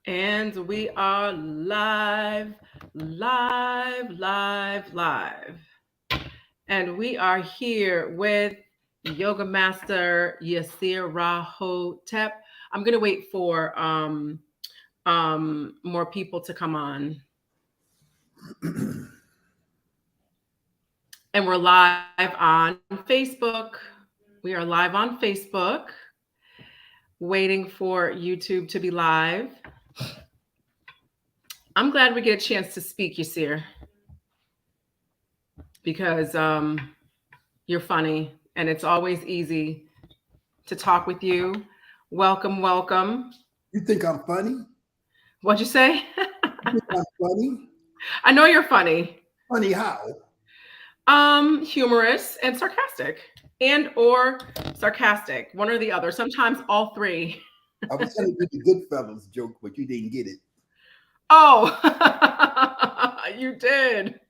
And we are live, live, live, live. And we are here with Yoga Master Yasir Hotep. I'm gonna wait for more people to come on. And we're live on Facebook. We are live on Facebook, waiting for YouTube to be live. I'm glad we get a chance to speak, Yasir, because you're funny and it's always easy to talk with you. Welcome, welcome. You think I'm funny? What'd you say? You think I'm funny? I know you're funny. Funny how? Humorous and sarcastic. And or sarcastic. One or the other. Sometimes all three. I was trying to do the Goodfellas joke, but you didn't get it. Oh, you did.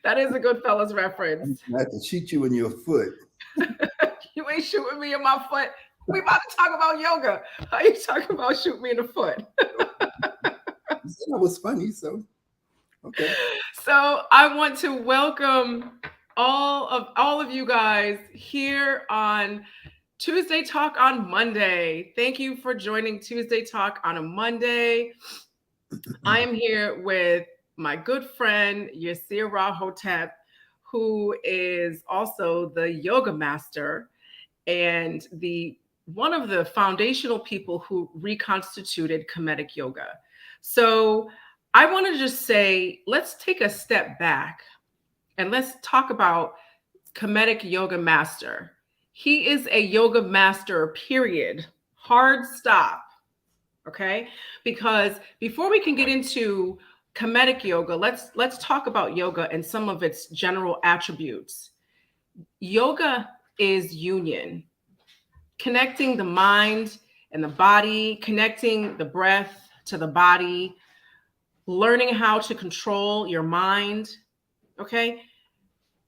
That is a Goodfellas reference. I had to shoot you in your foot. You ain't shooting me in my foot. We about to talk about yoga. How you talking about shoot me in the foot? You said I was funny, so okay. So I want to welcome all of you guys here on Tuesday Talk on Monday. Thank you for joining Tuesday Talk on a Monday. I am here with my good friend Yasir Hotep, who is also the yoga master and the one of the foundational people who reconstituted Comedic yoga. So I want to just say, let's take a step back and let's talk about Comedic yoga master. He is a yoga master, period. Hard stop. Okay? Because before we can get into Comedic yoga, let's talk about yoga and some of its general attributes. Yoga is union, connecting the mind and the body, connecting the breath to the body, learning how to control your mind. Okay.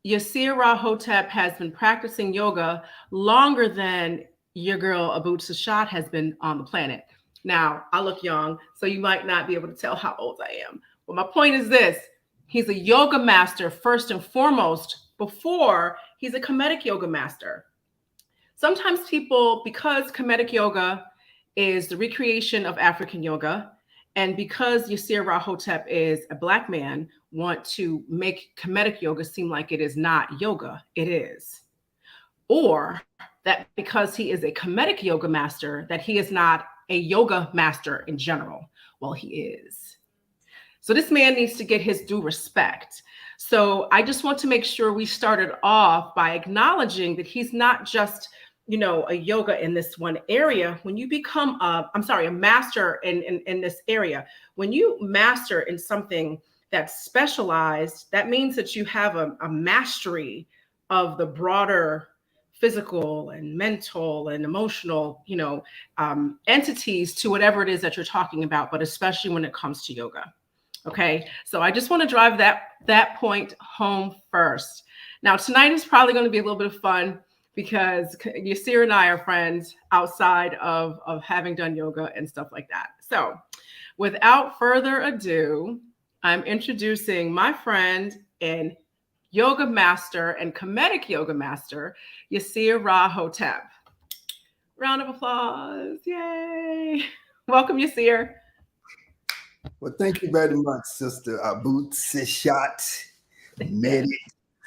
Yasir Hotep has been practicing yoga longer than your girl Abu Sashad has been on the planet. Now, I look young, so you might not be able to tell how old I am. But my point is this: he's a yoga master first and foremost before he's a Comedic yoga master. Sometimes people, because Kemetic yoga is the recreation of African yoga, and because Yasir Hotep is a Black man, want to make Kemetic yoga seem like it is not yoga. It is. Or that because he is a Kemetic yoga master, that he is not a yoga master in general. Well, he is. So this man needs to get his due respect. So I just want to make sure we started off by acknowledging that he's not just a yoga in this one area. When you become a master in this area, when you master in something that's specialized, that means that you have a mastery of the broader physical and mental and emotional entities to whatever it is that you're talking about, but especially when it comes to yoga. Okay, so I just want to drive that point home first. Now tonight is probably going to be a little bit of fun because Yasir and I are friends outside of having done yoga and stuff like that. So without further ado, I'm introducing my friend and yoga master and Comedic yoga master, Yasir Hotep. Round of applause. Yay. Welcome, Yasir. Well, thank you very much, Sister Abu Sashad. Medic.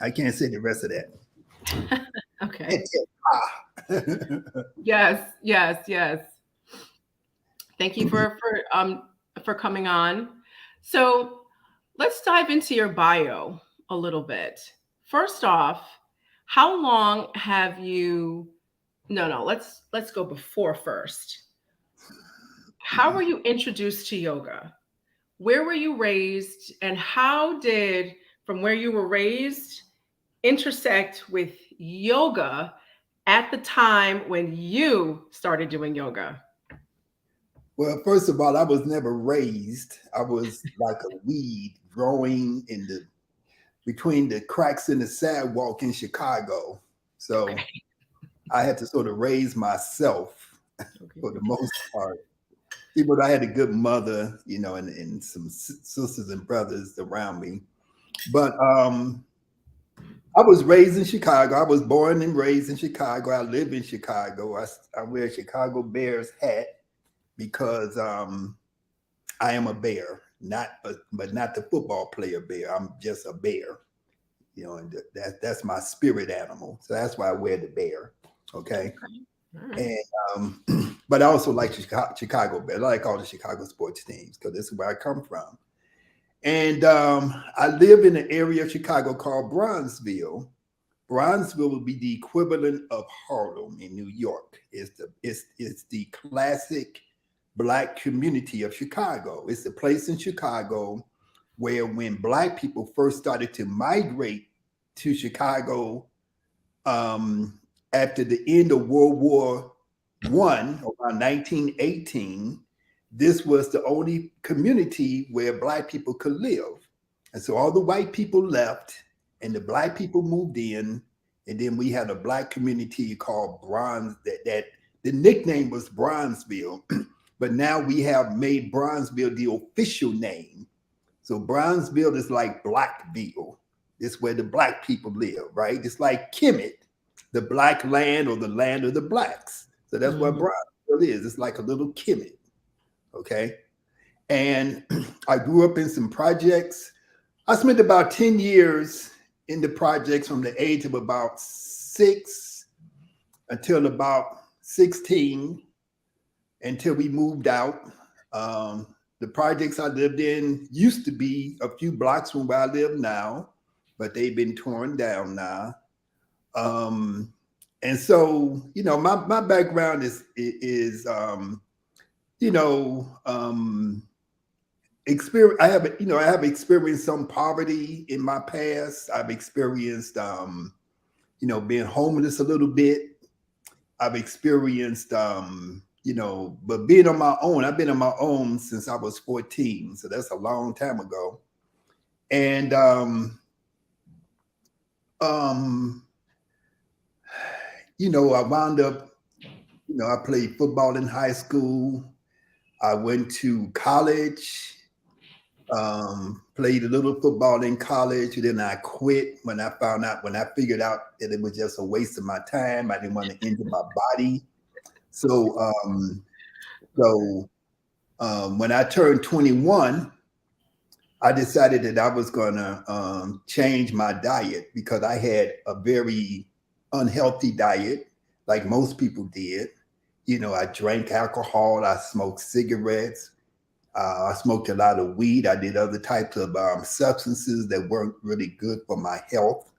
I can't say the rest of that. Okay. Yes. Thank you for coming on. So let's dive into your bio a little bit. First off, how long have you? No. Let's go before first. How were you introduced to yoga? Where were you raised, and how did from where you were raised intersect with yoga at the time when you started doing yoga? Well, first of all, I was never raised. I was like a weed growing between the cracks in the sidewalk in Chicago. So I had to sort of raise myself for the most part. But I had a good mother, and some sisters and brothers around me. But I was raised in Chicago. I was born and raised in Chicago. I live in Chicago. I wear a Chicago Bears hat because I am a bear, but not the football player bear. I'm just a bear, and that's my spirit animal. So that's why I wear the bear. Okay. Right. And but I also like Chicago Bears. I like all the Chicago sports teams because this is where I come from. And I live in an area of Chicago called Bronzeville. Bronzeville would be the equivalent of Harlem in New York. It's the classic Black community of Chicago. It's the place in Chicago where when Black people first started to migrate to Chicago after the end of World War I, around 1918, this was the only community where Black people could live. And so all the white people left and the Black people moved in. And then we had a Black community called that the nickname was Bronzeville. But now we have made Bronzeville the official name. So Bronzeville is like Blackville. It's where the Black people live, right? It's like Kemet, the Black land or the land of the Blacks. So that's what Bronzeville is. It's like a little Kemet, okay? And I grew up in some projects. I spent about 10 years in the projects from the age of about 6 until about 16, until we moved out. The projects I lived in used to be a few blocks from where I live now, but they've been torn down now. And so, my background is experience. I have experienced some poverty in my past. I've experienced, being homeless a little bit. I've experienced, but being on my own. I've been on my own since I was 14, so that's a long time ago. And I wound up, I played football in high school. I went to college, played a little football in college, and then I quit when I figured out that it was just a waste of my time. I didn't want to injure my body. So when I turned 21, I decided that I was going to change my diet because I had a very unhealthy diet, like most people did. I drank alcohol, I smoked cigarettes, I smoked a lot of weed. I did other types of substances that weren't really good for my health.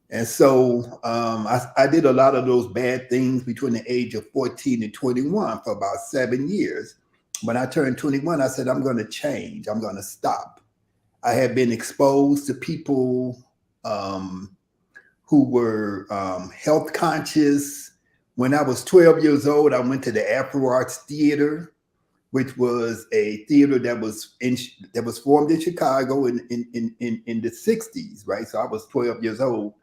And so I did a lot of those bad things between the age of 14 and 21 for about 7 years. When I turned 21, I said, I'm going to change. I'm going to stop. I had been exposed to people who were health conscious. When I was 12 years old, I went to the Afro Arts Theater, which was a theater that was formed in Chicago in the 60s, right? So I was 12 years old.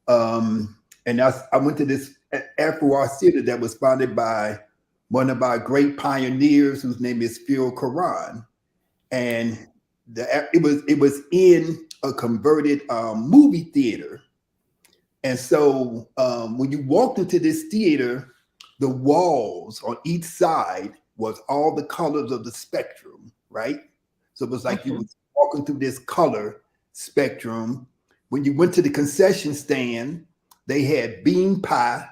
And I went to this Afro Arts Theater that was founded by one of our great pioneers, whose name is Phil Karan. And it was in a converted movie theater. And so when you walked into this theater, the walls on each side was all the colors of the spectrum, right? So it was like you were walking through this color spectrum. When you went to the concession stand, they had bean pie,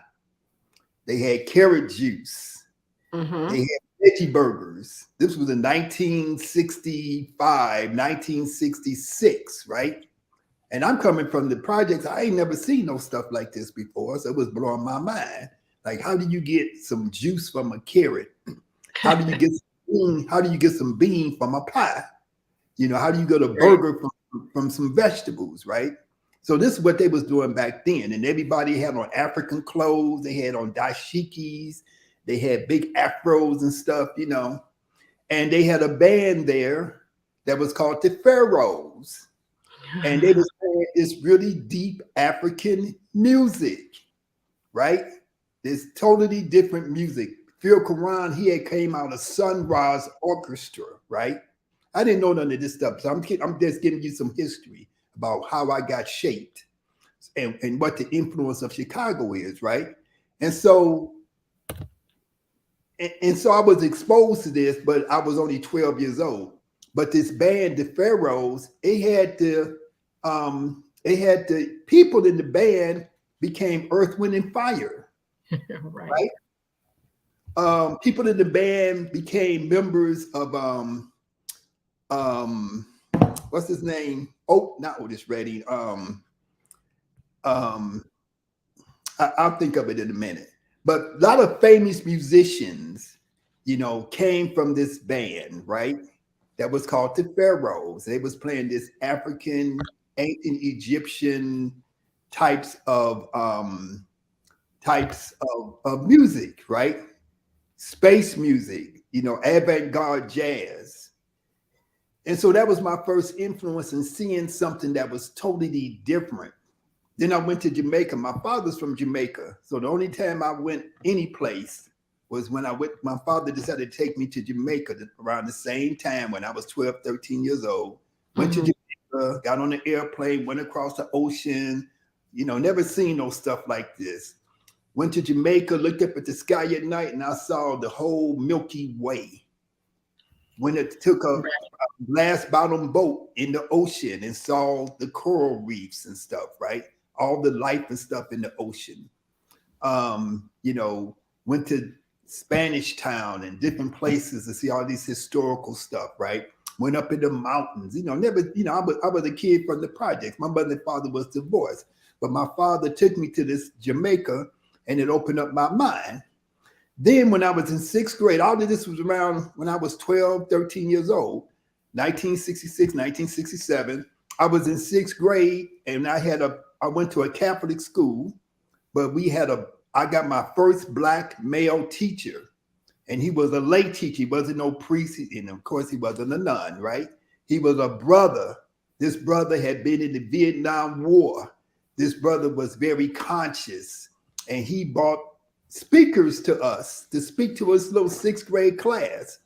they had carrot juice, they had veggie burgers. This was in 1965, 1966, right? And I'm coming from the projects. I ain't never seen no stuff like this before. So it was blowing my mind. Like, how do you get some juice from a carrot? How do you get some bean from a pie? How do you get a burger from some vegetables, right? So this is what they was doing back then. And everybody had on African clothes. They had on dashikis. They had big afros and stuff, And they had a band there that was called the Pharaohs. And they was playing this really deep African music, right? This totally different music Phil Karan, he had came out of Sunrise Orchestra, right? I didn't know none of this stuff. So I'm just giving you some history about how I got shaped and what the influence of Chicago is, right? And so so I was exposed to this, but I was only 12 years old. But this band, the Pharaohs, it had the people in the band became Earth, Wind, and Fire. Right. People in the band became members of what's his name? Oh, not Otis Redding. I'll think of it in a minute. But a lot of famous musicians, you know, came from this band, right? That was called the Pharaohs. They was playing this African, ancient Egyptian types of music, right? Space music, you know, avant-garde jazz. And so that was my first influence in seeing something that was totally different. Then I went to Jamaica. My father's from Jamaica. So the only time I went any place was when my father decided to take me to Jamaica around the same time when I was 12, 13 years old. Went to Jamaica, got on the airplane, went across the ocean, you know, never seen no stuff like this. Went to Jamaica, looked up at the sky at night, and I saw the whole Milky Way. When it took a glass bottom boat in the ocean and saw the coral reefs and stuff, right? All the life and stuff in the ocean. You know, went to Spanish Town and different places to see all these historical stuff, right? Went up in the mountains, you know, never, you know, I was a kid from the projects. My mother and father was divorced, but my father took me to this Jamaica and it opened up my mind. Then when I was in sixth grade, all of this was around when I was 12, 13 years old, 1966, 1967. I was in sixth grade and I went to a Catholic school, but I got my first black male teacher, and he was a lay teacher. He wasn't no priest, and of course he wasn't a nun, right? He was a brother. This brother had been in the Vietnam War. This brother was very conscious, and he brought speakers to us to speak to his little sixth grade class.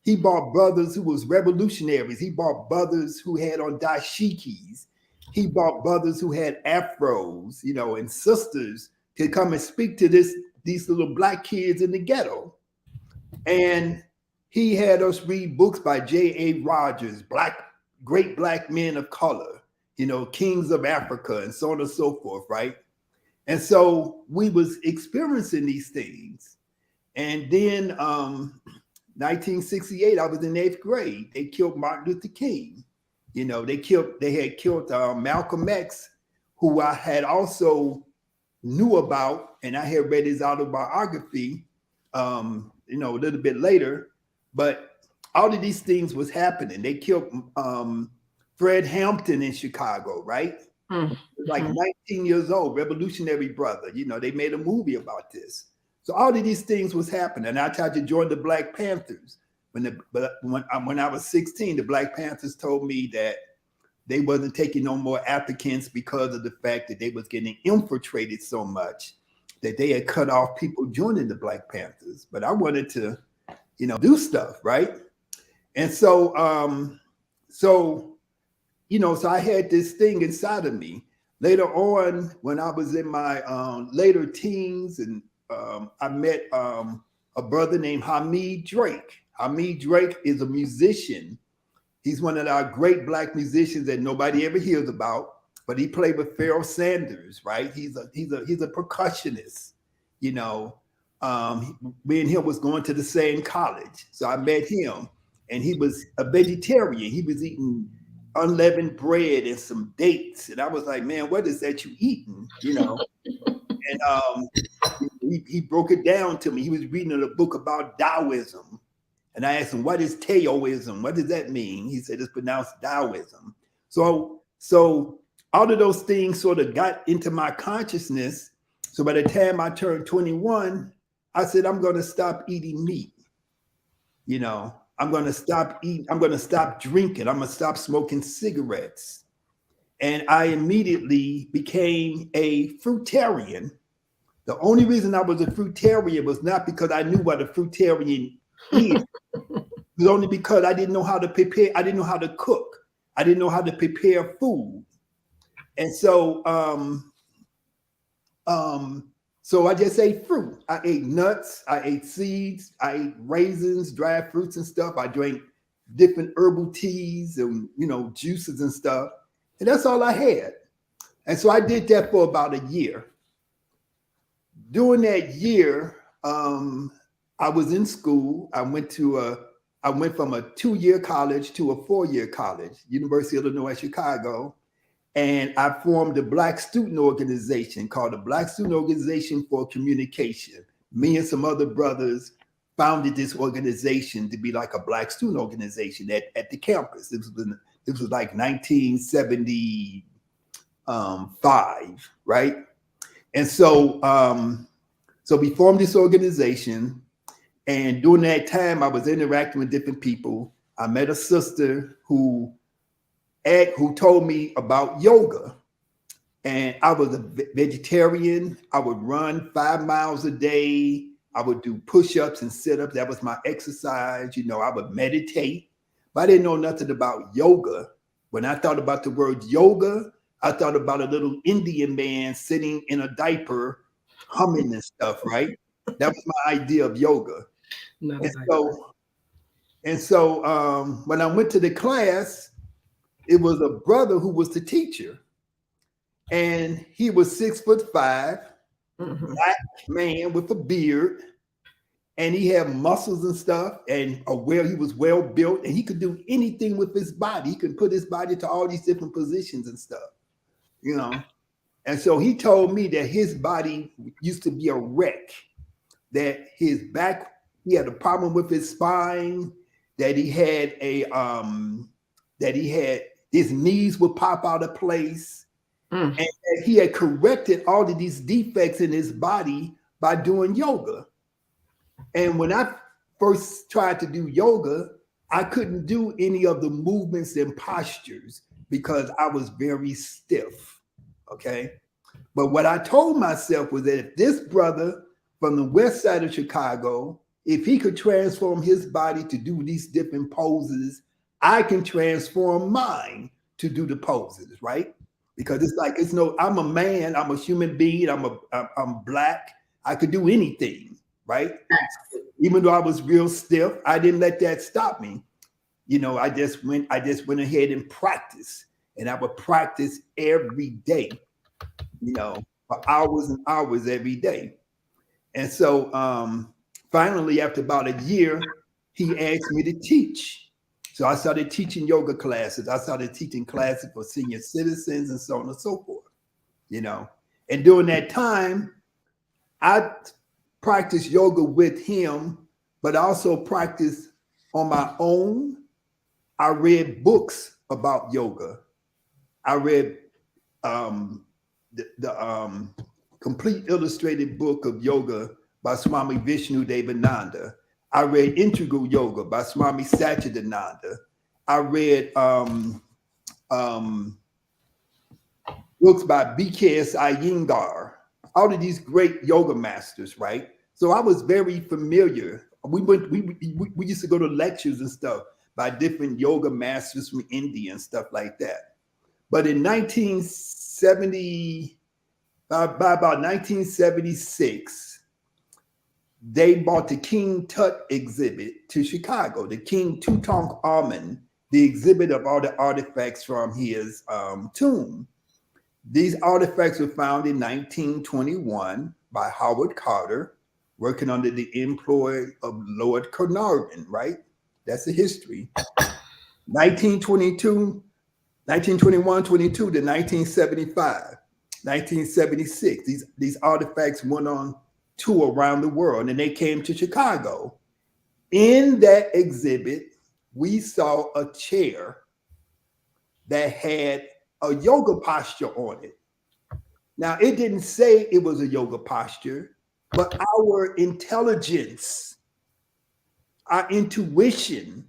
He brought brothers who was revolutionaries. He brought brothers who had on dashikis. He brought brothers who had afros, you know, and sisters to come and speak to these little black kids in the ghetto. And he had us read books by J.A. Rogers, great black men of color, you know, kings of Africa, and so on and so forth, right? And so we was experiencing these things. And then 1968, I was in eighth grade. They killed Martin Luther King. You know, they had killed Malcolm X, who I had also knew about, and I had read his autobiography, you know, a little bit later. But all of these things was happening. They killed Fred Hampton in Chicago, right? Like 19 years old, revolutionary brother. You know, they made a movie about this. So all of these things was happening. And I tried to join the Black Panthers. When I was 16, the Black Panthers told me that they wasn't taking no more applicants because of the fact that they was getting infiltrated so much that they had cut off people joining the Black Panthers. But I wanted to, you know, do stuff, right? And so, you know, so I had this thing inside of me. Later on, when I was in my later teens, and I met a brother named Hamid Drake. Hamid Drake is a musician. He's one of our great black musicians that nobody ever hears about, but he played with Pharoah Sanders, right? He's a percussionist, you know. Me and him was going to the same college. So I met him, and he was a vegetarian. He was eating unleavened bread and some dates. And I was like, man, what is that you eating? You know? And he broke it down to me. He was reading a book about Taoism. And I asked him, what is Taoism? What does that mean? He said, it's pronounced Taoism. So all of those things sort of got into my consciousness. So by the time I turned 21, I said, I'm going to stop eating meat. You know, I'm going to stop eating. I'm going to stop drinking. I'm going to stop smoking cigarettes. And I immediately became a fruitarian. The only reason I was a fruitarian was not because I knew what a fruitarian is. It was only because I didn't know how to prepare. I didn't know how to cook. I didn't know how to prepare food. And so I just ate fruit. I ate nuts. I ate seeds. I ate raisins, dried fruits and stuff. I drank different herbal teas and, juices and stuff. And that's all I had. And so I did that for about a year. During that year, I was in school. I went from a 2-year college to a 4-year college, University of Illinois, Chicago. And I formed a Black student organization called the Black Student Organization for Communication. Me and some other brothers founded this organization to be like a Black student organization at the campus. This was like 1975, right? And so we formed this organization. And during that time, I was interacting with different people. I met a sister who told me about yoga. And I was a vegetarian. I would run 5 miles a day. I would do push-ups and sit-ups. That was my exercise. I would meditate. But I didn't know nothing about yoga. When I thought about the word yoga, I thought about a little Indian man sitting in a diaper humming and stuff, right? That was my idea of yoga. And so when I went to the class, it was a brother who was the teacher. And he was 6'5", black man with a beard. And he had muscles and stuff. And he was well built. And he could do anything with his body. He could put his body to all these different positions and stuff, And so he told me that his body used to be a wreck, that his back, he had a problem with his spine, that his knees would pop out of place. And that he had corrected all of these defects in his body by doing yoga. And when I first tried to do yoga, I couldn't do any of the movements and postures because I was very stiff. Okay. But what I told myself was that if this brother from the west side of Chicago, if he could transform his body to do these different poses, I can transform mine to do the poses, right? Because I'm a man, I'm a human being, I'm black, I could do anything, right? Even though I was real stiff, I didn't let that stop me. I just went ahead and practiced, and I would practice every day, for hours and hours every day. And so finally, after about a year, he asked me to teach. So I started teaching yoga classes. I started teaching classes for senior citizens and so on and so forth, And during that time, I practiced yoga with him, but also practiced on my own. I read books about yoga. I read the complete illustrated book of yoga by Swami Vishnu Devananda. I read Integral Yoga by Swami Satchidananda. I read books by BKS Iyengar, all of these great yoga masters, right? So I was very familiar. We used to go to lectures and stuff by different yoga masters from India and stuff like that. But in by about 1976, they brought the King Tut exhibit to Chicago, the King Tutankhamun, the exhibit of all the artifacts from his tomb. These artifacts were found in 1921 by Howard Carter, working under the employ of Lord Carnarvon, right? That's the history. 1921, 22 to 1975, 1976. These artifacts went on tour around the world, and they came to Chicago. In that exhibit, we saw a chair that had a yoga posture on it. Now, it didn't say it was a yoga posture, but our intelligence, our intuition,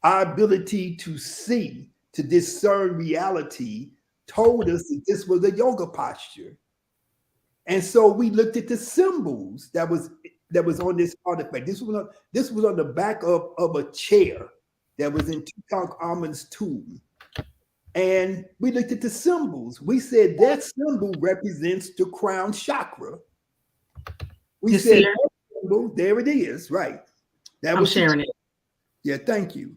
our ability to see, to discern reality told us that this was a yoga posture. And so we looked at the symbols that was on this artifact. This was on the back of a chair that was in Tutankhamun's tomb. And we looked at the symbols. We said that symbol represents the crown chakra. We said that symbol, there it is, right? I'm sharing it. Yeah, thank you.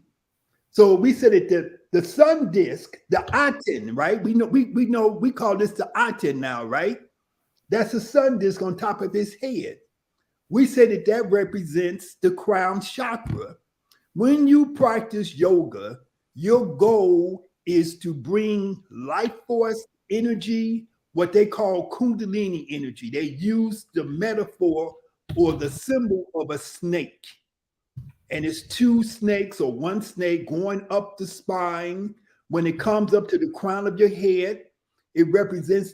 So we said that the sun disk, the Aten, right? We know we call this the Aten now, right? That's a sun disk on top of his head. We said that represents the crown chakra. When you practice yoga, your goal is to bring life force, energy, what they call kundalini energy. They use the metaphor or the symbol of a snake. And it's two snakes or one snake going up the spine. When it comes up to the crown of your head, it represents,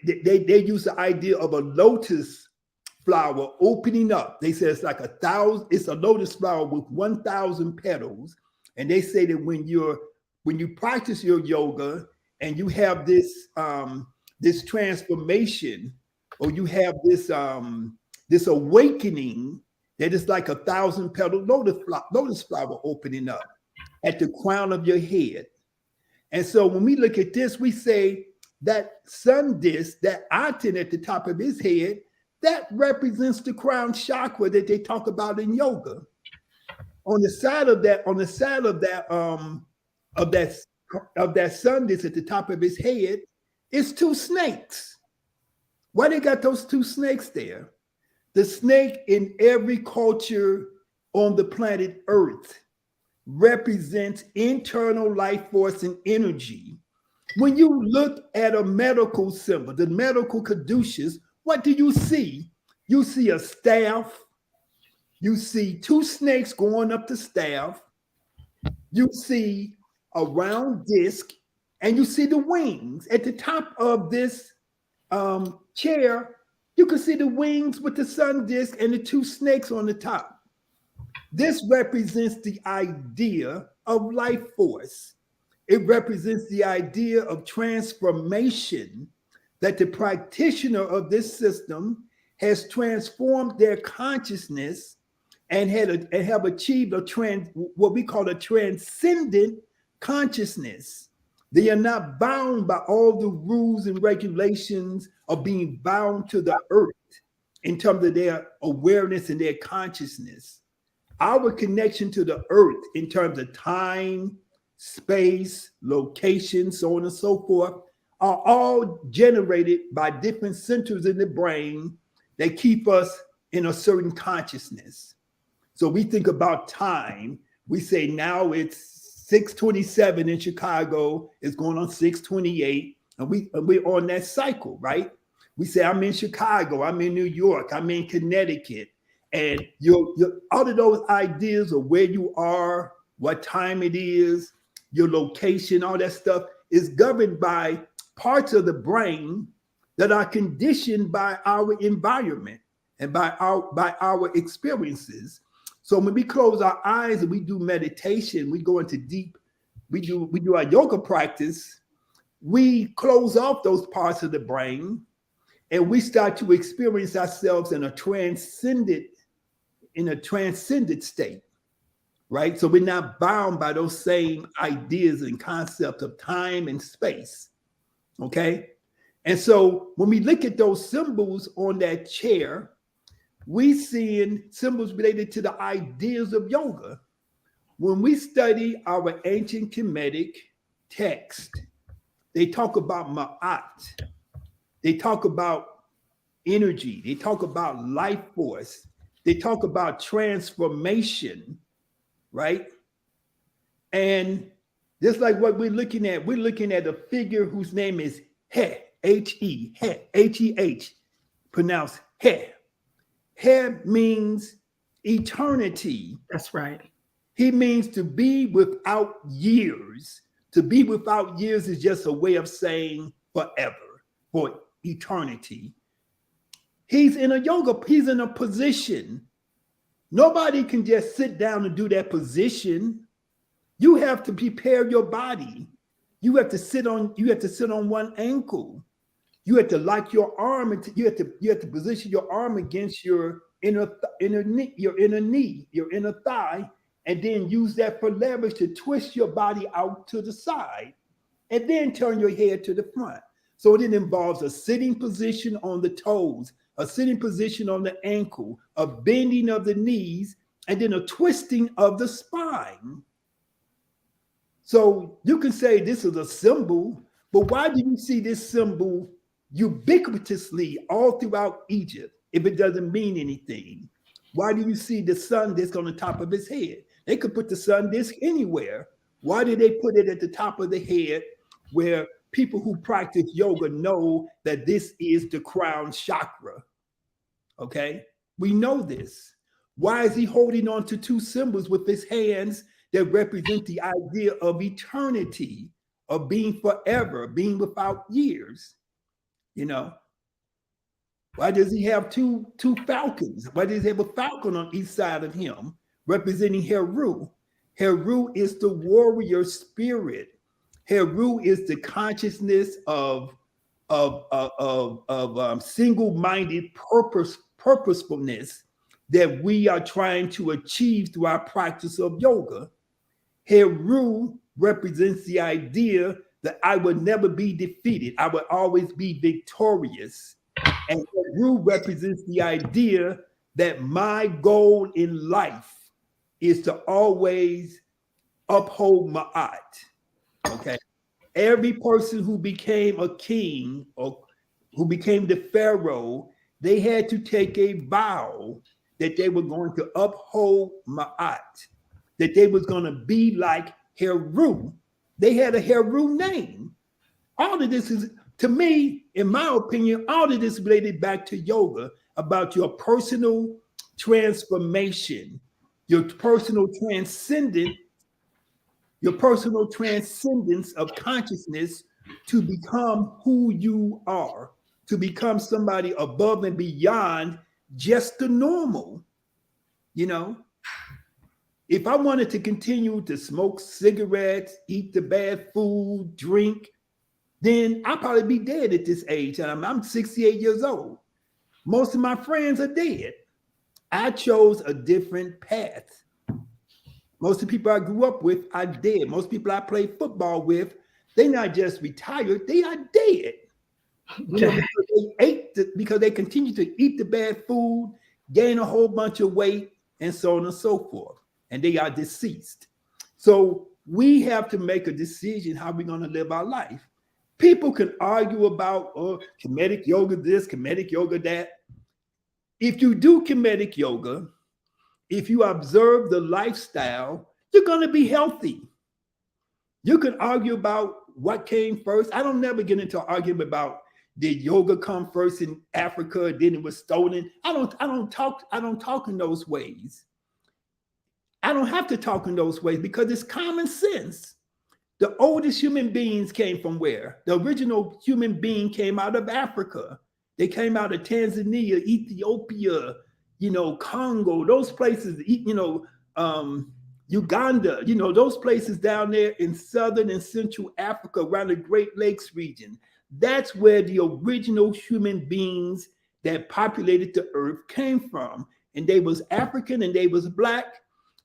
they use the idea of a lotus flower opening up. They say it's like it's a lotus flower with 1,000 petals. And they say that when you practice your yoga and you have this this transformation, or you have this awakening, that is like 1,000 petal lotus flower opening up at the crown of your head. And so when we look at this, we say that sun disk, that Aten at the top of his head, that represents the crown chakra that they talk about in yoga. On the side of that sun disk at the top of his head is two snakes. Why they got those two snakes there? The snake in every culture on the planet Earth represents internal life force and energy. When you look at a medical symbol, the medical caduceus, what do you see? You see a staff. You see two snakes going up the staff. You see a round disc, and you see the wings. At the top of this chair, you can see the wings with the sun disk and the two snakes on the top. This represents the idea of life force. It represents the idea of transformation, that the practitioner of this system has transformed their consciousness and have achieved what we call a transcendent consciousness. They are not bound by all the rules and regulations of being bound to the earth in terms of their awareness and their consciousness. Our connection to the earth in terms of time, space, location, so on and so forth, are all generated by different centers in the brain that keep us in a certain consciousness. So we think about time. We say now it's 6:27 in Chicago. It's going on 6:28, and we're on that cycle, right? We say I'm in Chicago, I'm in New York, I'm in Connecticut, and your all of those ideas of where you are, what time it is, your location, all that stuff is governed by parts of the brain that are conditioned by our environment and by our experiences. So when we close our eyes and we do meditation, we go into we do our yoga practice, we close off those parts of the brain and we start to experience ourselves in a transcendent state, right? So we're not bound by those same ideas and concepts of time and space, okay? And so when we look at those symbols on that chair, we see symbols related to the ideas of yoga. When we study our ancient Kemetic text, they talk about ma'at, they talk about energy, they talk about life force, they talk about transformation, right? And just like what we're looking at a figure whose name is He, H-E, He, H-E-H, pronounced He. He means eternity. That's right. He means to be without years. To be without years is just a way of saying forever, for eternity. He's in a position. Nobody can just sit down and do that position. You have to prepare your body. You have to sit on one ankle. You had to lock your arm, and you had to position your arm against your inner knee, your inner thigh, and then use that for leverage to twist your body out to the side, and then turn your head to the front. So it involves a sitting position on the toes, a sitting position on the ankle, a bending of the knees, and then a twisting of the spine. So you can say this is a symbol, but why do you see this symbol ubiquitously all throughout Egypt if it doesn't mean anything? Why do you see the sun disc on the top of his head? They could put the sun disc anywhere. Why did they put it at the top of the head where people who practice yoga know that this is the crown chakra? Okay, we know this. Why is he holding on to two symbols with his hands that represent the idea of eternity, of being forever, being without years? You know, why does he have two falcons? Why does he have a falcon on each side of him representing Heru? Heru is the warrior spirit. Heru is the consciousness of single-minded purposefulness that we are trying to achieve through our practice of yoga. Heru represents the idea that I would never be defeated. I would always be victorious. And Heru represents the idea that my goal in life is to always uphold Ma'at. Okay. Every person who became a king or who became the pharaoh, they had to take a vow that they were going to uphold Ma'at, that they was going to be like Heru. They had a Heru name. All of this is, to me, in my opinion, all of this related back to yoga about your personal transformation, your personal transcendence of consciousness to become who you are, to become somebody above and beyond just the normal. You know, if I wanted to continue to smoke cigarettes, eat the bad food, drink, then I'll probably be dead at this age. I'm 68 years old. Most of my friends are dead. I chose a different path. Most of the people I grew up with are dead. Most people I played football with, they're not just retired, they are dead. You know, because they continue to eat the bad food, gain a whole bunch of weight, and so on and so forth. And they are deceased. So we have to make a decision how we're going to live our life. People can argue about Kemetic yoga this, Kemetic yoga that. If you do Kemetic yoga, if you observe the lifestyle, you're going to be healthy. You can argue about what came first. I don't never get into an argument about did yoga come first in Africa, then it was stolen. I don't talk in those ways. I don't have to talk in those ways because it's common sense. The oldest human beings came from where? The original human being came out of Africa. They came out of Tanzania, Ethiopia, Congo, those places, Uganda, those places down there in Southern and Central Africa around the Great Lakes region. That's where the original human beings that populated the earth came from. And they was African and they was Black.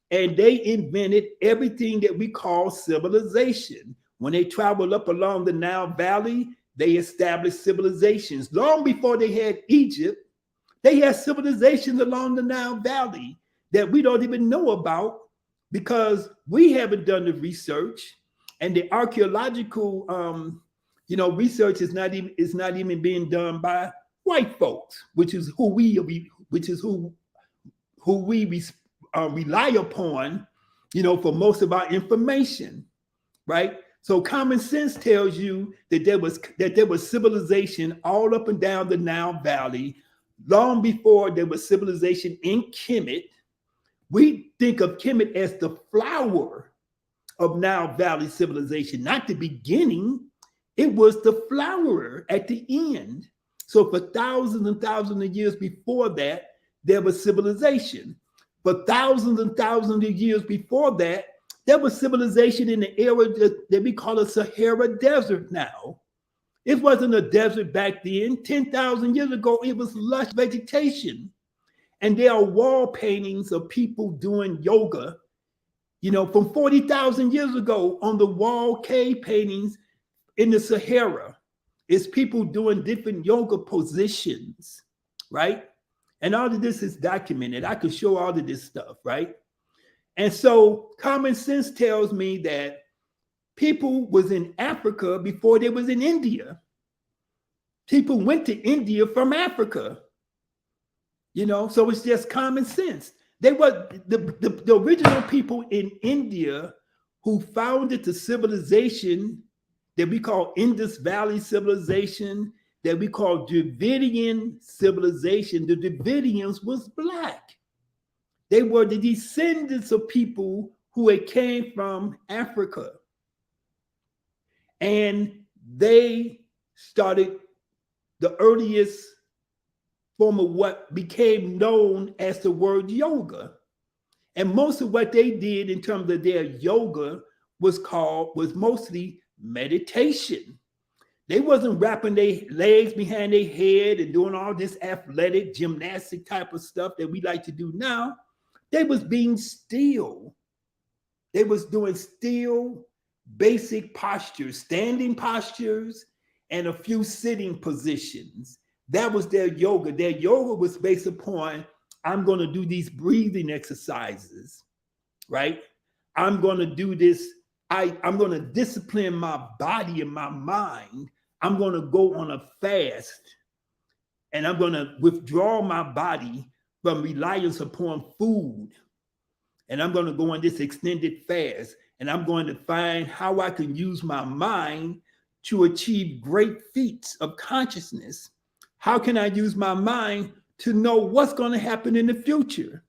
And they invented everything that we call civilization. When they traveled up along the Nile Valley, they established civilizations. Long before they had Egypt, they had civilizations along the Nile Valley that we don't even know about because we haven't done the research, and the archaeological, research is not even being done by white folks, which is who we rely upon, for most of our information, right? So common sense tells you that there was civilization all up and down the Nile Valley long before there was civilization in Kemet. We think of Kemet as the flower of Nile Valley civilization, not the beginning. It was the flower at the end. So for thousands and thousands of years before that, there was civilization. For thousands and thousands of years before that, there was civilization in the area that we call the Sahara Desert now. It wasn't a desert back then. 10,000 years ago, it was lush vegetation. And there are wall paintings of people doing yoga, from 40,000 years ago on the wall cave paintings in the Sahara. It's people doing different yoga positions, right? And all of this is documented. I could show all of this stuff, right? And so common sense tells me that people was in Africa before they was in India. People went to India from Africa, so it's just common sense. They were the original people in India who founded the civilization that we call Indus Valley civilization, that we call Dravidian civilization. The Dravidians was Black. They were the descendants of people who had came from Africa. And they started the earliest form of what became known as the word yoga. And most of what they did in terms of their yoga was mostly meditation. They wasn't wrapping their legs behind their head and doing all this athletic gymnastic type of stuff that we like to do now. They was being still. They was doing still basic postures, standing postures, and a few sitting positions. That was their yoga. Their yoga was based upon, I'm going to do these breathing exercises, right? I'm going to do this. I'm going to discipline my body and my mind. I'm going to go on a fast, and I'm going to withdraw my body from reliance upon food. And I'm going to go on this extended fast, and I'm going to find how I can use my mind to achieve great feats of consciousness. How can I use my mind to know what's going to happen in the future?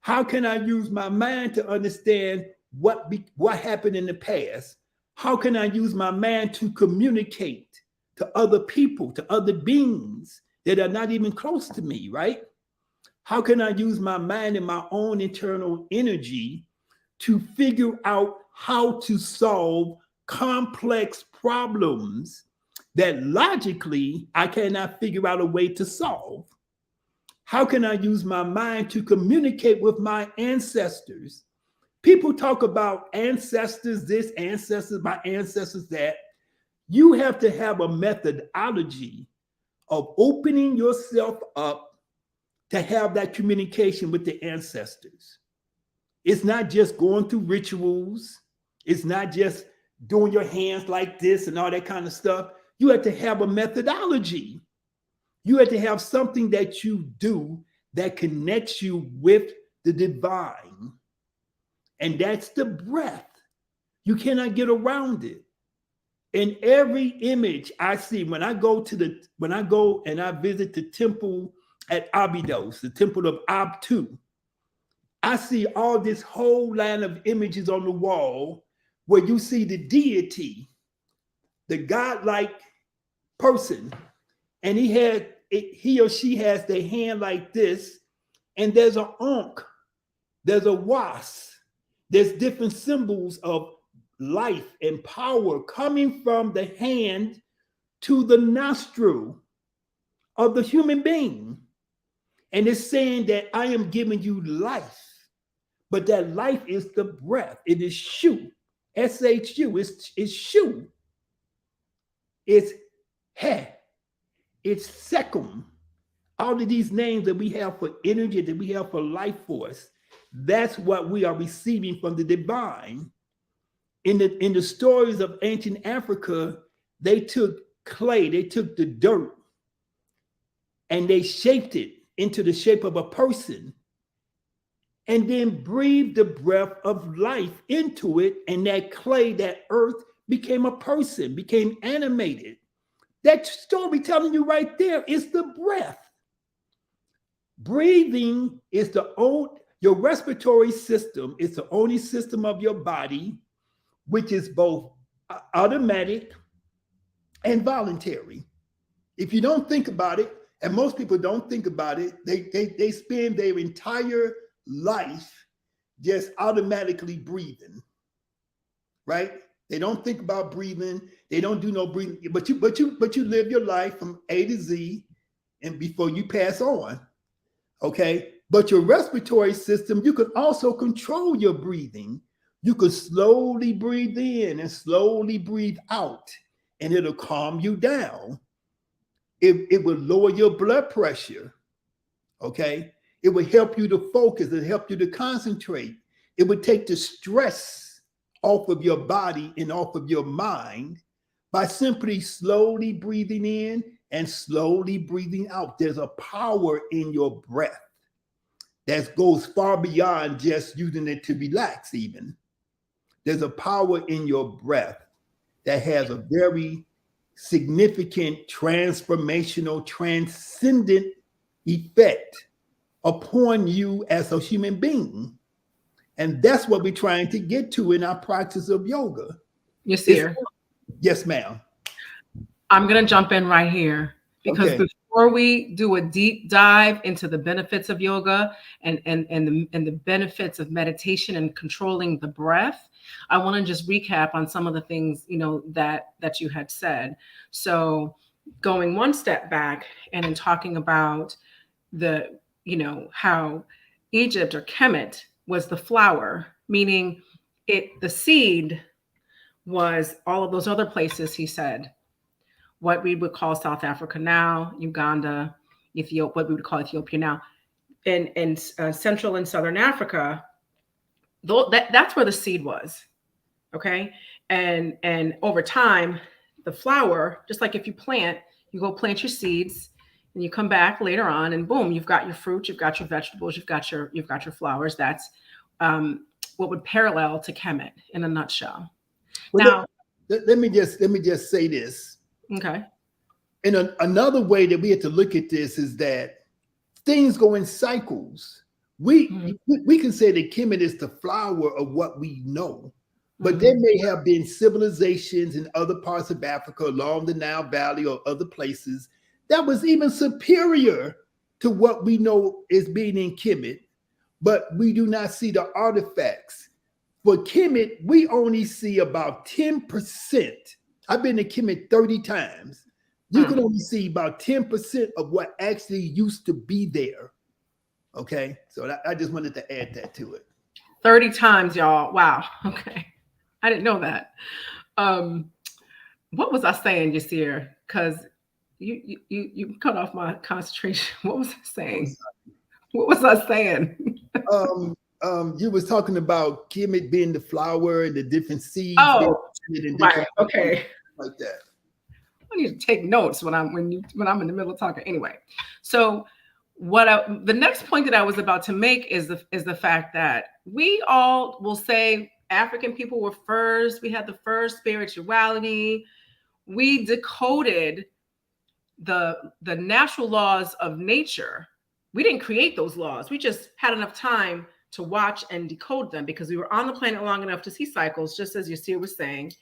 How can I use my mind to understand what happened in the past? How can I use my mind to communicate to other people, to other beings that are not even close to me, right? How can I use my mind and my own internal energy to figure out how to solve complex problems that logically I cannot figure out a way to solve? How can I use my mind to communicate with my ancestors? People talk about ancestors this, ancestors, my ancestors that. You have to have a methodology of opening yourself up to have that communication with the ancestors. It's not just going through rituals. It's not just doing your hands like this and all that kind of stuff. You have to have a methodology. You have to have something that you do that connects you with the divine. And that's the breath. You cannot get around it. In every image I see, when I go and I visit the temple at Abydos, the temple of Abtu, I see all this whole line of images on the wall where you see the deity, the godlike person, and he or she has their hand like this, and there's an ankh, there's a wasp, there's different symbols of life and power coming from the hand to the nostril of the human being. And it's saying that I am giving you life, but that life is the breath. It is shu, S-H-U, it's shu. It's he, it's secum. All of these names that we have for energy, that we have for life force, that's what we are receiving from the divine. In the stories of ancient Africa, they took clay, they took the dirt, and they shaped it into the shape of a person, and then breathed the breath of life into it, and that clay, that earth, became a person, became animated. That story telling you right there is the breath. Breathing is your respiratory system is the only system of your body which is both automatic and voluntary. If you don't think about it, and most people don't think about it, they spend their entire life just automatically breathing, right? They don't think about breathing. They don't do no breathing. But you live your life from A to Z, and before you pass on, okay? But your respiratory system, you can also control your breathing. You can slowly breathe in and slowly breathe out, and it'll calm you down. It will lower your blood pressure, okay? It will help you to focus. It'll help you to concentrate. It would take the stress off of your body and off of your mind by simply slowly breathing in and slowly breathing out. There's a power in your breath that goes far beyond just using it to relax even. There's a power in your breath that has a very significant transformational, transcendent effect upon you as a human being. And that's what we're trying to get to in our practice of yoga. Yirser. Yes, ma'am. I'm going to jump in right here because Okay. before we do a deep dive into the benefits of yoga and the benefits of meditation and controlling the breath, I want to just recap on some of the things, you know, that you had said. So going one step back and in talking about the, you know, how Egypt or Kemet was the flower, meaning the seed was all of those other places, he said, what we would call South Africa now, Uganda, Ethiopia, what we would call Ethiopia now, and Central and Southern Africa, that's where the seed was, okay? And over time, the flower, just like if you plant, you go plant your seeds, and you come back later on, and boom, you've got your fruit, you've got your vegetables, you've got your flowers. That's what would parallel to Kemet in a nutshell. Well, now, let me just say this. Okay. And another way that we have to look at this is that things go in cycles. We can say that Kemet is the flower of what we know, but there may have been civilizations in other parts of Africa along the Nile Valley or other places that was even superior to what we know is being in Kemet, but we do not see the artifacts. For Kemet, we only see about 10%. I've been to Kemet 30 times. You can only see about 10% of what actually used to be there. Okay, so I just wanted to add that to it. 30 times, y'all. Wow. Okay. I didn't know that. What was I saying, Yirser? Because you cut off my concentration. What was I saying? What was I saying? You was talking about Kemet being the flower and the different seeds. Oh, and right. Okay. Like that. I need to take notes when I'm in the middle of talking. Anyway, so the next point that I was about to make is the fact that we all will say African people were first. We had the first spirituality. We decoded the natural laws of nature. We didn't create those laws. We just had enough time to watch and decode them because we were on the planet long enough to see cycles, just as Yirser was saying,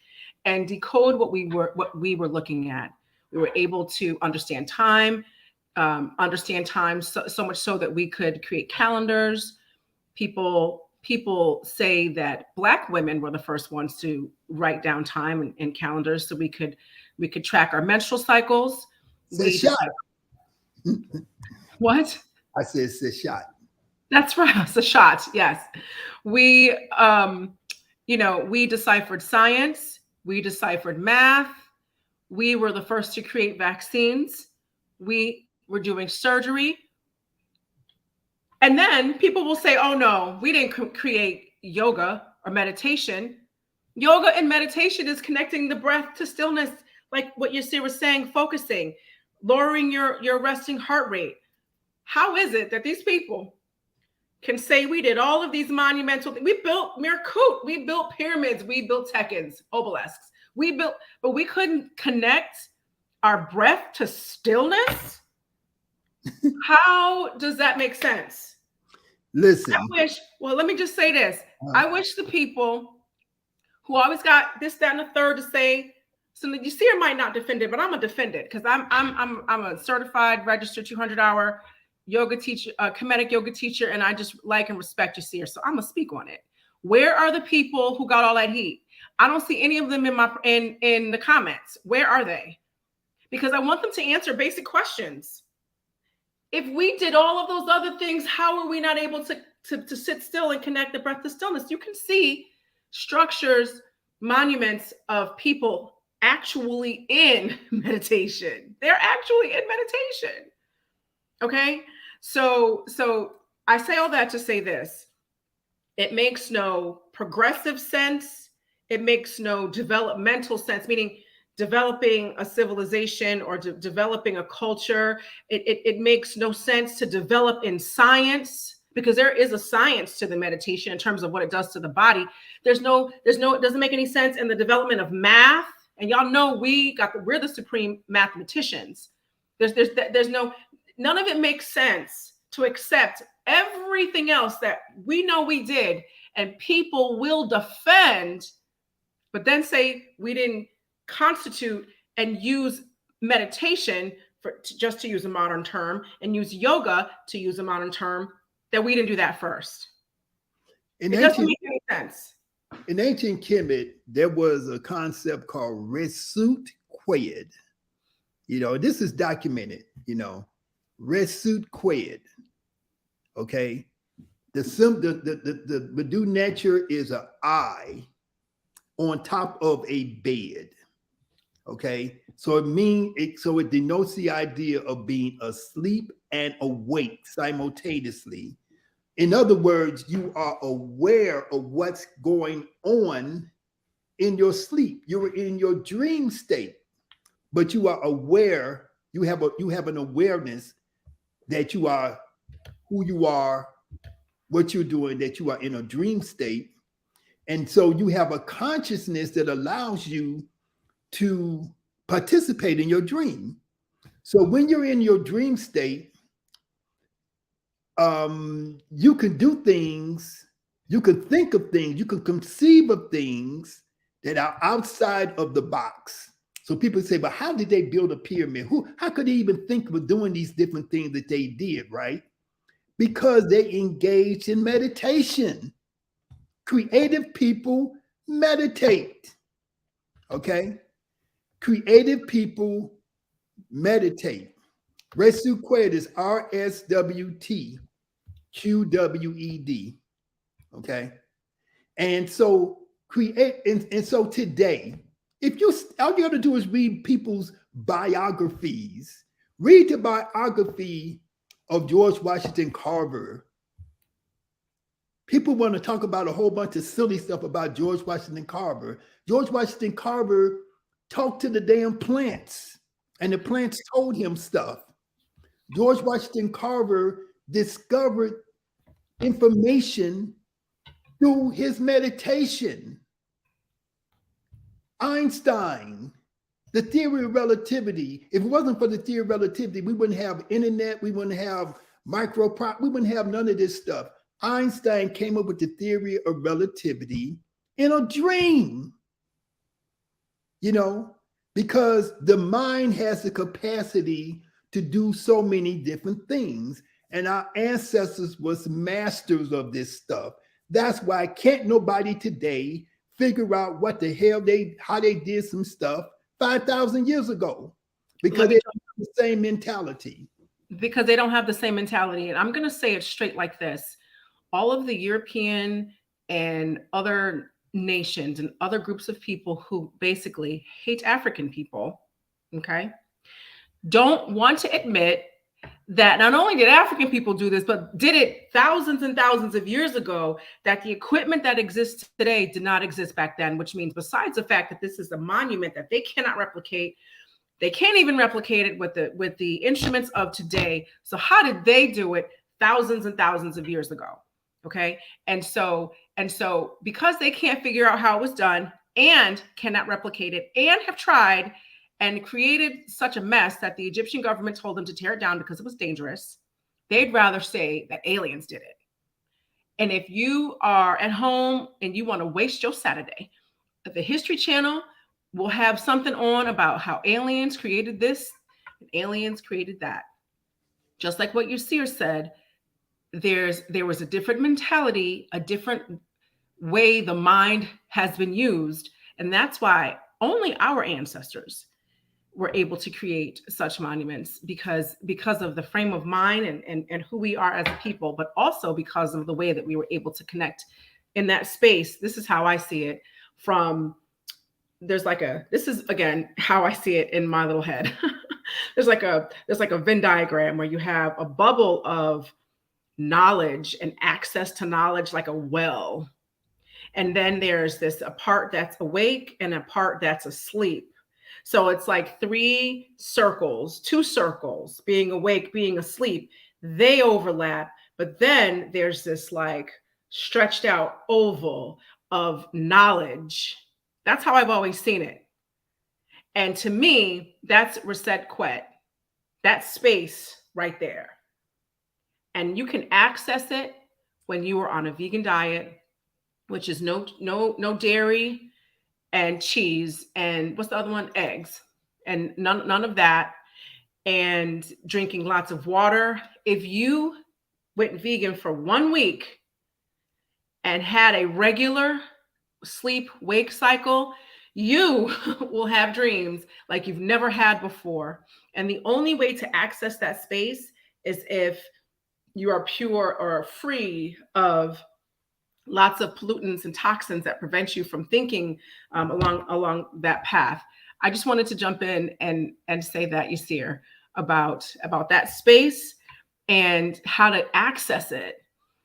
and decode what we were looking at. We were able to understand time so much so that we could create calendars. People say that Black women were the first ones to write down time in calendars so we could track our menstrual cycles. What? I said it's a shot. That's right. It's a shot. Yes. We we deciphered science. We deciphered math. We were the first to create vaccines. We were doing surgery. And then people will say, oh no, we didn't create yoga or meditation. Yoga and meditation is connecting the breath to stillness, like what Yirser was saying, focusing, lowering your resting heart rate. How is it that these people can say we did all of these monumental things? We built Mirkut, we built pyramids, we built tekens, obelisks. But we couldn't connect our breath to stillness? How does that make sense? Listen. Let me just say this. I wish the people who always got this, that, and the third to say, so Yirser might not defend it, but I'm gonna defend it because I'm a certified, registered 200-hour yoga teacher, Comedic yoga teacher, and I just like and respect Yirser, so I'm gonna speak on it. Where are the people who got all that heat? I don't see any of them in the comments. Where are they? Because I want them to answer basic questions. If we did all of those other things, how are we not able to sit still and connect the breath to stillness? You can see structures, monuments of people actually in meditation. They're actually in meditation. Okay? So I say all that to say this. It makes no progressive sense. It makes no developmental sense, meaning developing a civilization or developing a culture. It makes no sense to develop in science, because there is a science to the meditation in terms of what it does to the body. It doesn't make any sense in the development of math. And y'all know we're the supreme mathematicians. None of it makes sense to accept everything else that we know we did and people will defend, but then say we didn't constitute and use meditation just to use a modern term, and use yoga to use a modern term, that we didn't do that first. It doesn't make any sense. In ancient Kemet, there was a concept called reconstituted. This is documented, reconstituted. Okay. The Medu nature is an eye on top of a bed. Okay. So it denotes the idea of being asleep and awake simultaneously. In other words, you are aware of what's going on in your sleep. You're in your dream state, but you are aware. You have an awareness that you are who you are, what you're doing, that you are in a dream state. And so you have a consciousness that allows you to participate in your dream. So when you're in your dream state, you can do things, you can think of things, you can conceive of things that are outside of the box. So people say, but how did they build a pyramid? How could they even think of doing these different things that they did, right? Because they engaged in meditation. Creative people meditate. Okay? Creative people meditate. Reconstituted is RSWTQWED. Okay? And so so today, all you have to do is read people's biographies. Read the biography of George Washington Carver. People want to talk about a whole bunch of silly stuff about George Washington Carver. George Washington Carver talked to the damn plants, and the plants told him stuff. George Washington Carver discovered information through his meditation. Einstein, the theory of relativity. If it wasn't for the theory of relativity, we wouldn't have internet, we wouldn't have we wouldn't have none of this stuff. Einstein came up with the theory of relativity in a dream, because the mind has the capacity to do so many different things. And our ancestors was masters of this stuff. That's why can't nobody today figure out what the hell how they did some stuff 5,000 years ago, because they don't have the same mentality. Because they don't have the same mentality. And I'm going to say it straight like this. All of the European and other nations and other groups of people who basically hate African people, okay, don't want to admit that not only did African people do this, but did it thousands and thousands of years ago, that the equipment that exists today did not exist back then, which means besides the fact that this is a monument that they cannot replicate, they can't even replicate it with the instruments of today. So how did they do it thousands and thousands of years ago? Okay. And so because they can't figure out how it was done and cannot replicate it and have tried and created such a mess that the Egyptian government told them to tear it down because it was dangerous, they'd rather say that aliens did it. And if you are at home and you want to waste your Saturday, the History Channel will have something on about how aliens created this and aliens created that. Just like what Yirser said, there was a different mentality, a different way the mind has been used. And that's why only our ancestors were able to create such monuments, because of the frame of mind and who we are as a people, but also because of the way that we were able to connect in that space. This is how I see it. This is again how I see it in my little head. there's like a Venn diagram where you have a bubble of knowledge and access to knowledge, like a well. And then there's a part that's awake and a part that's asleep. So it's like two circles, being awake, being asleep. They overlap, but then there's this like stretched out oval of knowledge. That's how I've always seen it. And to me, that's Reset Quet, that space right there. And you can access it when you are on a vegan diet, which is no dairy and cheese, and what's the other one? Eggs, and none of that, and drinking lots of water. If you went vegan for 1 week and had a regular sleep wake cycle, you will have dreams like you've never had before. And the only way to access that space is if you are pure or free of lots of pollutants and toxins that prevent you from thinking along that path. I just wanted to jump in and say that, Yirser, about that space and how to access it.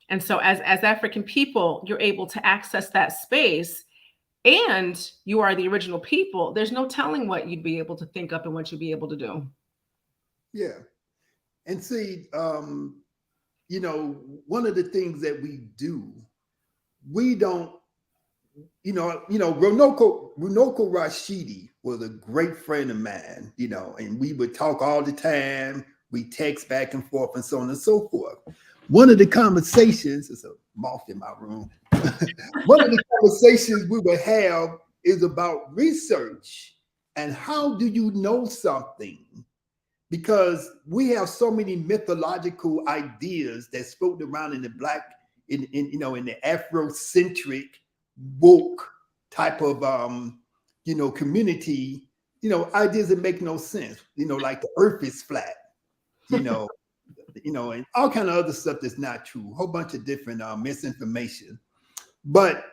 And so as African people, you're able to access that space, and you are the original people. There's no telling what you'd be able to think up and what you'd be able to do. Yeah. And see, one of the things that we do, we don't, Runoko Rashidi was a great friend of mine, and we would talk all the time. We text back and forth and so on and so forth. One of the conversations, it's a moth in my room. One of the conversations we would have is about research and how do you know something? Because we have so many mythological ideas that float around in the in the Afrocentric woke type of community, ideas that make no sense. Like the Earth is flat, and all kind of other stuff that's not true. A whole bunch of different misinformation. But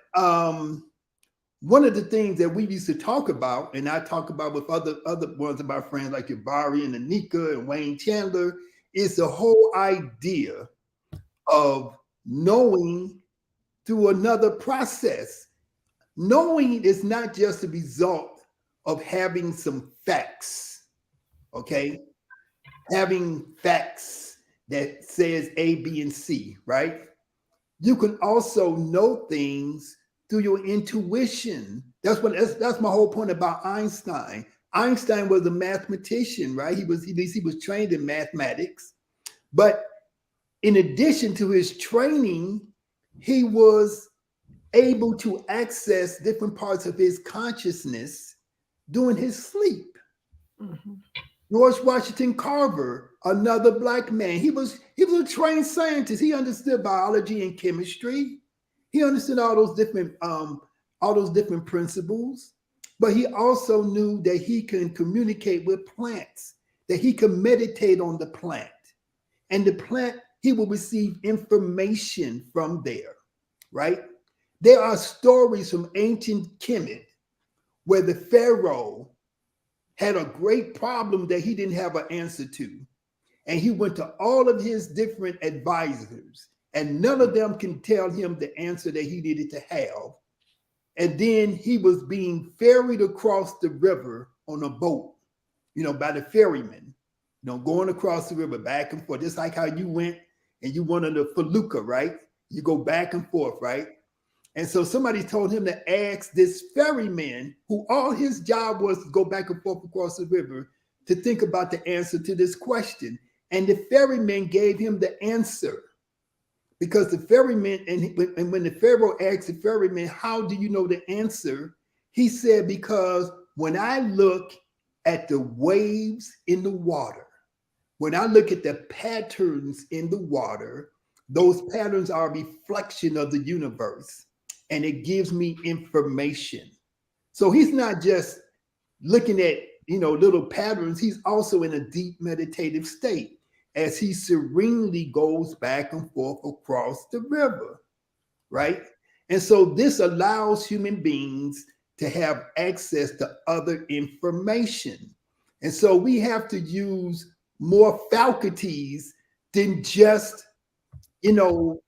one of the things that we used to talk about, and I talk about with other ones of our friends like Yabari and Anika and Wayne Chandler, is the whole idea of knowing through another process. Knowing is not just a result of having some facts, okay? Having facts that says A, B, and C, right? You can also know things through your intuition. That's my whole point about Einstein. Einstein was a mathematician, right? He was trained in mathematics, but in addition to his training, he was able to access different parts of his consciousness during his sleep. Mm-hmm. George Washington Carver, another Black man, he was a trained scientist. He understood biology and chemistry. He understood all those different principles, but he also knew that he can communicate with plants, that he can meditate on the plant, and the plant, he will receive information from there, right? There are stories from ancient Kemet where the pharaoh had a great problem that he didn't have an answer to. And he went to all of his different advisors, and none of them can tell him the answer that he needed to have. And then he was being ferried across the river on a boat, by the ferryman, going across the river back and forth, just like how you went and you went on the felucca, right? You go back and forth, right? And so somebody told him to ask this ferryman, who all his job was to go back and forth across the river, to think about the answer to this question. And the ferryman gave him the answer. Because the ferryman, and when the pharaoh asked the ferryman, how do you know the answer? He said, because when I look at the waves in the water, when I look at the patterns in the water, those patterns are a reflection of the universe. and it gives me information. So he's not just looking at, little patterns. He's also in a deep meditative state as he serenely goes back and forth across the river, right? And so this allows human beings to have access to other information. And so we have to use more faculties than just, the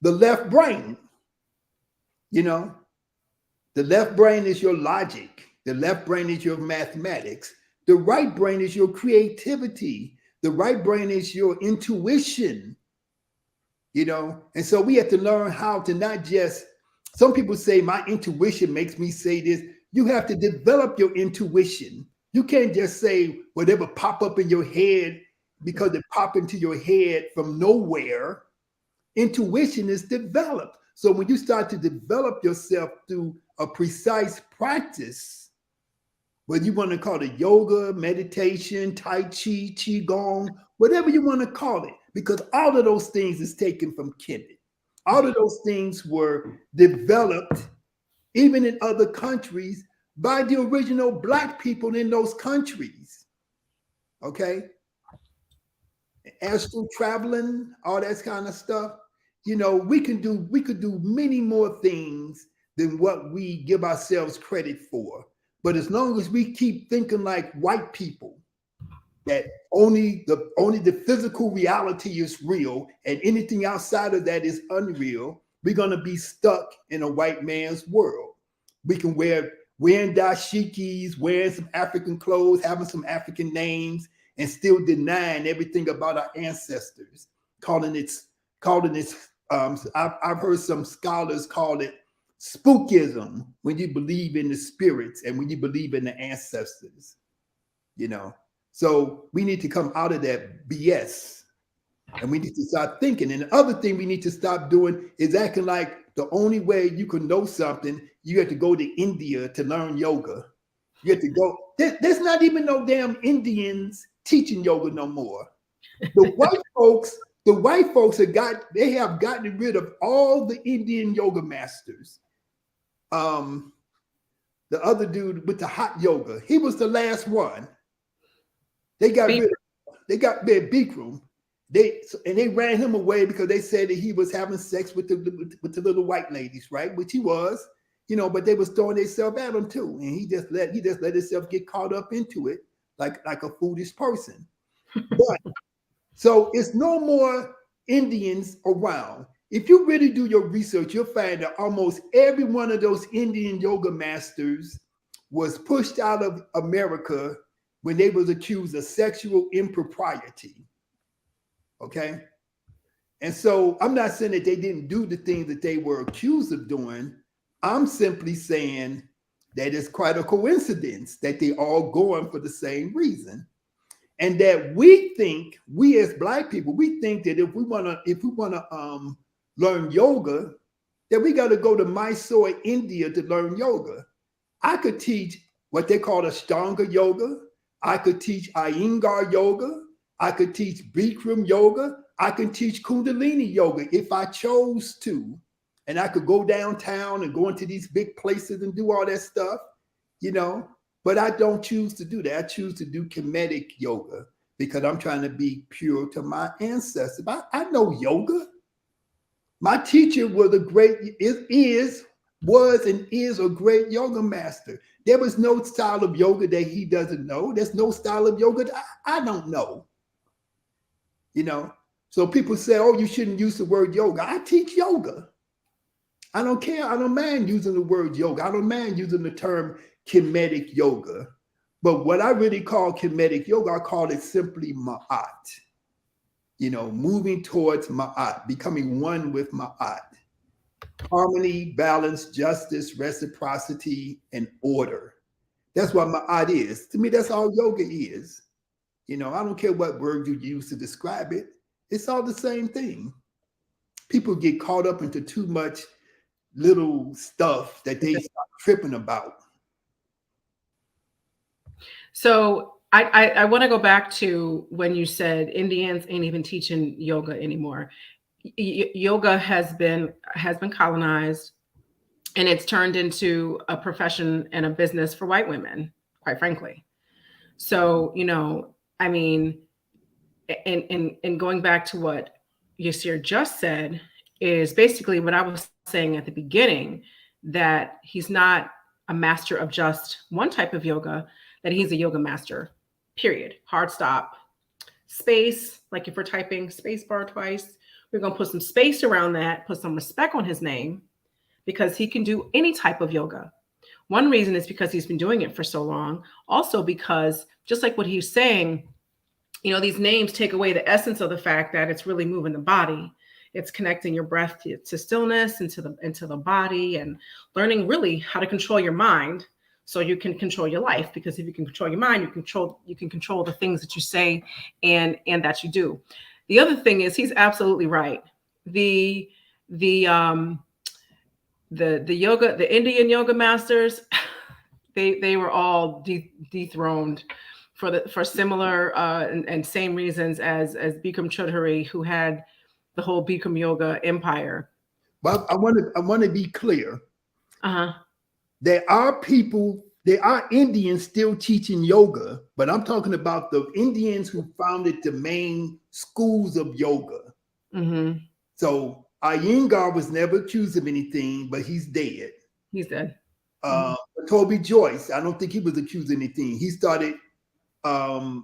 left brain. The left brain is your logic. The left brain is your mathematics. The right brain is your creativity. The right brain is your intuition. And so we have to learn how to not just, some people say my intuition makes me say this. You have to develop your intuition. You can't just say whatever pop up in your head because it pop into your head from nowhere. Intuition is developed. So when you start to develop yourself through a precise practice, whether you want to call it yoga, meditation, tai chi, qigong, whatever you want to call it, because all of those things is taken from Kemetic. All of those things were developed, even in other countries, by the original Black people in those countries. Okay? Astral traveling, all that kind of stuff. We could do many more things than what we give ourselves credit for. But as long as we keep thinking like white people, that only the physical reality is real and anything outside of that is unreal, we're going to be stuck in a white man's world. We can wearing dashikis, wearing some African clothes, having some African names, and still denying everything about our ancestors, calling it. I've heard some scholars call it spookism when you believe in the spirits and when you believe in the ancestors. So we need to come out of that BS, and we need to start thinking. And the other thing we need to stop doing is acting like the only way you can know something, you have to go to India to learn yoga. You have to go. There's not even no damn Indians teaching yoga no more. The white folks have gotten rid of all the Indian yoga masters. The other dude with the hot yoga, he was the last one. They got rid of Bikram. They ran him away because they said that he was having sex with the little white ladies, right? Which he was, but they was throwing themselves at him too. And he just let himself get caught up into it like a foolish person. But so it's no more Indians around. If you really do your research, you'll find that almost every one of those Indian yoga masters was pushed out of America when they was accused of sexual impropriety. Okay? And so I'm not saying that they didn't do the things that they were accused of doing. I'm simply saying that it's quite a coincidence that they all going for the same reason. And that we as Black people, we think that if we wanna learn yoga, that we got to go to Mysore, India to learn yoga. I could teach what they call Ashtanga yoga. I could teach Iyengar yoga. I could teach Bikram yoga. I can teach Kundalini yoga if I chose to. And I could go downtown and go into these big places and do all that stuff, But I don't choose to do that. I choose to do Comedic yoga because I'm trying to be pure to my ancestors. I know yoga. My teacher was a great yoga master. There was no style of yoga that he doesn't know. There's no style of yoga that I don't know. So people say, oh, you shouldn't use the word yoga. I teach yoga. I don't care. I don't mind using the word yoga. I don't mind using the term Kemetic yoga. But what I really call Kemetic yoga, I call it simply Ma'at. Moving towards Ma'at, becoming one with Ma'at. Harmony, balance, justice, reciprocity, and order. That's what Ma'at is. To me, that's all yoga is. I don't care what word you use to describe it. It's all the same thing. People get caught up into too much little stuff that they start tripping about. So I want to go back to when you said Indians ain't even teaching yoga anymore. yoga has been colonized, and it's turned into a profession and a business for white women, quite frankly. So, I mean, and going back to what Yirser just said, is basically what I was saying at the beginning, that he's not a master of just one type of yoga, that he's a yoga master, period. Hard stop. Space, like if we're typing space bar twice, we're going to put some space around that, put some respect on his name, because he can do any type of yoga. One reason is because he's been doing it for so long. Also because, just like what he's saying, these names take away the essence of the fact that it's really moving the body. It's connecting your breath to stillness, into the body, and learning really how to control your mind so you can control your life. Because if you can control your mind, you can control the things that you say and that you do. The other thing is, he's absolutely right. The yoga, the Indian yoga masters, they were all dethroned for similar and same reasons as Bikram Choudhury, who had the whole Bikram yoga empire. But I want to be clear. Uh-huh. There are Indians still teaching yoga, but I'm talking about the Indians who founded the main schools of yoga. Mm-hmm. So Iyengar was never accused of anything, but he's dead. He's dead. Toby Joyce, I don't think he was accused of anything. He started Ashtanga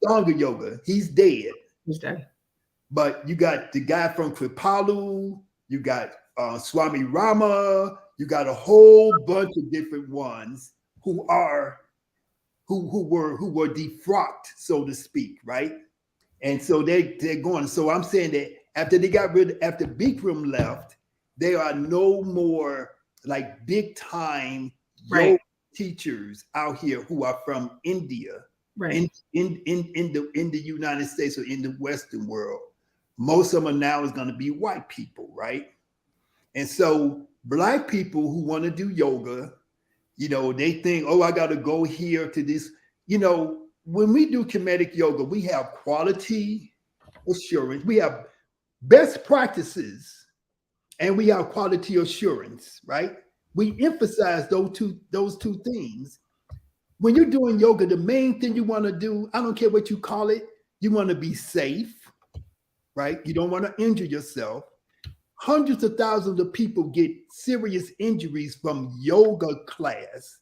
yoga. He's dead. He's dead. But you got the guy from Kripalu, you got Swami Rama, you got a whole bunch of different ones who were defrocked, so to speak, right? And so they're going. So I'm saying that after Bikram left, there are no more like big time yoga teachers out here who are from India, right? In the United States or in the Western world. Most of them now is going to be white people, right? And so Black people who want to do yoga, they think, oh, I got to go here to this. When we do Kemetic yoga, we have quality assurance, we have best practices, and we have quality assurance, right? We emphasize those two things. When you're doing yoga, the main thing you want to do, I don't care what you call it, you want to be safe, right? You don't want to injure yourself. Hundreds of thousands of people get serious injuries from yoga class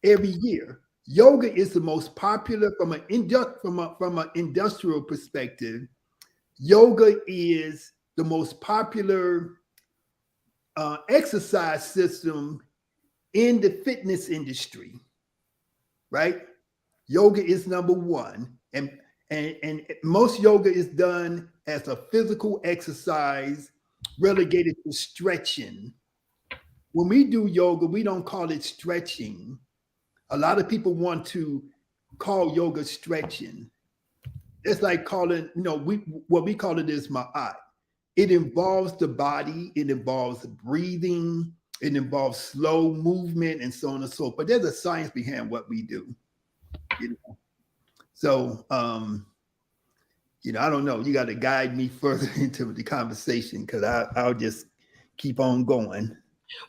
every year. Yoga is the most popular from an industrial perspective. Yoga is the most popular exercise system in the fitness industry, right? Yoga is number one, and most yoga is done as a physical exercise relegated to stretching. When we do yoga, we don't call it stretching. A lot of people want to call yoga stretching. It's like calling, what we call it is ma'at. It involves the body, it involves breathing, it involves slow movement, and so on and so forth. But there's a science behind what we do. So, I don't know. You got to guide me further into the conversation, because I'll just keep on going.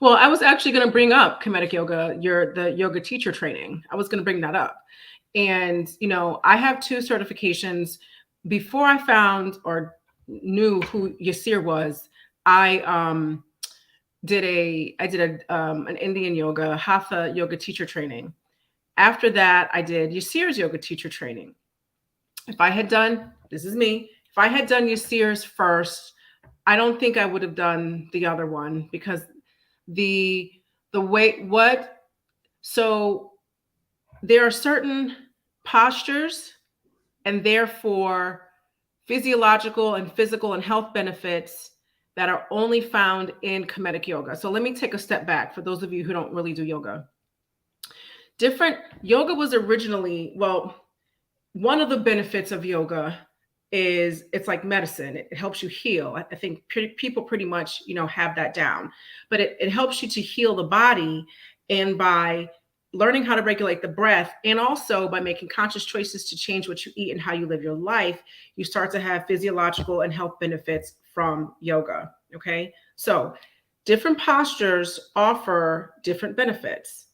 Well, I was actually going to bring up Comedic yoga, the yoga teacher training. I was going to bring that up. And, I have 2 certifications. Before I found or knew who Yirser was, I did an Indian yoga, Hatha yoga teacher training. After that, I did Yirser's yoga teacher training. If I had done Yirser's first, I don't think I would have done the other one, because so there are certain postures and therefore physiological and physical and health benefits that are only found in Comedic yoga. So let me take a step back for those of you who don't really do yoga. Yoga was originally, one of the benefits of yoga is it's like medicine. It helps you heal. I think people pretty much, have that down, but it helps you to heal the body. And by learning how to regulate the breath, and also by making conscious choices to change what you eat and how you live your life, you start to have physiological and health benefits from yoga. Okay. So different postures offer different benefits.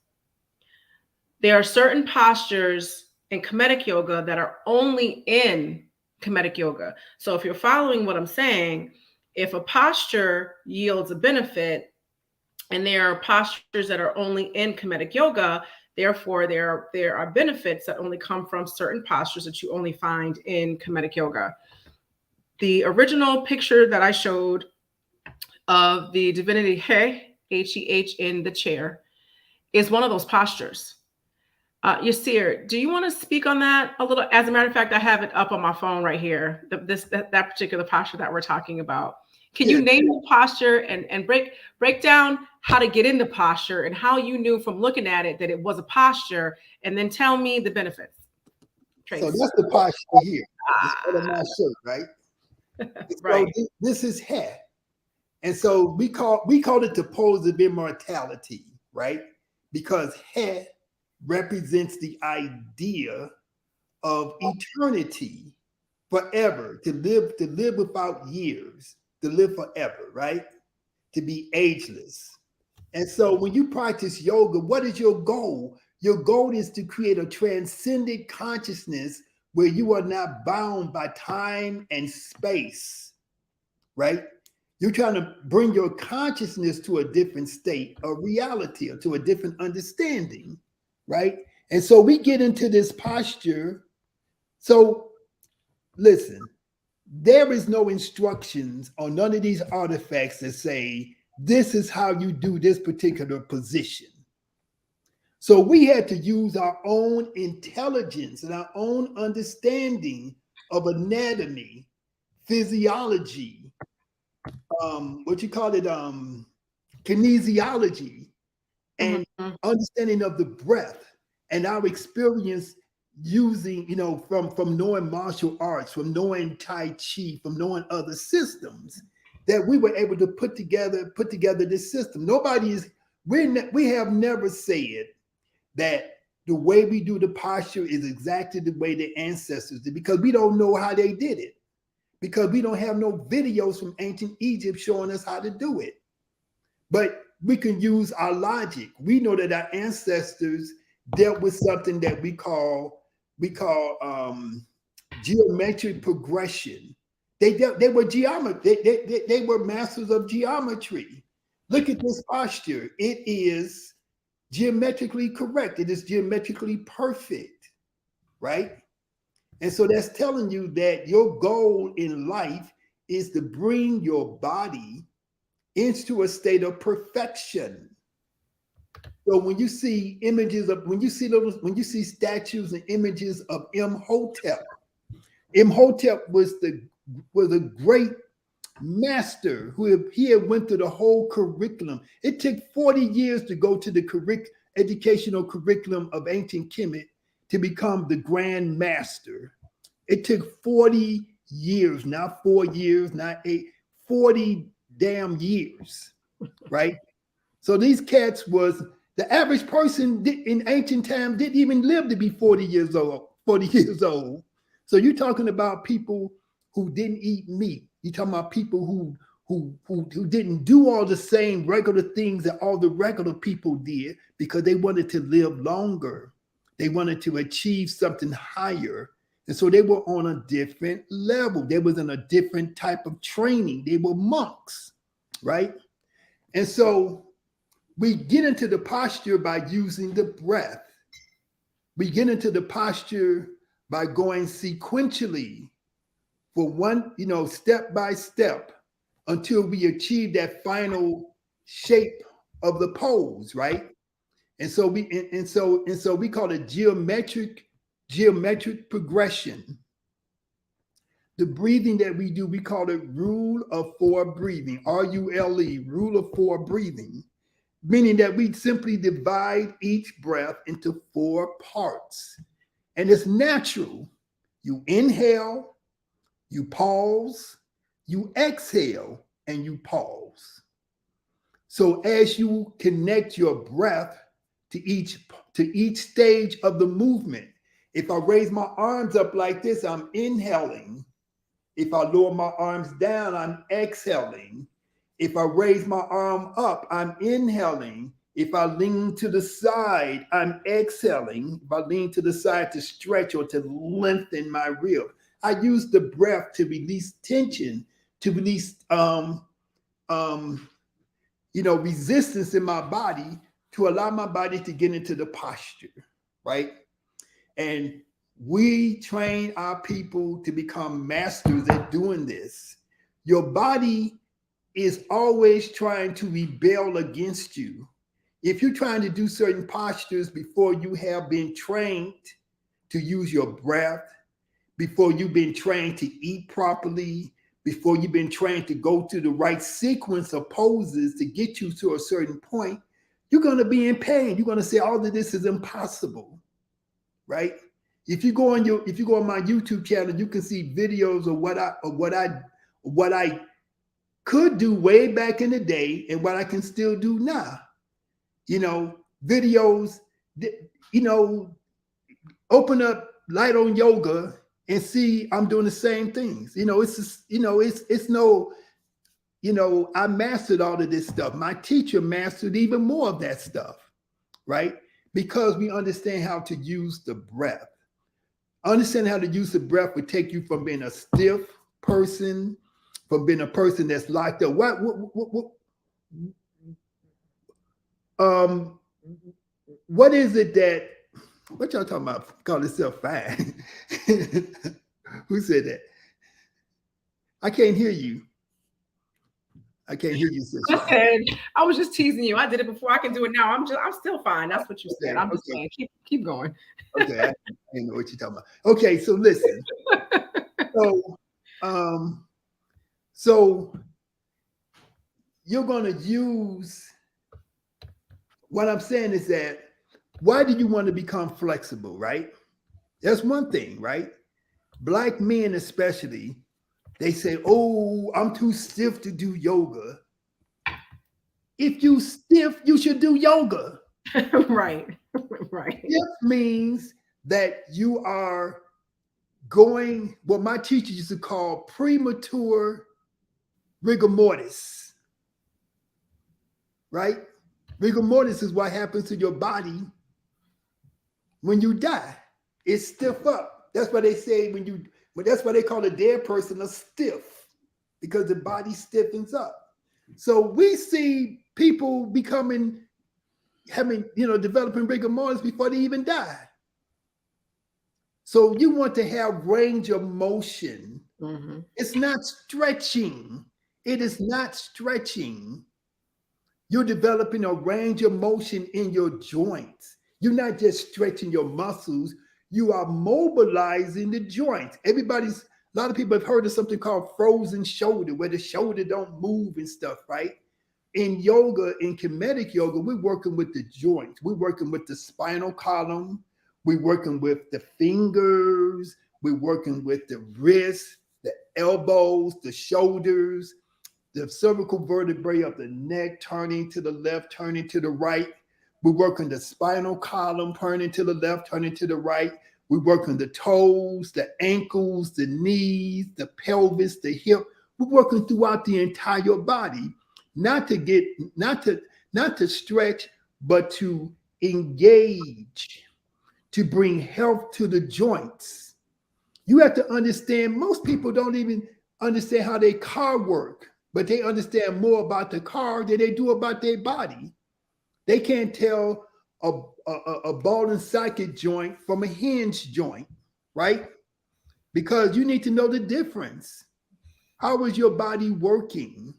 There are certain postures in Kemetic yoga that are only in Kemetic yoga. So if you're following what I'm saying, if a posture yields a benefit, and there are postures that are only in Comedic yoga, therefore there are benefits that only come from certain postures that you only find in Comedic yoga. The original picture that I showed of the divinity Heh in the chair is one of those postures. Yirser, do you want to speak on that a little? As a matter of fact, I have it up on my phone right here. That particular posture that we're talking about. Can you name the posture and break down how to get in the posture and how you knew from looking at it that it was a posture, and then tell me the benefits? Trace. So that's the posture here. It's part of my shirt, right? Right. So this is Heh. And so we call it the pose of immortality, right? Because Heh represents the idea of eternity, forever, to live without years, to live forever, right? To be ageless. And so when you practice yoga, what is your goal? Your goal is to create a transcendent consciousness where you are not bound by time and space, right? You're trying to bring your consciousness to a different state of reality or to a different understanding, right? And so we get into this posture. So listen, there is no instructions on none of these artifacts that say, this is how you do this particular position. So we had to use our own intelligence and our own understanding of anatomy, physiology, kinesiology, and understanding of the breath, and our experience using, from knowing martial arts, from knowing Tai Chi, from knowing other systems, that we were able to put together this system. We have never said that the way we do the posture is exactly the way the ancestors did, because we don't know how they did it, because we don't have no videos from ancient Egypt showing us how to do it. But we can use our logic. We know that our ancestors dealt with something that we call geometric progression. They were masters of geometry. Look at this posture. It is geometrically correct. It is geometrically perfect, right? And so that's telling you that your goal in life is to bring your body into a state of perfection. So when you see statues and images of Imhotep was a great master who had went through the whole curriculum. It took 40 years to go to the educational curriculum of ancient Kemet to become the grand master. It took 40 years, not 4 years, not 8, 40 damn years, right? So these cats the average person in ancient times didn't even live to be 40 years old. So you're talking about people who didn't eat meat. You're talking about people who didn't do all the same regular things that all the regular people did, because they wanted to live longer. They wanted to achieve something higher. And so they were on a different level. They was in a different type of training. They were monks, right? And so we get into the posture by using the breath. We get into the posture by going sequentially for one, step by step, until we achieve that final shape of the pose, right? And so we call it geometric progression. The breathing that we do, we call it rule of 4 breathing, RULE, rule of 4 breathing, meaning that we simply divide each breath into 4 parts. And it's natural. You inhale, you pause, you exhale, and you pause. So as you connect your breath to each stage of the movement. If I raise my arms up like this, I'm inhaling. If I lower my arms down, I'm exhaling. If I raise my arm up, I'm inhaling. If I lean to the side, I'm exhaling. If I lean to the side to stretch or to lengthen my rib, I use the breath to release tension, to release resistance in my body, to allow my body to get into the posture, right? And we train our people to become masters at doing this. Your body is always trying to rebel against you. If you're trying to do certain postures before you have been trained to use your breath, before you've been trained to eat properly, before you've been trained to go through the right sequence of poses to get you to a certain point, you're going to be in pain. You're going to say, all of this is impossible, right? If you go on my YouTube channel, you can see videos of what I could do way back in the day and what I can still do now. Videos, open up Light on Yoga and see I'm doing the same things. I mastered all of this stuff. My teacher mastered even more of that stuff, right? Because we understand how to use the breath. Understanding how to use the breath would take you from being a stiff person, from being a person that's locked up. What is it that, what y'all talking about? Call yourself fine. Who said that? I can't hear you. I can't hear you, sister. I was just teasing you. I did it before. I can do it now. I'm still fine. That's what you said. I'm just saying, keep going. Okay, I didn't know what you're talking about. Okay, so listen. So you're going to use, what I'm saying is that, why do you want to become flexible, right? That's one thing, right? Black men especially, they say, oh, I'm too stiff to do yoga. If you stiff, you should do yoga. Right. Stiff means that you are going, what my teacher used to call premature rigor mortis, right? Rigor mortis is what happens to your body when you die. It's stiff up. That's why they say that's why they call a dead person a stiff, because the body stiffens up. So we see people developing rigor mortis before they even die. So you want to have range of motion. Mm-hmm. It's not stretching. It is not stretching. You're developing a range of motion in your joints. You're not just stretching your muscles. You are mobilizing the joints. A lot of people have heard of something called frozen shoulder, where the shoulder don't move and stuff, right? In yoga, in Kemetic yoga, we're working with the joints. We're working with the spinal column. We're working with the fingers. We're working with the wrists, the elbows, the shoulders, the cervical vertebrae of the neck, turning to the left, turning to the right. We're working the spinal column, turning to the left, turning to the right. We're working the toes, the ankles, the knees, the pelvis, the hip. We're working throughout the entire body, not to stretch, but to engage, to bring health to the joints. You have to understand, most people don't even understand how their car work, but they understand more about the car than they do about their body. They can't tell a ball and socket joint from a hinge joint, right? Because you need to know the difference. How is your body working?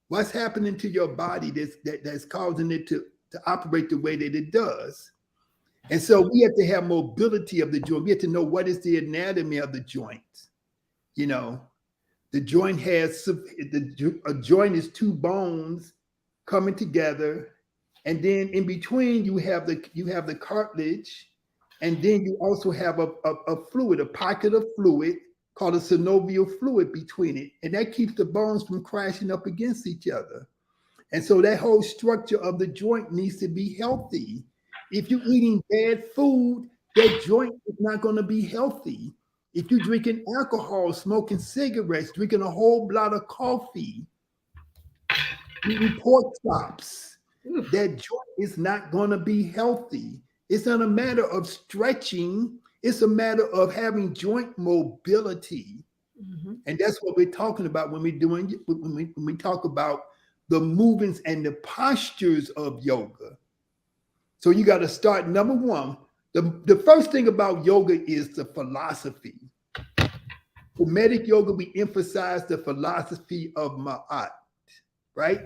What's happening to your body that's causing it to operate the way that it does? And so we have to have mobility of the joint. We have to know what is the anatomy of the joint. The joint a joint is two bones coming together, and then in between you have the cartilage, and then you also have a fluid, a pocket of fluid called a synovial fluid between it, and that keeps the bones from crashing up against each other. And so that whole structure of the joint needs to be healthy. If you're eating bad food, that joint is not going to be healthy. If you're drinking alcohol, smoking cigarettes, drinking a whole lot of coffee, eating pork chops, that joint is not going to be healthy. It's not a matter of stretching. It's a matter of having joint mobility. And that's what we're talking about when we talk about the movements and the postures of yoga. So you got to start, number one, the first thing about yoga is the philosophy. Comedic yoga, we emphasize the philosophy of Ma'at, right?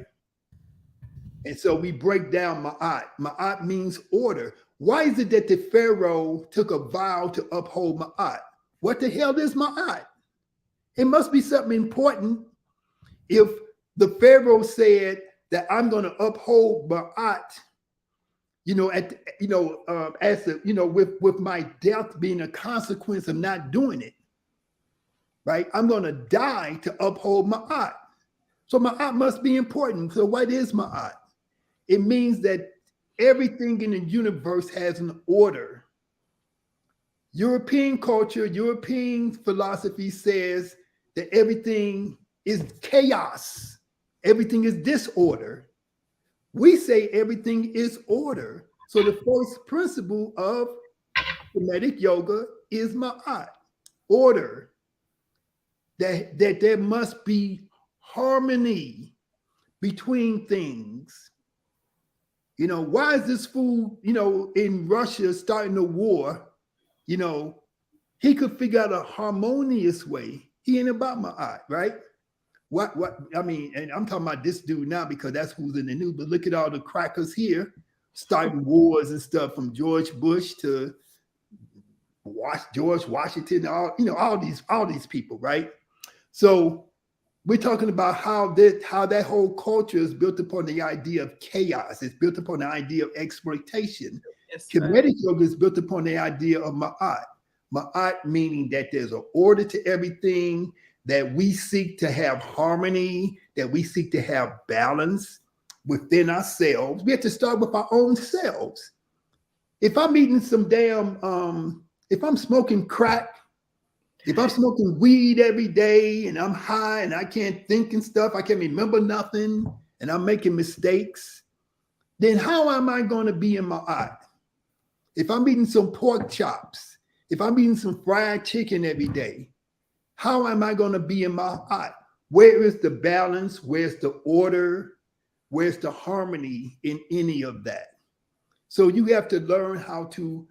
And so we break down Ma'at. Ma'at means order. Why is it that the Pharaoh took a vow to uphold Ma'at? What the hell is Ma'at? It must be something important if the Pharaoh said that I'm going to uphold Ma'at, with my death being a consequence of not doing it, right? I'm going to die to uphold Ma'at. So Ma'at must be important. So what is Ma'at? It means that everything in the universe has an order. European culture, European philosophy says that everything is chaos. Everything is disorder. We say everything is order. So the first principle of Comedic yoga is Ma'at, order. That there must be harmony between things. Why is this fool, in Russia starting a war? He could figure out a harmonious way. He ain't about Ma'at, right? And I'm talking about this dude now because that's who's in the news. But look at all the crackers here starting wars and stuff, from George Bush to George Washington, all these people, right? So we're talking about how that whole culture is built upon the idea of chaos. It's built upon the idea of exploitation. Yes, Comedic yoga is built upon the idea of Ma'at. Ma'at meaning that there's an order to everything, that we seek to have harmony, that we seek to have balance within ourselves. We have to start with our own selves. If I'm eating if I'm smoking crack, if I'm smoking weed every day and I'm high and I can't think and stuff, I can't remember nothing, and I'm making mistakes, then how am I going to be in Ma'at? If I'm eating some pork chops, if I'm eating some fried chicken every day, how am I going to be in Ma'at? Where is the balance? Where's the order? Where's the harmony in any of that? So you have to learn how to,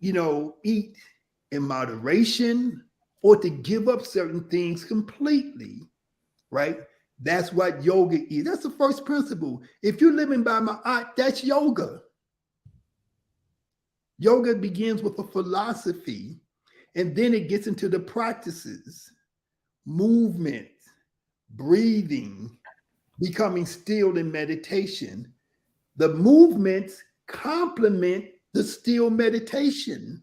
eat in moderation, or to give up certain things completely, right? That's what yoga is. That's the first principle. If you're living by Ma'at, that's yoga. Yoga begins with a philosophy, and then it gets into the practices, movement, breathing, becoming still in meditation. The movements complement the still meditation.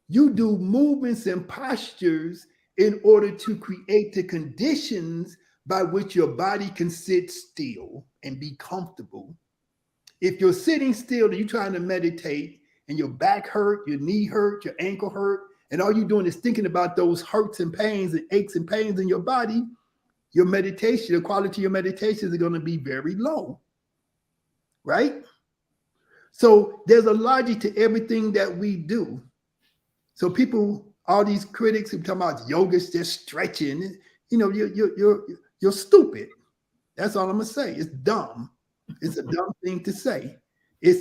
You do movements and postures in order to create the conditions by which your body can sit still and be comfortable. If you're sitting still and you're trying to meditate and your back hurt, your knee hurt, your ankle hurt, and all you're doing is thinking about those hurts and pains and aches and pains in your body, your meditation, the quality of your meditations are going to be very low, right? So there's a logic to everything that we do. So people, all these critics who talk about yoga's just stretching, you're stupid. That's all I'm gonna say. It's dumb. It's a dumb thing to say. Maybe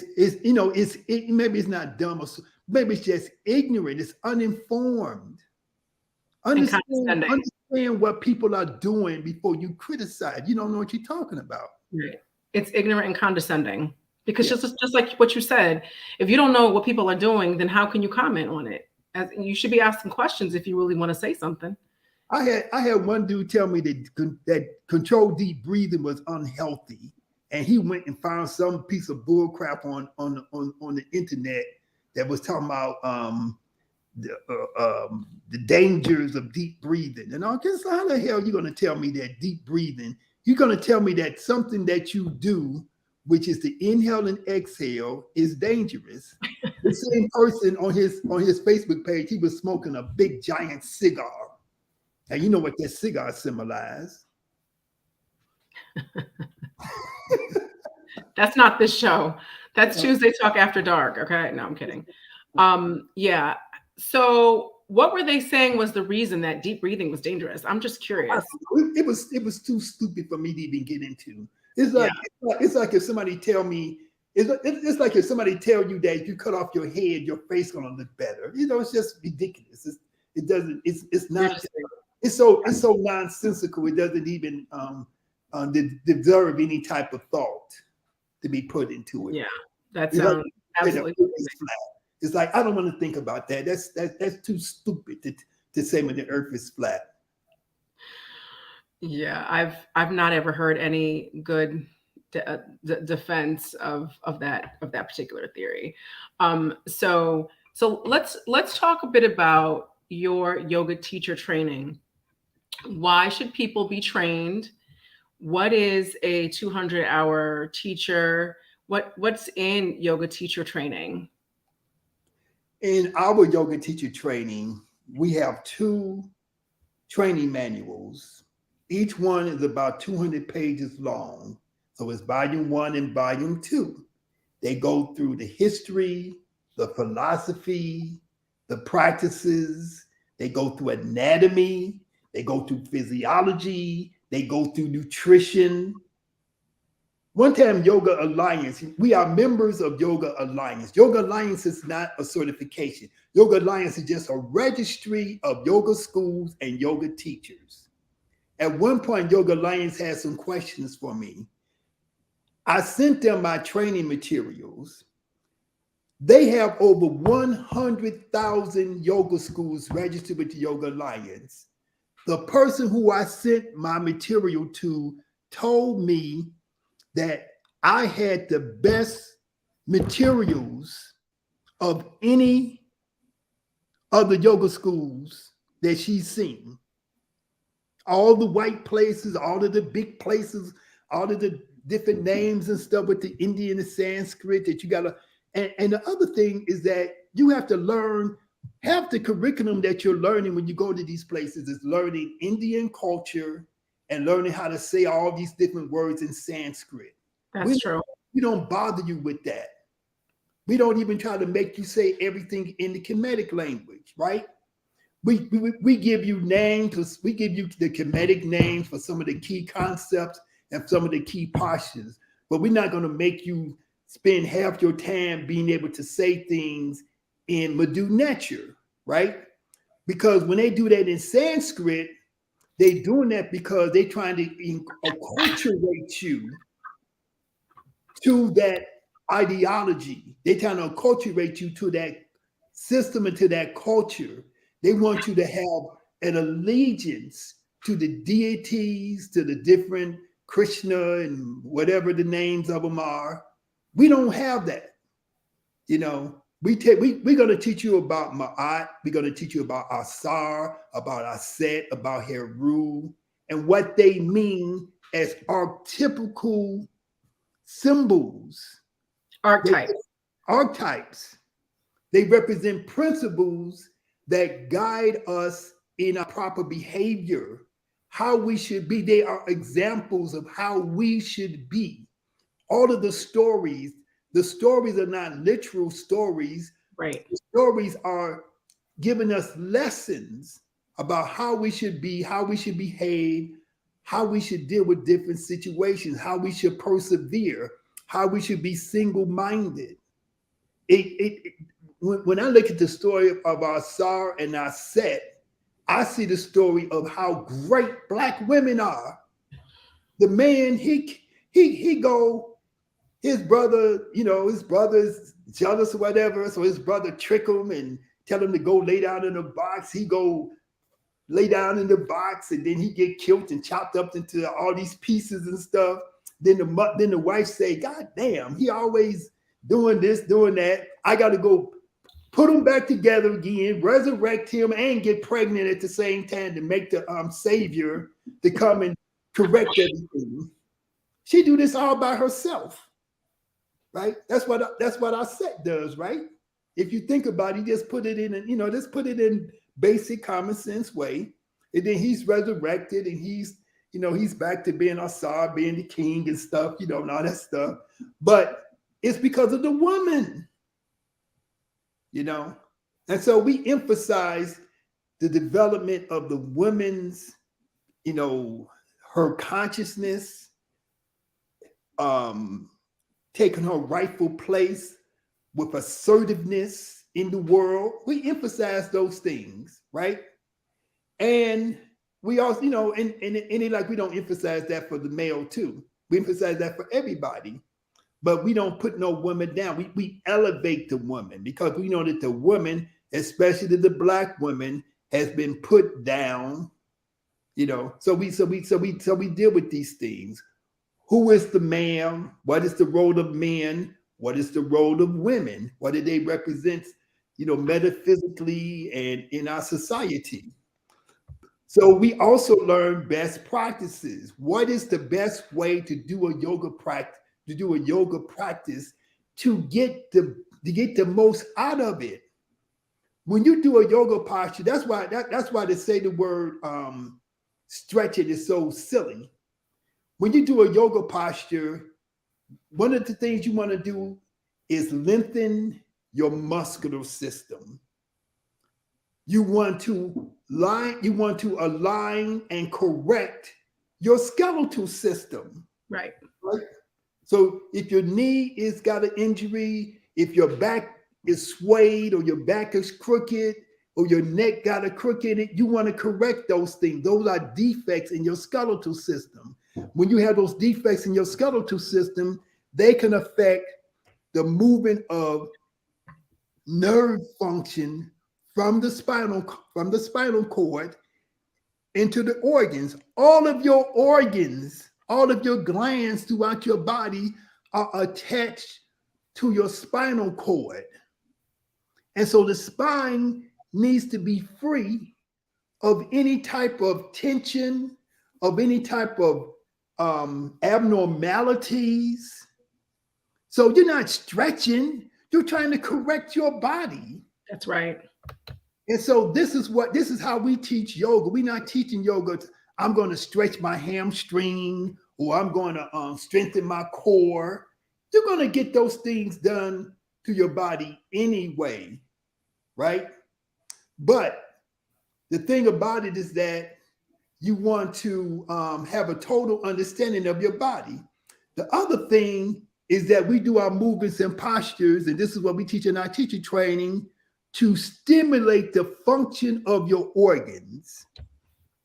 it's not dumb, or maybe it's just ignorant. It's uninformed. Understand what people are doing before you criticize. You don't know what you're talking about. Right. It's ignorant and condescending. Because just like what you said, if you don't know what people are doing, then how can you comment on it? You should be asking questions if you really want to say something. I had one dude tell me that controlled deep breathing was unhealthy, and he went and found some piece of bull crap on the internet that was talking about the dangers of deep breathing. And I guess, how the hell are you going to tell me that deep breathing you're going to tell me that something that you do, which is to inhale and exhale, is dangerous. The same person on his Facebook page, he was smoking a big giant cigar. Now you know what that cigar symbolized. That's not this show. That's Tuesday Talk After Dark. Okay. No, I'm kidding. Yeah. So what were they saying was the reason that deep breathing was dangerous? I'm just curious. It was too stupid for me to even get into. It's like if somebody tell me, it's like if somebody tell you that if you cut off your head, your face gonna look better. You know, it's just ridiculous. It's not. It's so nonsensical. It doesn't even deserve any type of thought to be put into it. Yeah, that sounds absolutely. It's like I don't want to think about that. That's too stupid to say when the earth is flat. Yeah, I've not ever heard any good defense of that particular theory. So let's talk a bit about your yoga teacher training. Why should people be trained? What is a 200-hour teacher? What's in yoga teacher training? In our yoga teacher training, we have 2 training manuals. Each one is about 200 pages long. So it's volume 1 and volume 2. They go through the history, the philosophy, the practices. They go through anatomy. They go through physiology. They go through nutrition. One time, Yoga Alliance, we are members of Yoga Alliance. Yoga Alliance is not a certification. Yoga Alliance is just a registry of yoga schools and yoga teachers. At one point, Yoga Alliance had some questions for me. I sent them my training materials. They have over 100,000 yoga schools registered with the Yoga Alliance. The person who I sent my material to told me that I had the best materials of any of the yoga schools that she's seen. All the white places, all of the big places, all of the different names and stuff with the Indian and Sanskrit that you gotta, and the other thing is that you have to learn, half the curriculum that you're learning when you go to these places is learning Indian culture and learning how to say all these different words in Sanskrit. That's true. We don't bother you with that. We don't even try to make you say everything in the Kemetic language, right? We give you names, we give you the Kemetic names for some of the key concepts and some of the key postures, but we're not going to make you spend half your time being able to say things in Madhu nature, right? Because when they do that in Sanskrit, they're doing that because they're trying to acculturate you to that ideology. They're trying to acculturate you to that system and to that culture. They want you to have an allegiance to the deities, to the different Krishna and whatever the names of them are. We don't have that. You know, we're going to teach you about Ma'at. We're going to teach you about Asar, about Aset, about Heru, and what they mean as archetypical symbols. Archetypes. They represent principles that guide us in our proper behavior, how we should be. They are examples of how we should be. All of the stories are not literal stories. Right. The stories are giving us lessons about how we should be, how we should behave, how we should deal with different situations, how we should persevere, how we should be single-minded. When I look at the story of Asar and Aset, I see the story of how great Black women are. The man, he go, his brother, his brother's jealous or whatever, so his brother trick him and tell him to go lay down in the box. He go lay down in the box, and then he get killed and chopped up into all these pieces and stuff. Then the wife say, God damn, he always doing this, doing that. I got to go put him back together again, resurrect him, and get pregnant at the same time to make the Savior to come and correct everything. She do this all by herself, right? That's what our set does, right? If you think about it, just put it in, just put it in basic common sense way, and then he's resurrected, and he's back to being Asar, being the king and stuff, and all that stuff. But it's because of the woman, and so we emphasize the development of the woman's, her consciousness, taking her rightful place with assertiveness in the world. We emphasize those things, right? And we also, and like we don't emphasize that for the male too. We emphasize that for everybody, but we don't put no woman down. We elevate the woman because we know that the woman, especially the Black woman, has been put down. So we deal with these things. Who is the man? What is the role of men? What is the role of women? What do they represent, metaphysically and in our society? So we also learn best practices. What is the best way to do a yoga practice? To get the most out of it. When you do a yoga posture, that's why they say the word stretching is so silly. When you do a yoga posture, one of the things you want to do is lengthen your muscular system. You want to align and correct your skeletal system. Right. So if your knee is got an injury, if your back is swayed or your back is crooked or your neck got a crook in it, you want to correct those things. Those are defects in your skeletal system. When you have those defects in your skeletal system, they can affect the movement of nerve function from the spinal cord into the organs. All of your organs, all of your glands throughout your body are attached to your spinal cord. And so the spine needs to be free of any type of tension, of any type of abnormalities. So you're not stretching, you're trying to correct your body. That's right. And so this is how we teach yoga. We're not teaching yoga. I'm going to stretch my hamstring or I'm going to strengthen my core. You're going to get those things done to your body anyway, right? But the thing about it is that you want to have a total understanding of your body. The other thing is that we do our movements and postures, and this is what we teach in our teacher training, to stimulate the function of your organs.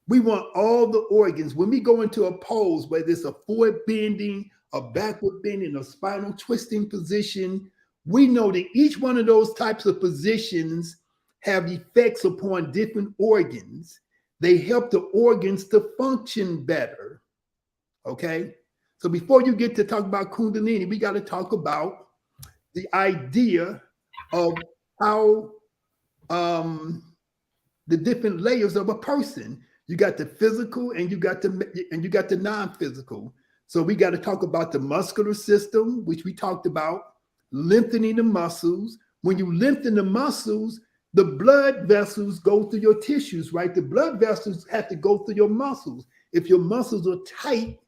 We want all the organs. When we go into a pose, whether it's a forward bending, a backward bending, a spinal twisting position, we know that each one of those types of positions have effects upon different organs. They help the organs to function better. Okay? So before you get to talk about Kundalini, we got to talk about the idea of how the different layers of a person. You got the physical and you got the non-physical. So we got to talk about the muscular system, which we talked about, lengthening the muscles. When you lengthen the muscles, the blood vessels go through your tissues, right? The blood vessels have to go through your muscles. If your muscles are tight,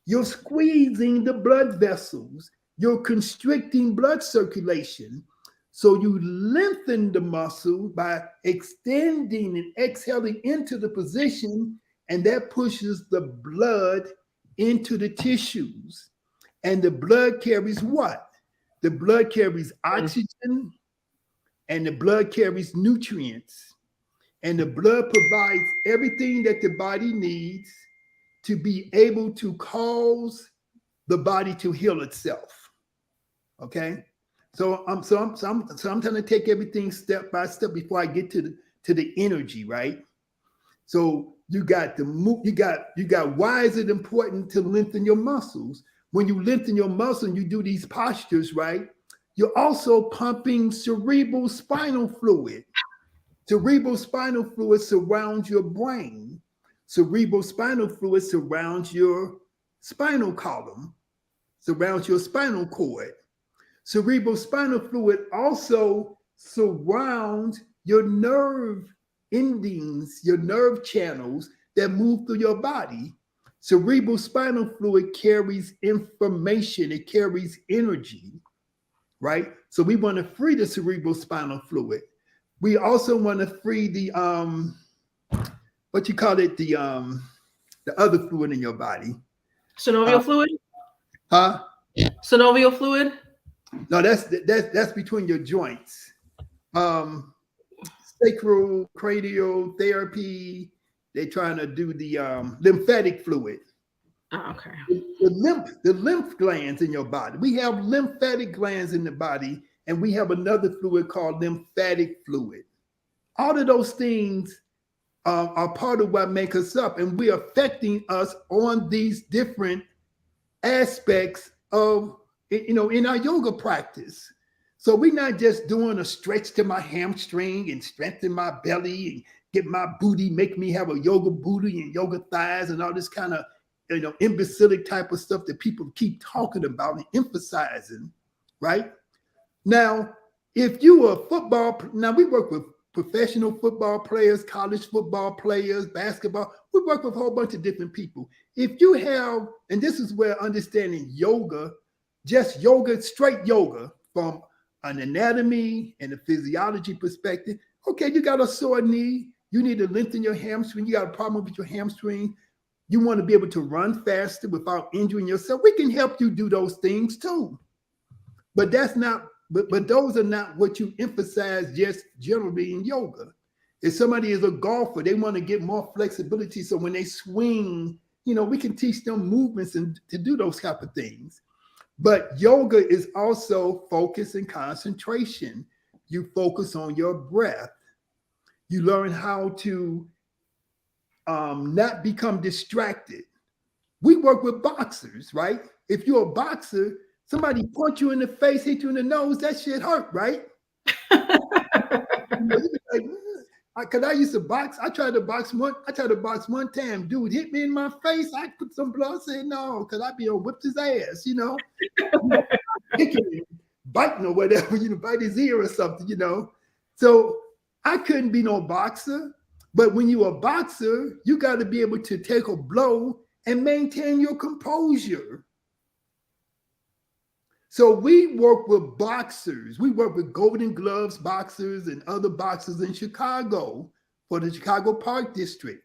you're squeezing the blood vessels. You're constricting blood circulation. So you lengthen the muscle by extending and exhaling into the position, and that pushes the blood into the tissues. And the blood carries what? The blood carries oxygen, and the blood carries nutrients. And the blood provides everything that the body needs to be able to cause the body to heal itself. Okay? So I'm trying to take everything step by step before I get to the energy, right? So you got why is it important to lengthen your muscles? When you lengthen your muscle and you do these postures, right? You're also pumping cerebral spinal fluid. Cerebral spinal fluid surrounds your brain. Cerebrospinal fluid surrounds your spinal column, surrounds your spinal cord. Cerebrospinal fluid also surrounds your nerve endings, your nerve channels that move through your body. Cerebrospinal fluid carries information, it carries energy, right? So we want to free the cerebrospinal fluid. We also want to free the what you call it, the other fluid in your body. Synovial fluid? Huh? Synovial fluid? No, that's between your joints. Sacral cranial therapy. They're trying to do the lymphatic fluid. Oh, okay. The lymph glands in your body. We have lymphatic glands in the body, and we have another fluid called lymphatic fluid. All of those things are part of what make us up, and we're affecting us on these different aspects of, in our yoga practice. So we're not just doing a stretch to my hamstring and strengthen my belly and get my booty, make me have a yoga booty and yoga thighs and all this kind of, imbecilic type of stuff that people keep talking about and emphasizing, right? Now, if you are a football, now we work with professional football players, college football players, basketball, we work with a whole bunch of different people. If you have, and this is where understanding yoga, just yoga, straight yoga from an anatomy and a physiology perspective, okay, you got a sore knee, you need to lengthen your hamstring, you got a problem with your hamstring, you want to be able to run faster without injuring yourself, we can help you do those things too. But that's not, but those are not what you emphasize just generally in yoga. If somebody is a golfer, they want to get more flexibility. So when they swing, we can teach them movements and to do those type of things. But yoga is also focus and concentration. You focus on your breath. You learn how to not become distracted. We work with boxers, right? If you're a boxer, somebody punch you in the face, hit you in the nose, that shit hurt, right? Because I used to box. I tried to box one time. Dude hit me in my face. I put some blood. I said no, because I'd be able to whip his ass, kicking him, biting or whatever, bite his ear or something, So I couldn't be no boxer. But when you're a boxer, you got to be able to take a blow and maintain your composure. So we work with boxers. We work with Golden Gloves boxers and other boxers in Chicago for the Chicago Park District.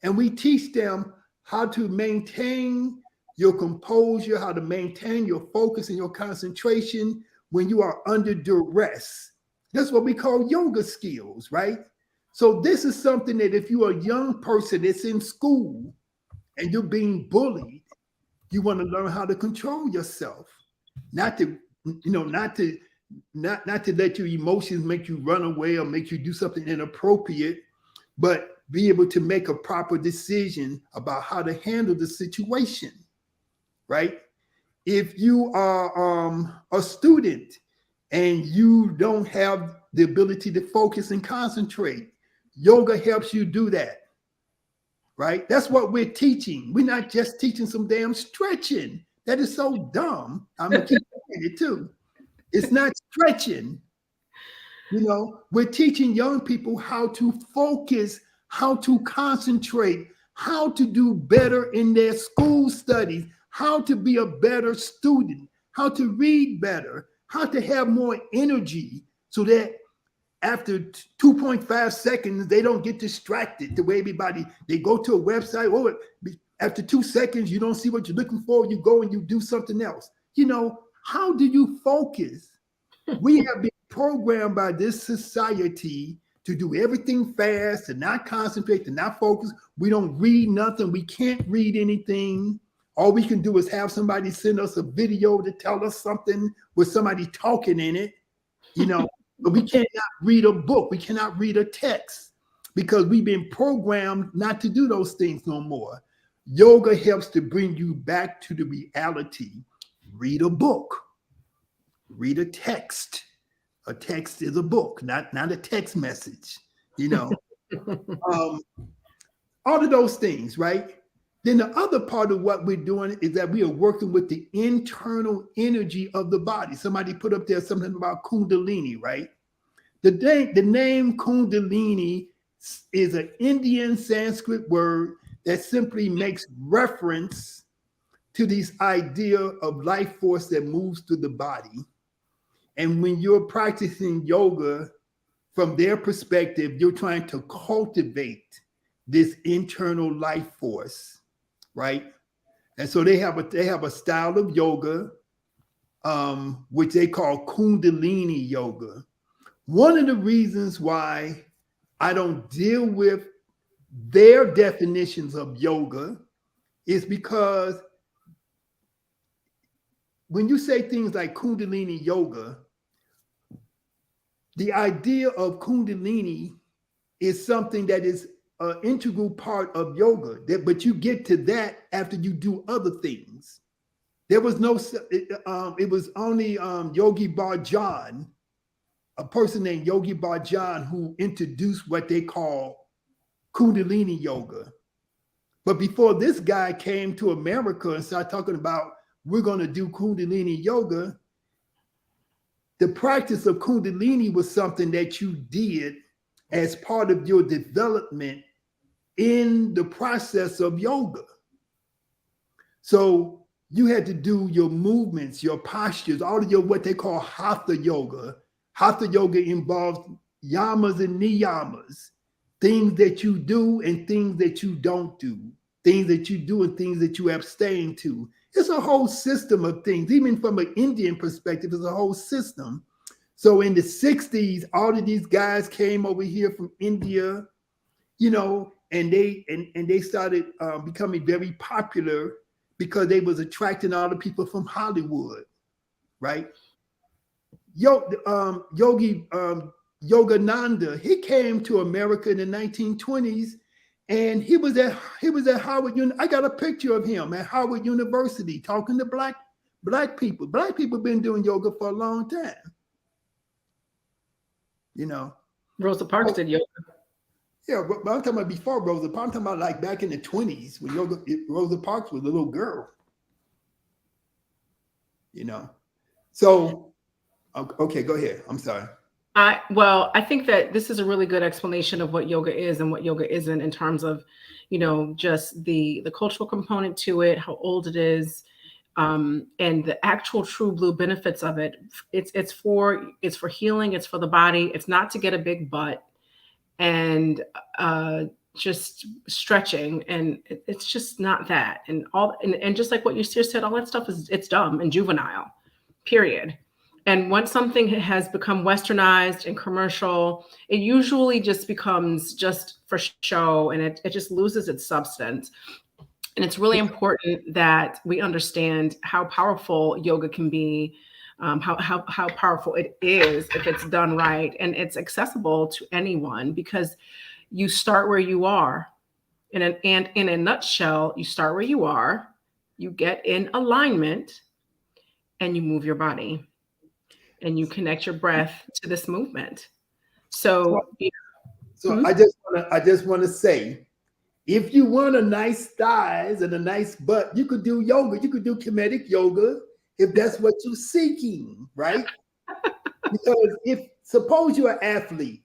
And we teach them how to maintain your composure, how to maintain your focus and your concentration when you are under duress. That's what we call yoga skills, right? So this is something that if you're a young person that's in school and you're being bullied, you want to learn how to control yourself. Not to let your emotions make you run away or make you do something inappropriate, but be able to make a proper decision about how to handle the situation, right? If you are a student and you don't have the ability to focus and concentrate, yoga helps you do that, right? That's what we're teaching. We're not just teaching some damn stretching. That is so dumb. I'm gonna keep saying it too. It's not stretching. We're teaching young people how to focus, how to concentrate, how to do better in their school studies, how to be a better student, how to read better, how to have more energy so that after 2.5 seconds, they don't get distracted the way everybody, they go to a website, after 2 seconds, you don't see what you're looking for, you go and you do something else. How do you focus? We have been programmed by this society to do everything fast, to not concentrate, to not focus. We don't read nothing. We can't read anything. All we can do is have somebody send us a video to tell us something with somebody talking in it, but we cannot read a book. We cannot read a text because we've been programmed not to do those things no more. Yoga helps to bring you back to the reality. Read a book. Read a text. A text is a book, not a text message, all of those things, right? Then the other part of what we're doing is that we are working with the internal energy of the body. Somebody put up there something about Kundalini, right? The name Kundalini is an Indian Sanskrit word that simply makes reference to this idea of life force that moves through the body. And when you're practicing yoga, from their perspective, you're trying to cultivate this internal life force, right? And so they have a style of yoga, which they call Kundalini yoga. One of the reasons why I don't deal with their definitions of yoga is because when you say things like Kundalini yoga, the idea of Kundalini is something that is an integral part of yoga, but you get to that after you do other things. There was no, it was only Yogi Bhajan, a person named Yogi Bhajan, who introduced what they call Kundalini yoga. But before this guy came to America and started talking about, we're going to do Kundalini yoga, the practice of Kundalini was something that you did as part of your development in the process of yoga. So you had to do your movements, your postures, all of your what they call Hatha yoga. Hatha yoga involves yamas and niyamas, things that you do and things that you don't do, things that you do and things that you abstain to. It's a whole system of things. Even from an Indian perspective, it's a whole system. So in the 60s, all of these guys came over here from India, you know, and they started becoming very popular because they was attracting all the people from Hollywood, right? Yogi Yogananda, he came to America in the 1920s, and he was at Howard. I got a picture of him at Howard University talking to black people. Black people been doing yoga for a long time. You know, Rosa Parks did yoga. Yeah, but I'm talking about before Rosa Parks. I'm talking about like back in the 20s when Rosa Parks was a little girl. You know, so okay, go ahead. I'm sorry. I think that this is a really good explanation of what yoga is and what yoga isn't in terms of, you know, just the cultural component to it, how old it is, and the actual true blue benefits of it. It's for healing. It's for the body. It's not to get a big butt and just stretching, and it's just not that. And just like what Yirser said, all that stuff it's dumb and juvenile, period. And once something has become westernized and commercial, it usually just becomes just for show, and it just loses its substance. And it's really important that we understand how powerful yoga can be, how powerful it is if it's done right, and it's accessible to anyone because you start where you are. And in a nutshell, you start where you are, you get in alignment, and you move your body. And you connect your breath to this movement. So I just want to say, if you want a nice thighs and a nice butt, you could do yoga. You could do Kemetic yoga if that's what you're seeking, right? Because suppose you're an athlete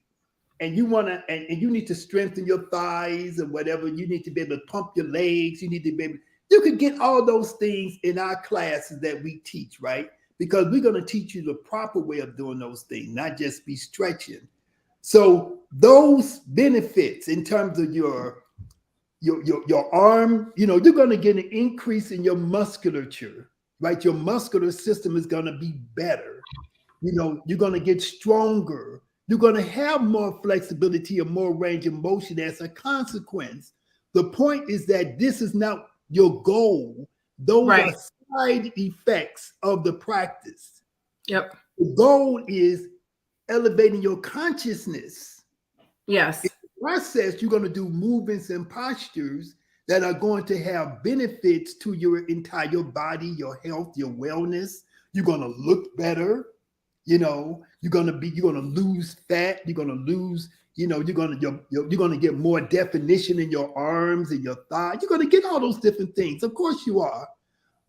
and you want to, and you need to strengthen your thighs and whatever, you need to be able to pump your legs. You need to be able, you could get all those things in our classes that we teach, right? Because we're going to teach you the proper way of doing those things, not just be stretching. So those benefits in terms of your arm, you know, you're going to get an increase in your musculature, right? Your muscular system is going to be better. You know, you're going to get stronger. You're going to have more flexibility and more range of motion as a consequence. The point is that this is not your goal. Those are side effects of the practice. Yep. The goal is elevating your consciousness. Yes. In the process, you're going to do movements and postures that are going to have benefits to your entire body, your health, your wellness. You're going to look better. You know, you're going to lose fat. You're going to lose you're gonna get more definition in your arms and your thighs. You're gonna get all those different things. Of course you are,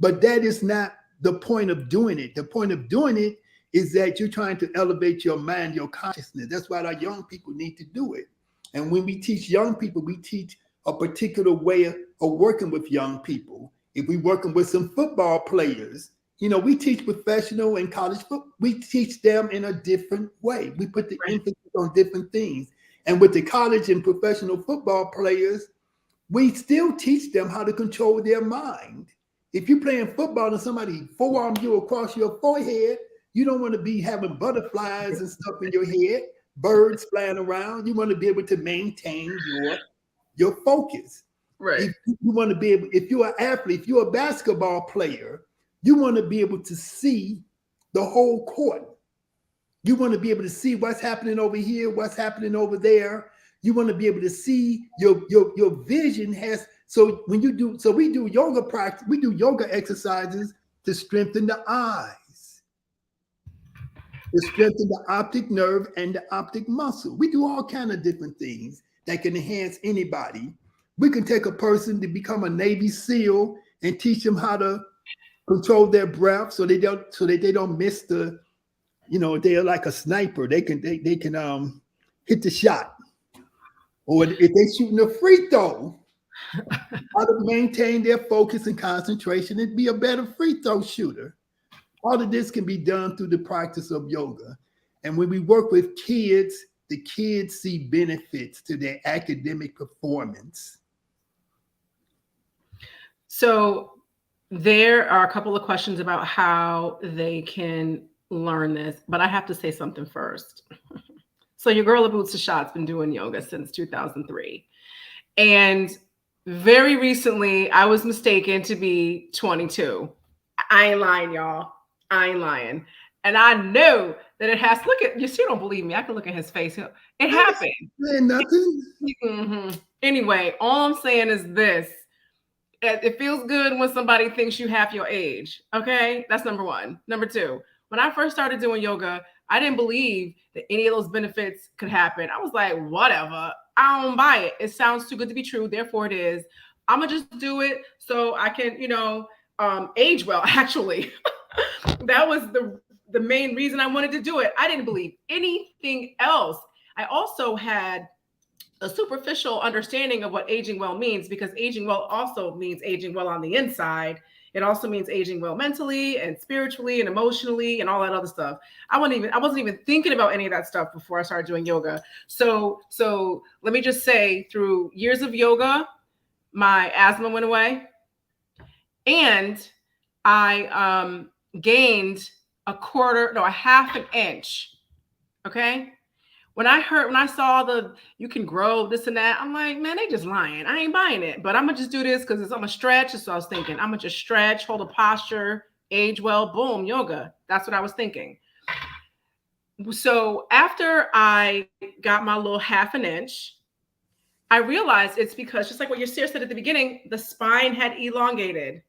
but that is not the point of doing it. The point of doing it is that you're trying to elevate your mind, your consciousness. That's why our young people need to do it. And when we teach young people, we teach a particular way of working with young people. If we're working with some football players, we teach professional and college football. We teach them in a different way. We put the emphasis on different things. And with the college and professional football players, we still teach them how to control their mind. If you're playing football and somebody forearms you across your forehead, you don't want to be having butterflies and stuff in your head, birds flying around. You want to be able to maintain your focus. Right. If you want to be able, if you're an athlete, if you're a basketball player, you want to be able to see the whole court. You want to be able to see what's happening over here, what's happening over there. You want to be able to see your vision has. So when you do, so we do yoga practice, we do yoga exercises to strengthen the eyes, to strengthen the optic nerve and the optic muscle. We do all kinds of different things that can enhance anybody. We can take a person to become a Navy SEAL and teach them how to control their breath so that they don't miss the, they're like a sniper. They can hit the shot. Or if they're shooting a free throw, how to maintain their focus and concentration and be a better free throw shooter. All of this can be done through the practice of yoga. And when we work with kids, the kids see benefits to their academic performance. So there are a couple of questions about how they can learn this, but I have to say something first. So your girl Abutsa Shot's been doing yoga since 2003. And very recently, I was mistaken to be 22. I ain't lying, y'all. I ain't lying. And I know that it has, you still don't believe me. I can look at his face. It happened. Nothing. Mm-hmm. Anyway, all I'm saying is this. It feels good when somebody thinks you half your age. Okay? That's number one. Number two, when I first started doing yoga, I didn't believe that any of those benefits could happen. I was like, whatever. I don't buy it. It sounds too good to be true. Therefore it is. I'm going to just do it so I can, age well, actually. That was the main reason I wanted to do it. I didn't believe anything else. I also had a superficial understanding of what aging well means, because aging well also means aging well on the inside. It also means aging well mentally and spiritually and emotionally and all that other stuff. I wasn't even thinking about any of that stuff before I started doing yoga. So let me just say, through years of yoga, my asthma went away, and I gained a half an inch. Okay. When I saw you can grow this and that, I'm like, man, they just lying. I ain't buying it, but I'm gonna just do this because I'm gonna stretch. So I was thinking, I'm gonna just stretch, hold a posture, age well, boom, yoga. That's what I was thinking. So after I got my little half an inch, I realized it's because, just like what Yirser said at the beginning, the spine had elongated.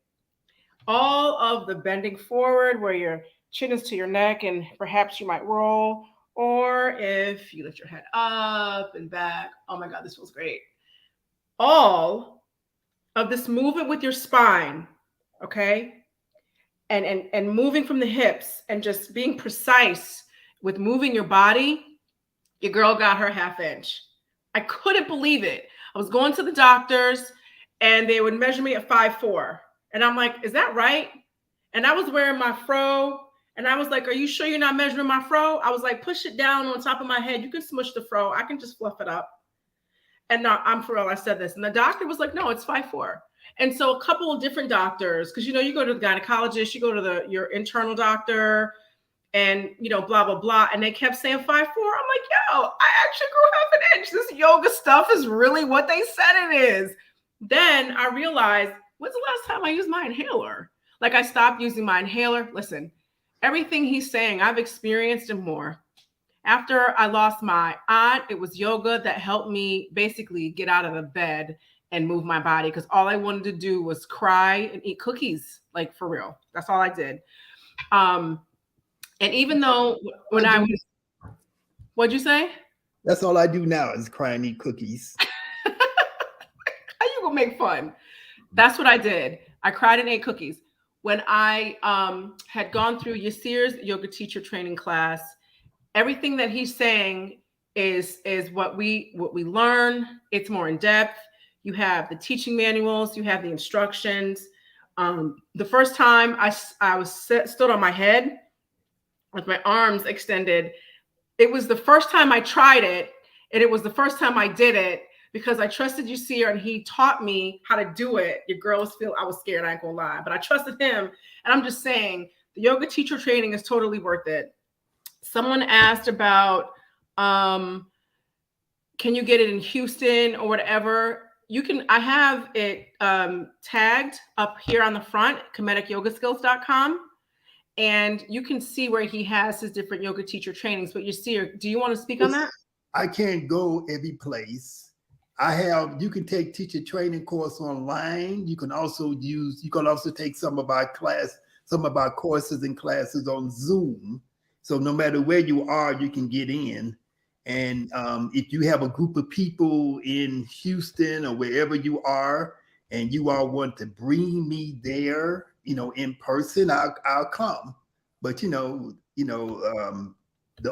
All of the bending forward, where your chin is to your neck and perhaps you might roll, or if you lift your head up and back. Oh my God, this feels great. All of this movement with your spine, okay? And moving from the hips and just being precise with moving your body, your girl got her half inch. I couldn't believe it. I was going to the doctors and they would measure me at 5'4". And I'm like, is that right? And I was wearing my fro. And I was like, are you sure you're not measuring my fro? I was like, push it down on top of my head. You can smush the fro. I can just fluff it up. And no, I'm for real. I said this. And the doctor was like, no, it's 5'4". And so a couple of different doctors, because, you go to the gynecologist, you go to your internal doctor, and, blah, blah, blah. And they kept saying 5'4". I'm like, yo, I actually grew half an inch. This yoga stuff is really what they said it is. Then I realized, when's the last time I used my inhaler? Like, I stopped using my inhaler. Listen, everything he's saying, I've experienced and more. After I lost my aunt, it was yoga that helped me basically get out of the bed and move my body, because all I wanted to do was cry and eat cookies, like, for real. That's all I did. And even though when I was, what'd you say? That's all I do now is cry and eat cookies. How you gonna make fun? That's what I did. I cried and ate cookies. When I had gone through Yirser's yoga teacher training class, everything that he's saying is what we learn. It's more in depth. You have the teaching manuals, you have the instructions. The first time I was stood on my head with my arms extended, it was the first time I tried it, and it was the first time I did it because I trusted Yirser and he taught me how to do it. Your girls feel I was scared, I ain't gonna lie, but I trusted him. And I'm just saying, the yoga teacher training is totally worth it. Someone asked about, can you get it in Houston or whatever? You can, I have it tagged up here on the front, comedicyogaskills.com. And you can see where he has his different yoga teacher trainings. But Yirser, do you want to speak on that? I can't go every place. You can take teacher training course online. You can also take some of our courses and classes on Zoom. So no matter where you are, you can get in. And if you have a group of people in Houston or wherever you are, and you all want to bring me there, in person, I'll come. But the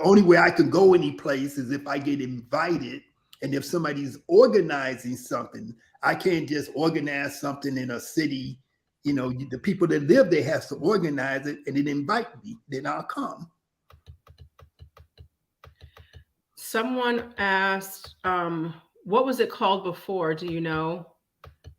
only way I can go any place is if I get invited, and if somebody's organizing something. I can't just organize something in a city. The people that live there have to organize it and then invite me. Then I'll come. Someone asked, what was it called before? Do you know?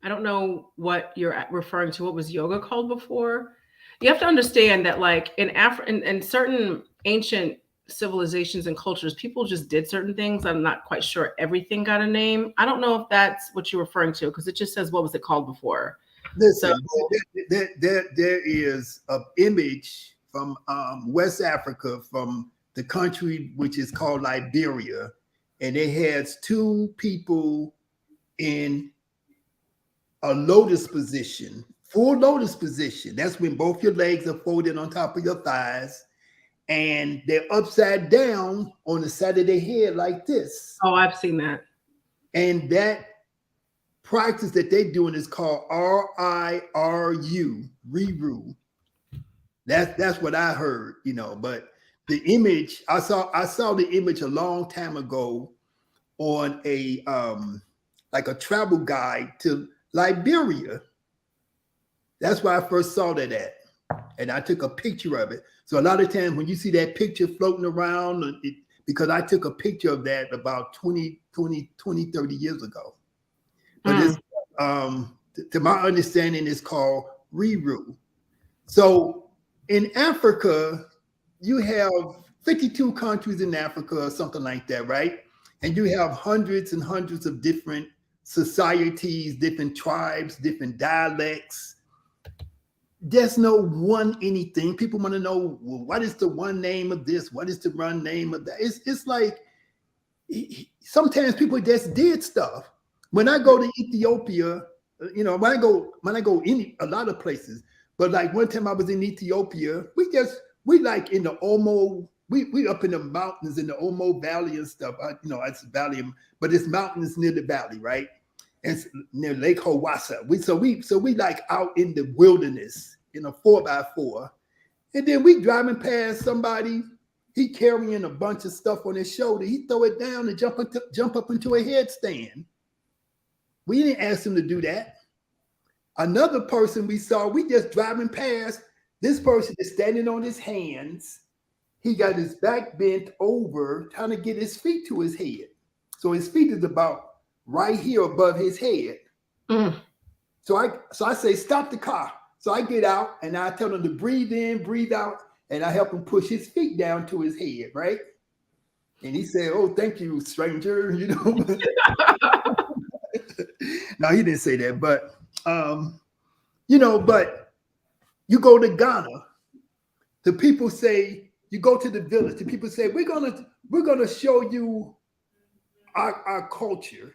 I don't know what you're referring to. What was yoga called before? You have to understand that, like in certain ancient civilizations and cultures, people just did certain things. I'm not quite sure everything got a name. I don't know if that's what you're referring to, because it just says what was it called before. Listen, there is an image from West Africa, from the country which is called Liberia, and it has two people in a lotus position, full lotus position. That's when both your legs are folded on top of your thighs, and they're upside down on the side of their head like this. Oh, I've seen that. And that practice that they're doing is called RIRU, Riru. That's what I heard, but the image, I saw the image a long time ago on a like a travel guide to Liberia. That's where I first saw that at. And I took a picture of it. So a lot of times when you see that picture floating around, because I took a picture of that about 20, 30 years ago. But it's, to my understanding, it's called Riru. So in Africa, you have 52 countries in Africa or something like that, right? And you have hundreds and hundreds of different societies, different tribes, different dialects. There's no one anything. People want to know, well, what is the one name of this? What is the one name of that? It's like sometimes people just did stuff. When I go to Ethiopia, when I go a lot of places, but like one time I was in Ethiopia, we like in the Omo, we up in the mountains in the Omo Valley and stuff. It's valley, but it's mountains near the valley, right? And it's near Lake Hawassa. We like out in the wilderness in a 4x4. And then we driving past somebody, he carrying a bunch of stuff on his shoulder. He throw it down and jump up into a headstand. We didn't ask him to do that. Another person we saw, we just driving past, this person is standing on his hands. He got his back bent over, trying to get his feet to his head. So his feet is about right here above his head. So I say, stop the car. So I get out and I tell him to breathe in, breathe out, and I help him push his feet down to his head, right? And he said, "Oh, thank you, stranger." No, he didn't say that, but but you go to Ghana, the people say, you go to the village, the people say, we're gonna show you our culture.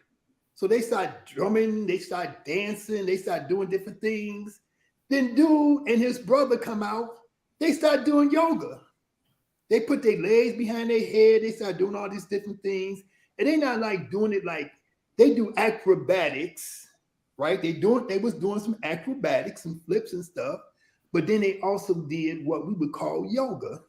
So they start drumming, they start dancing, they start doing different things. Then dude and his brother come out, they start doing yoga. They put their legs behind their head, they start doing all these different things. and they're not like doing it like they do acrobatics, right? They was doing some acrobatics and flips and stuff, but then they also did what we would call yoga.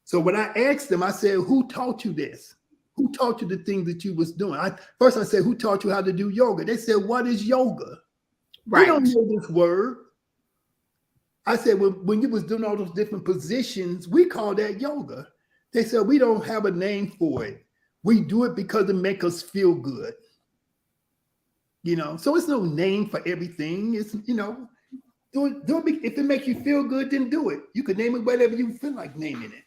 So when I asked them, I said, who taught you this? Who taught you the things that you was doing? First I said, who taught you how to do yoga? They said, what is yoga? Right. We don't know this word. I said, when you was doing all those different positions, we call that yoga. They said, we don't have a name for it. We do it because it makes us feel good. So it's no name for everything. It's, do it. If it makes you feel good, then do it. You can name it whatever you feel like naming it.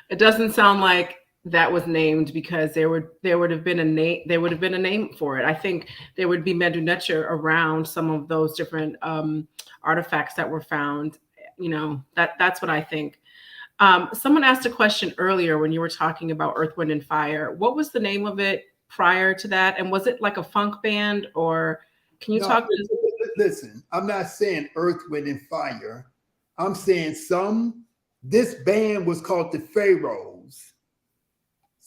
It doesn't sound like that was named because there would have been a name for it. I think there would be medunature around some of those different artifacts that were found. That's what I think. Someone asked a question earlier when you were talking about Earth, Wind, and Fire. What was the name of it prior to that? And was it like a funk band, or can you talk? Listen, I'm not saying Earth, Wind, and Fire. I'm saying this band was called the Pharaohs.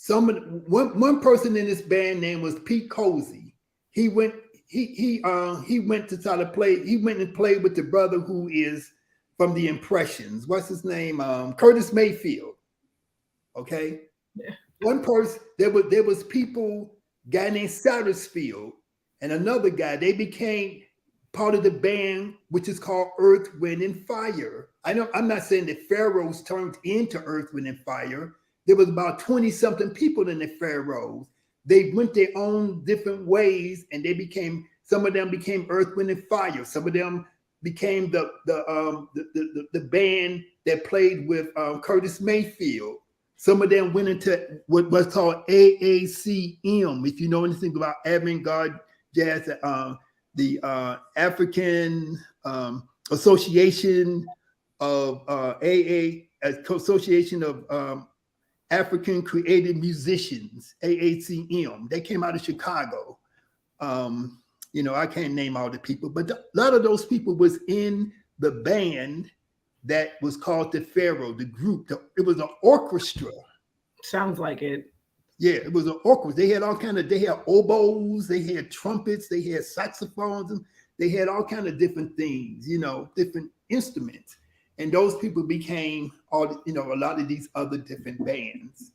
One person in this band name was Pete Cozy. He went to try to play. He went and played with the brother who is from the Impressions. What's his name? Curtis Mayfield. Okay. Yeah. One person, there was people, guy named Sattersfield and another guy. They became part of the band, which is called Earth, Wind, and Fire. I'm not saying the Pharaohs turned into Earth, Wind, and Fire. There was about 20-something people in the Pharaohs. They went their own different ways, and some of them became Earth, Wind, and Fire. Some of them became the band that played with Curtis Mayfield. Some of them went into what was called AACM. If you know anything about avant-garde jazz, the African Association of Association of African Creative Musicians, AACM. They came out of Chicago. I can't name all the people, but a lot of those people was in the band that was called the Pharaoh, the group. It was an orchestra. Sounds like it. Yeah, it was an orchestra. They had they had oboes, they had trumpets, they had saxophones, and they had all kind of different things, different instruments. And those people became a lot of these other different bands,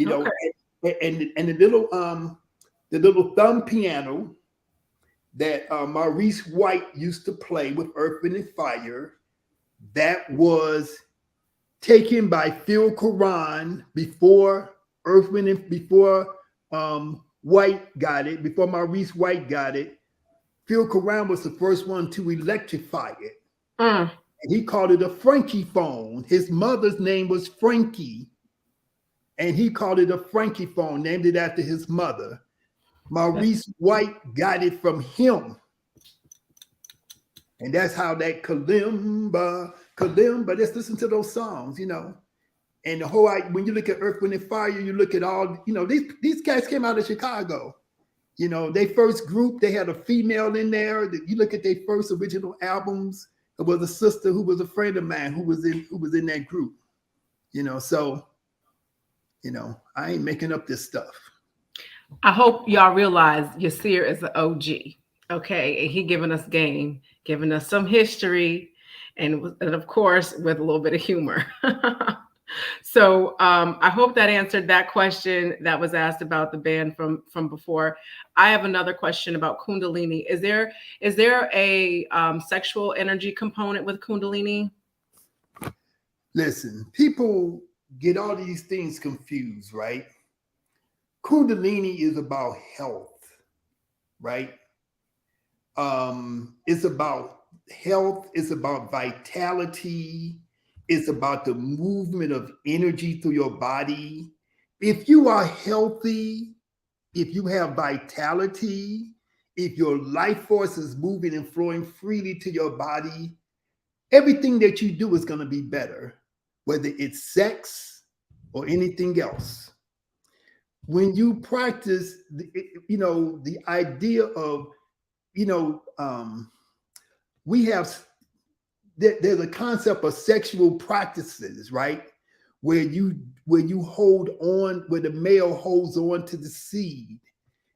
okay. and the little thumb piano that Maurice White used to play with Earth, Wind, and Fire, that was taken by Phil Koran before Earth, Wind, and before White got it, before Maurice White got it. Phil Koran was the first one to electrify it. And he called it a Frankie phone. His mother's name was Frankie, and he called it a Frankie phone, named it after his mother. Maurice White got it from him. And that's how that kalimba, let's listen to those songs, And the whole, when you look at Earth, Wind, and Fire, you look at all, these guys came out of Chicago. They first group, they had a female in there. You look at their first original albums, it was a sister who was a friend of mine who was in that group. So, I ain't making up this stuff. I hope y'all realize Yirser is an OG. Okay, and he giving us game, giving us some history, and of course with a little bit of humor. So I hope that answered that question that was asked about the band from before. I have another question about Kundalini. Is there a sexual energy component with Kundalini? Listen, people get all these things confused, right? Kundalini is about health, right? It's about health. It's about vitality. It's about the movement of energy through your body. If you are healthy, if you have vitality, if your life force is moving and flowing freely to your body, everything that you do is going to be better, whether it's sex or anything else. When you practice, the idea of, we have, there's a concept of sexual practices, right? where you hold on, where the male holds on to the seed,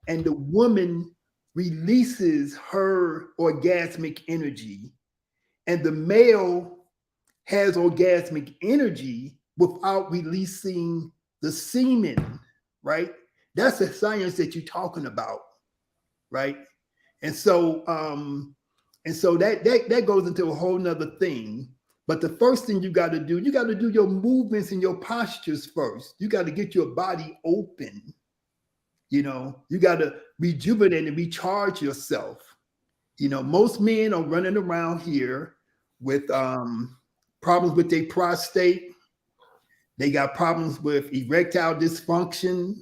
and the woman releases her orgasmic energy, and the male has orgasmic energy without releasing the semen, right? That's the science that you're talking about, right? And so that goes into a whole nother thing. But the first thing you got to do your movements and your postures first. You got to get your body open. You got to rejuvenate and recharge yourself. Most men are running around here with problems with their prostate. They got problems with erectile dysfunction,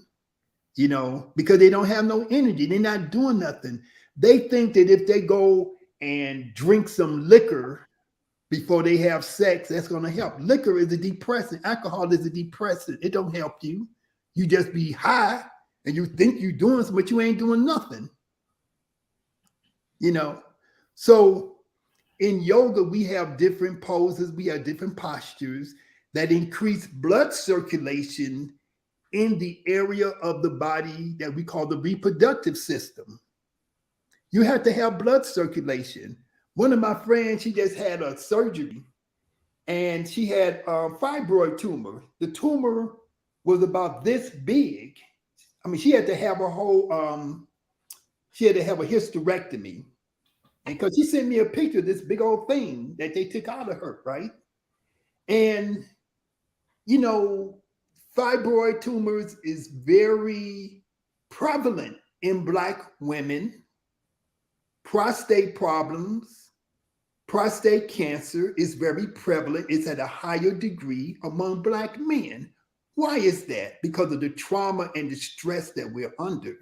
because they don't have no energy. They're not doing nothing. They think that if they go and drink some liquor before they have sex, that's going to help. Liquor is a depressant. Alcohol is a depressant. It don't help you. You just be high and you think you're doing something, but you ain't doing nothing. So in yoga, we have different poses. We have different postures that increase blood circulation in the area of the body that we call the reproductive system. You have to have blood circulation. One of my friends, she just had a surgery and she had a fibroid tumor. The tumor was about this big. I mean, she had to have a hysterectomy. And because she sent me a picture of this big old thing that they took out of her, right? And, fibroid tumors is very prevalent in Black women. Prostate problems, prostate cancer is very prevalent. It's at a higher degree among Black men. Why is that? Because of the trauma and the stress that we're under.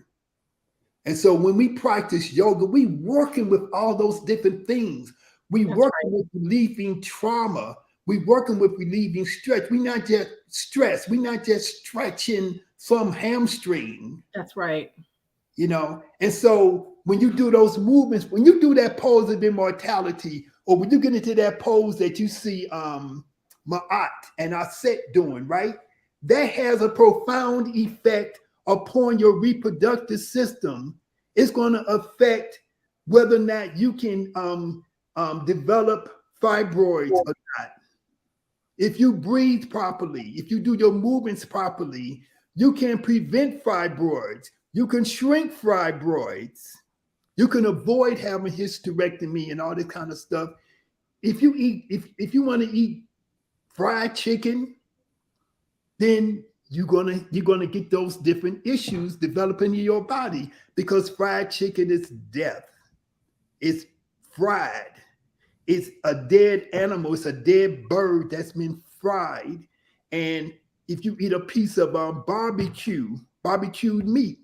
And so when we practice yoga, we working with all those different things. We working with relieving trauma. We working with relieving stress. We're not just stress. We're not just stretching some hamstring. That's right. And so when you do those movements, when you do that pose of immortality, or when you get into that pose that you see Ma'at and Aset doing, right? That has a profound effect upon your reproductive system. It's going to affect whether or not you can develop fibroids or not. If you breathe properly, if you do your movements properly, you can prevent fibroids. You can shrink fibroids. You can avoid having hysterectomy and all this kind of stuff. If you want to eat fried chicken, then you're gonna get those different issues developing in your body, because fried chicken is death. It's fried. It's a dead animal. It's a dead bird that's been fried. And if you eat a piece of barbecued meat,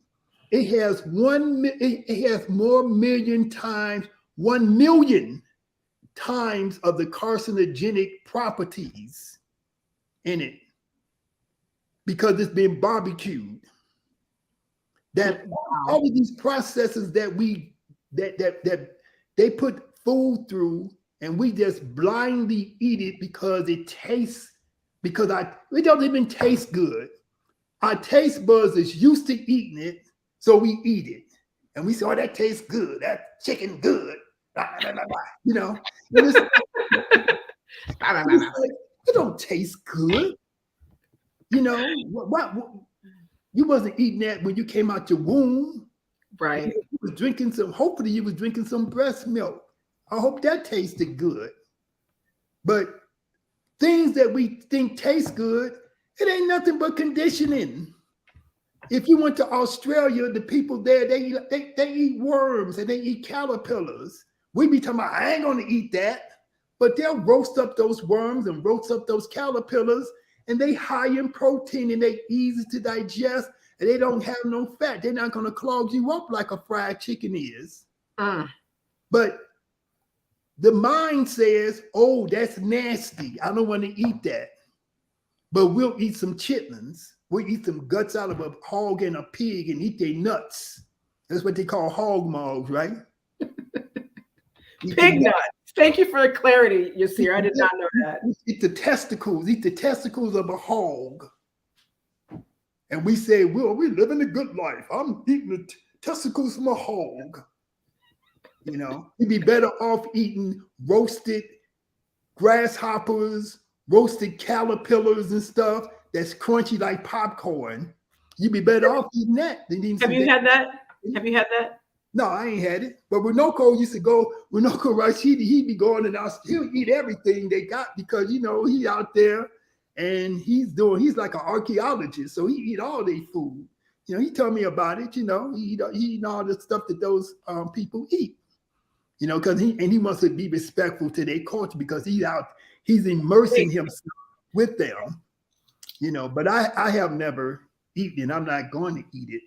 it has 1 million times of the carcinogenic properties in it, because it's been barbecued. That all of these processes that they put food through, and we just blindly eat it because it tastes, it doesn't even taste good. Our taste buds is used to eating it, so we eat it. And we say, oh, that tastes good. That chicken good. It don't taste good. What you wasn't eating that when you came out your womb. Right. You was drinking hopefully you was drinking some breast milk. I hope that tasted good. But things that we think taste good, it ain't nothing but conditioning. If you went to Australia, the people there, they eat worms and they eat caterpillars. We be talking about, I ain't gonna eat that. But they'll roast up those worms and roast up those caterpillars, and they high in protein and they easy to digest, and they don't have no fat. They're not gonna clog you up like a fried chicken is. But the mind says, oh, that's nasty. I don't want to eat that. But we'll eat some chitlins. We'll eat some guts out of a hog and a pig and eat their nuts. That's what they call hog maws, right? Pig nuts. Thank you for the clarity, Yirser. I did not know that. Eat the testicles of a hog. And we say, well, we're living a good life. I'm eating the testicles from a hog. You know, you'd be better off eating roasted grasshoppers, roasted caterpillars and stuff that's crunchy like popcorn. You'd be better off eating that than eating. Have you had that? Have you had that? No, I ain't had it. But Winoko used to go, Winoko Rashidi, he'd be going and he'll eat everything they got because, you know, he out there and he's like an archaeologist. So he eat all their food. You know, he told me about it, you know, he eat all the stuff that those people eat. You know, because he wants to be respectful to their culture because he's immersing himself with them. You know, but I have never eaten it. I'm not going to eat it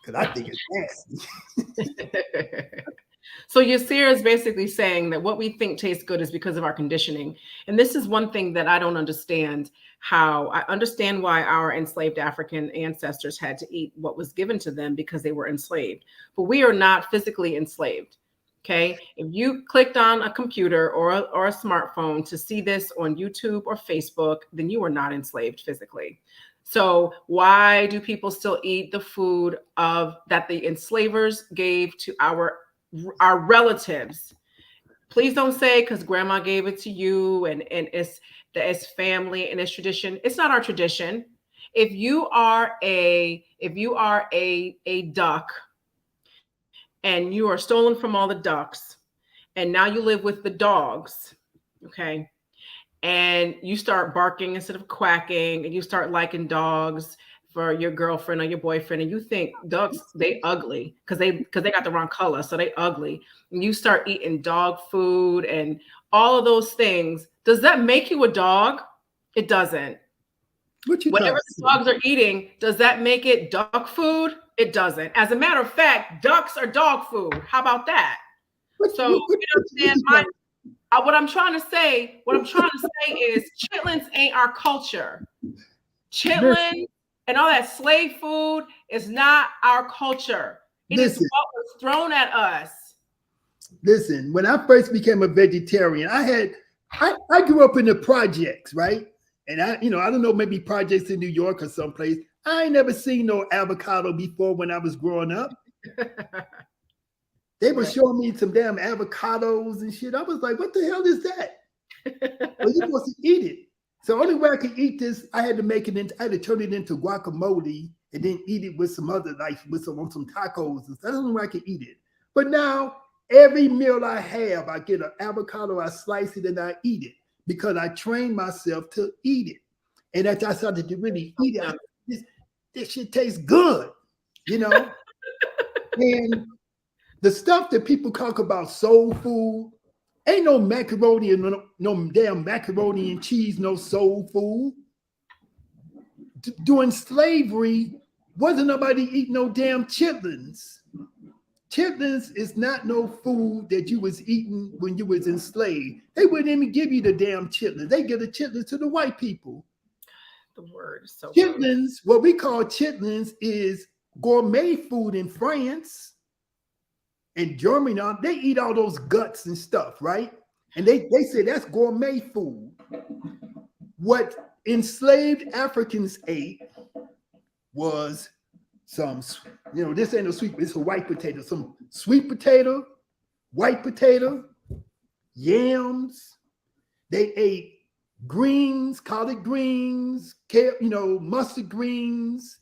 because I think it's nasty. So Yirser is basically saying that what we think tastes good is because of our conditioning. And this is one thing that I don't understand. How I understand why our enslaved African ancestors had to eat what was given to them because they were enslaved. But we are not physically enslaved. Okay, if you clicked on a computer or a smartphone to see this on YouTube or Facebook, then you are not enslaved physically. So why do people still eat the food that the enslavers gave to our relatives? Please don't say because grandma gave it to you and it's family and it's tradition. It's not our tradition. If you are a duck and you are stolen from all the ducks, and now you live with the dogs, okay? And you start barking instead of quacking, and you start liking dogs for your girlfriend or your boyfriend, and you think dogs, they ugly because they got the wrong color, so they ugly. And you start eating dog food and all of those things. Does that make you a dog? It doesn't. Whatever the dogs are eating, does that make it duck food? It doesn't. As a matter of fact, ducks are dog food. How about that? So you understand what I'm trying to say. What I'm trying to say is chitlins ain't our culture. Chitlins and all that slave food is not our culture. It is what was thrown at us. Listen, when I first became a vegetarian, I grew up in the projects, right? And I don't know, maybe projects in New York or someplace. I ain't never seen no avocado before when I was growing up. They were showing me some damn avocados and shit. I was like, what the hell is that? Well, you're supposed to eat it. So only way I could eat this, I had to turn it into guacamole and then eat it with some other, like with some tacos. That's the only way I could eat it. But now every meal I have, I get an avocado, I slice it and I eat it because I trained myself to eat it. And as I started to really eat it, this shit tastes good, you know? And the stuff that people talk about soul food, ain't no macaroni and no damn macaroni and cheese, no soul food. During slavery, wasn't nobody eating no damn chitlins. Chitlins is not no food that you was eating when you was enslaved. They wouldn't even give you the damn chitlins. They give the chitlins to the white people. The word is so chitlins, what we call chitlins is gourmet food in France and Germany. They eat all those guts and stuff, right? And they say that's gourmet food. What enslaved Africans ate was some, this ain't no sweet, it's a white potato, some sweet potato, white potato, yams. They ate greens, collard greens, mustard greens.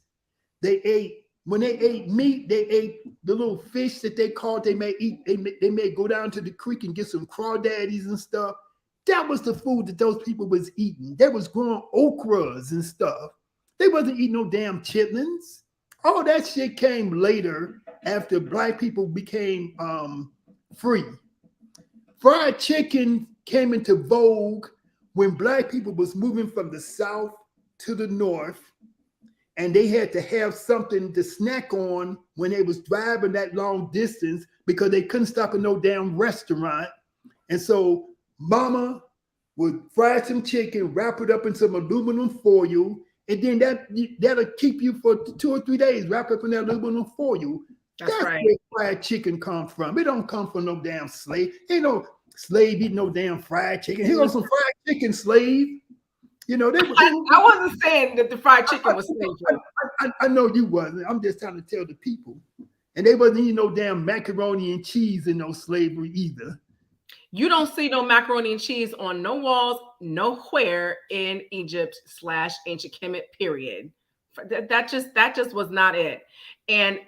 When they ate meat, they ate the little fish that they caught. They may go down to the creek and get some crawdaddies and stuff. That was the food that those people was eating. They was growing okras and stuff. They wasn't eating no damn chitlins. All that shit came later after black people became free. Fried chicken came into vogue when black people was moving from the south to the north, and they had to have something to snack on when they was driving that long distance because they couldn't stop at no damn restaurant. And so mama would fry some chicken, wrap it up in some aluminum foil, and then that'll keep you for 2 or 3 days, wrap up in that aluminum foil. That's right. Where fried chicken comes from. It don't come from no damn slave. Ain't no slave eating no damn fried chicken. Here goes some fried chicken, slave. You know, I wasn't saying that the fried chicken was slavery. I know you wasn't. I'm just trying to tell the people. And they wasn't eating no damn macaroni and cheese in no slavery either. You don't see no macaroni and cheese on no walls, nowhere in Egypt/ancient Kemet, period. That just was not it. And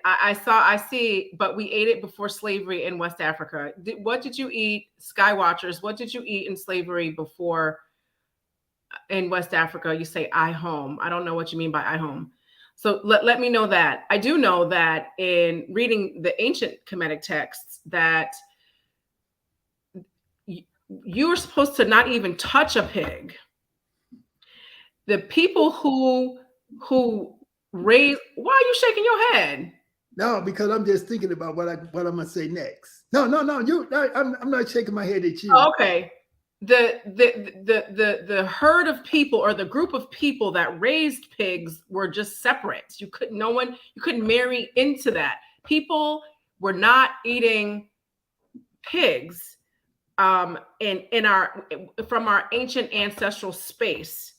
I see, but we ate it before slavery in West Africa. What did you eat, Skywatchers? What did you eat in slavery before in West Africa? You say I home. I don't know what you mean by I home. So let me know that. I do know that in reading the ancient Kemetic texts that you were supposed to not even touch a pig. The people who raise, why are you shaking your head? No, because I'm just thinking about what I'm gonna say next. No, I'm not shaking my head at you. Okay. The herd of people or the group of people that raised pigs were just separate. You couldn't marry into that. People were not eating pigs from our ancient ancestral space.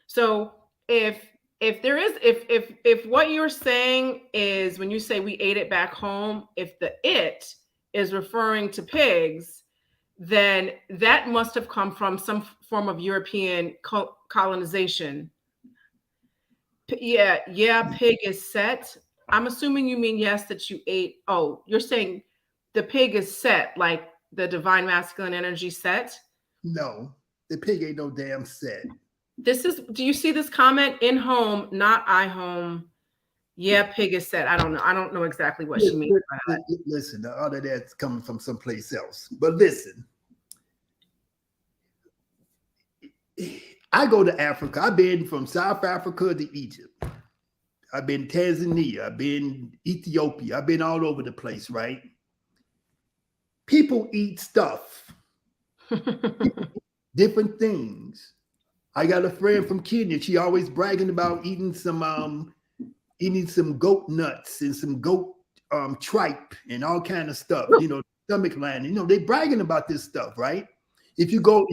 So if what you're saying is, when you say we ate it back home, if the it is referring to pigs, then that must have come from some form of European colonization. Yeah, pig is set. I'm assuming you mean yes, that you ate. Oh, you're saying the pig is set, like the divine masculine energy set? No, the pig ain't no damn set. Do you see this comment? In home, not I home. Yeah, pig is set. I don't know. I don't know exactly what she means by that. Listen, all of that's coming from someplace else. But listen, I go to Africa. I've been from South Africa to Egypt. I've been Tanzania. I've been Ethiopia. I've been all over the place, right? People eat stuff, different things. I got a friend from Kenya. She always bragging about eating some goat nuts and some goat tripe and all kind of stuff. You know, stomach lining. You know, they bragging about this stuff, right? If you go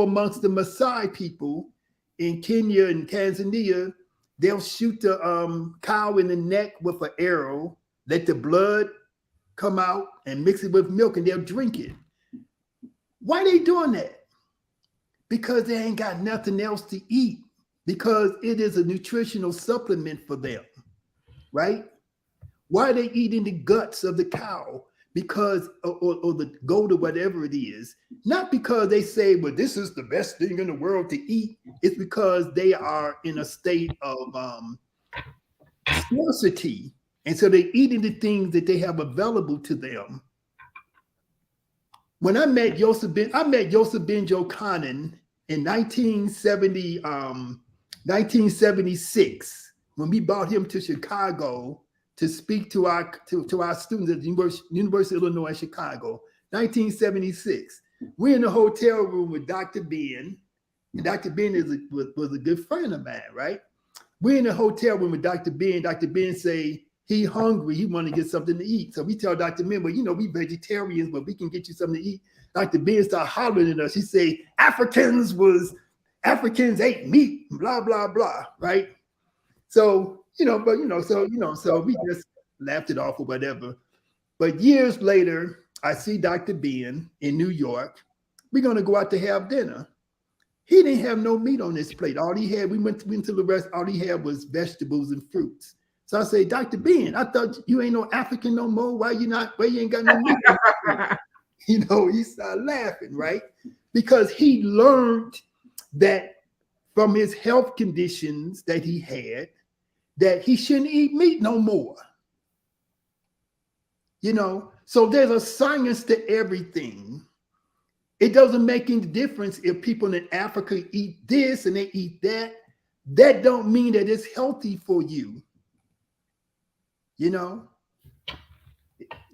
amongst the Maasai people in Kenya and Tanzania, they'll shoot the cow in the neck with an arrow, let the blood come out and mix it with milk, and they'll drink it. Why are they doing that? Because they ain't got nothing else to eat, because it is a nutritional supplement for them, right? Why are they eating the guts of the cow? Because, or the goat or whatever it is, not because they say, well, this is the best thing in the world to eat. It's because they are in a state of scarcity. And so they're eating the things that they have available to them. When I met Yirser Ben Jochanan in 1976, when we brought him to Chicago to speak to our students at the University of Illinois in Chicago, 1976. We're in the hotel room with Dr. Ben, and Dr. Ben was a good friend of mine, right? We're in the hotel room with Dr. Ben. Dr. Ben say he hungry, he want to get something to eat. So we tell Dr. Ben, well, you know, we vegetarians, but we can get you something to eat. Dr. Ben start hollering at us. He say, Africans ate meat, blah, blah, blah, right? So, so we just laughed it off or whatever. But years later, I see Dr. Ben in New York. We're going to go out to have dinner. He didn't have no meat on his plate. All he had, we went to the rest, all he had was vegetables and fruits. So I say, Dr. Ben, I thought you ain't no African no more. Why you ain't got no meat? He started laughing, right? Because he learned that from his health conditions that he had, that he shouldn't eat meat no more. So there's a science to everything. It doesn't make any difference if people in Africa eat this and they eat that. That don't mean that it's healthy for you. You can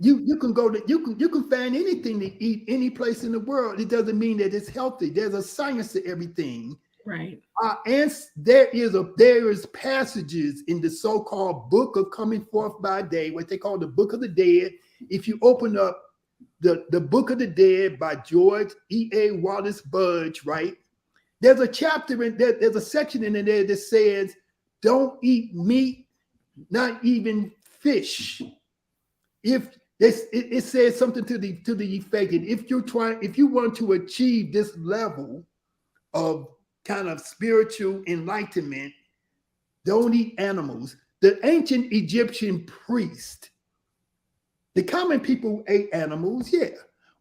you can find anything to eat any place in the world. It doesn't mean that it's healthy. There's a science to everything. Right. And there is passages in the so-called book of coming forth by day, what they call the book of the dead. If you open up the Book of the Dead by George E.A. Wallace Budge, right? There's a chapter in there, there's a section in there that says, don't eat meat, not even fish. If it says something to the effect that if you want to achieve this level of kind of spiritual enlightenment, don't eat animals. The ancient Egyptian priest, the common people ate animals, yeah,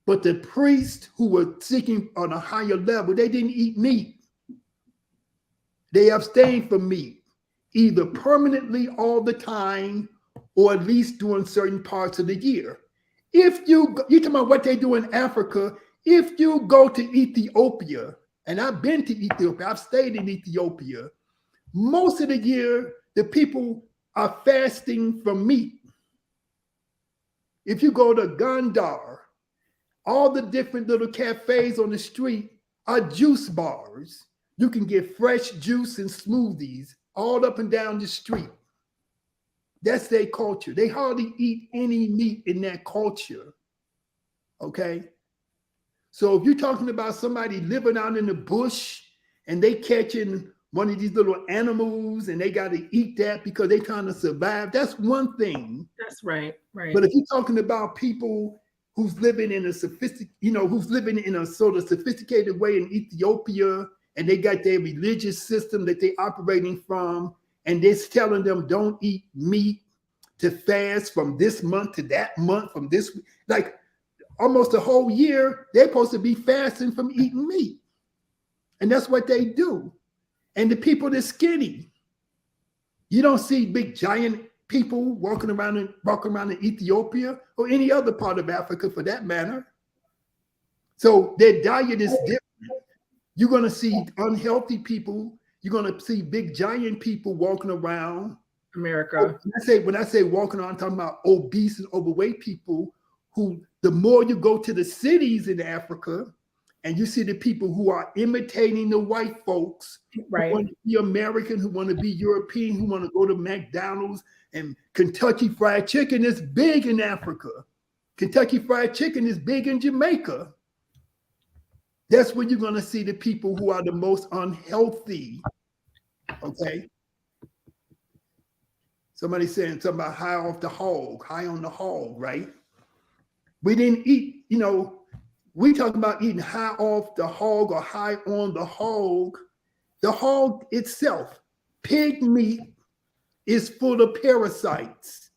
but the priests who were seeking on a higher level, they didn't eat meat. They abstained from meat, either permanently all the time or at least during certain parts of the year. If you talking about what they do in Africa, if you go to Ethiopia, and I've been to Ethiopia, I've stayed in Ethiopia, most of the year, the people are fasting from meat. If you go to Gondar, all the different little cafes on the street are juice bars. You can get fresh juice and smoothies all up and down the street. That's their culture. They hardly eat any meat in that culture. Okay? So if you're talking about somebody living out in the bush and they catching one of these little animals and they got to eat that because they're trying to survive, that's one thing. That's right. Right. But if you're talking about people who's living in a who's living in a sort of sophisticated way in Ethiopia, and they got their religious system that they're operating from, and they're telling them don't eat meat, to fast from this month to that month, from this, like almost a whole year, they're supposed to be fasting from eating meat. And that's what they do. And the people that's skinny, you don't see big giant people walking around in Ethiopia or any other part of Africa for that matter. So their diet is different. You're going to see unhealthy people. You're going to see big giant people walking around. America. When I say walking around, I'm talking about obese and overweight people who, the more you go to the cities in Africa and you see the people who are imitating the white folks, right, who want to be American, who want to be European, who want to go to McDonald's, and Kentucky Fried Chicken is big in Africa. Kentucky Fried Chicken is big in Jamaica. That's when you're going to see the people who are the most unhealthy. Okay. Somebody saying something about high on the hog, right? We didn't eat, we talk about eating high off the hog or high on the hog. The hog itself, pig meat, is full of parasites.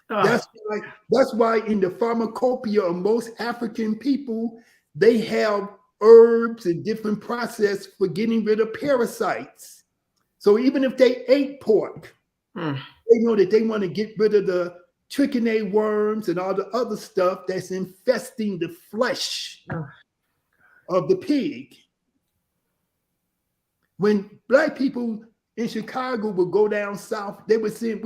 That's why in the pharmacopoeia of most African people, they have herbs and different process for getting rid of parasites. So even if they ate pork, they know that they want to get rid of the trichinae worms and all the other stuff that's infesting the flesh of the pig. When Black people in Chicago would go down south, they would send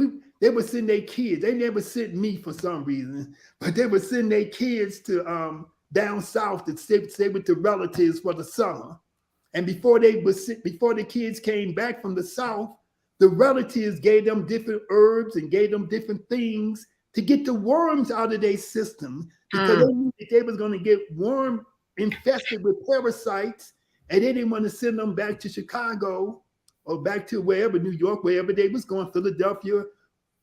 their kids. They never sent me for some reason, but they would send their kids to down south to stay with the relatives for the summer. And before the kids came back from the south, the relatives gave them different herbs and gave them different things to get the worms out of their system, because they knew that they was going to get worm infested with parasites, and they didn't want to send them back to Chicago or back to wherever, New York, wherever they was going, Philadelphia,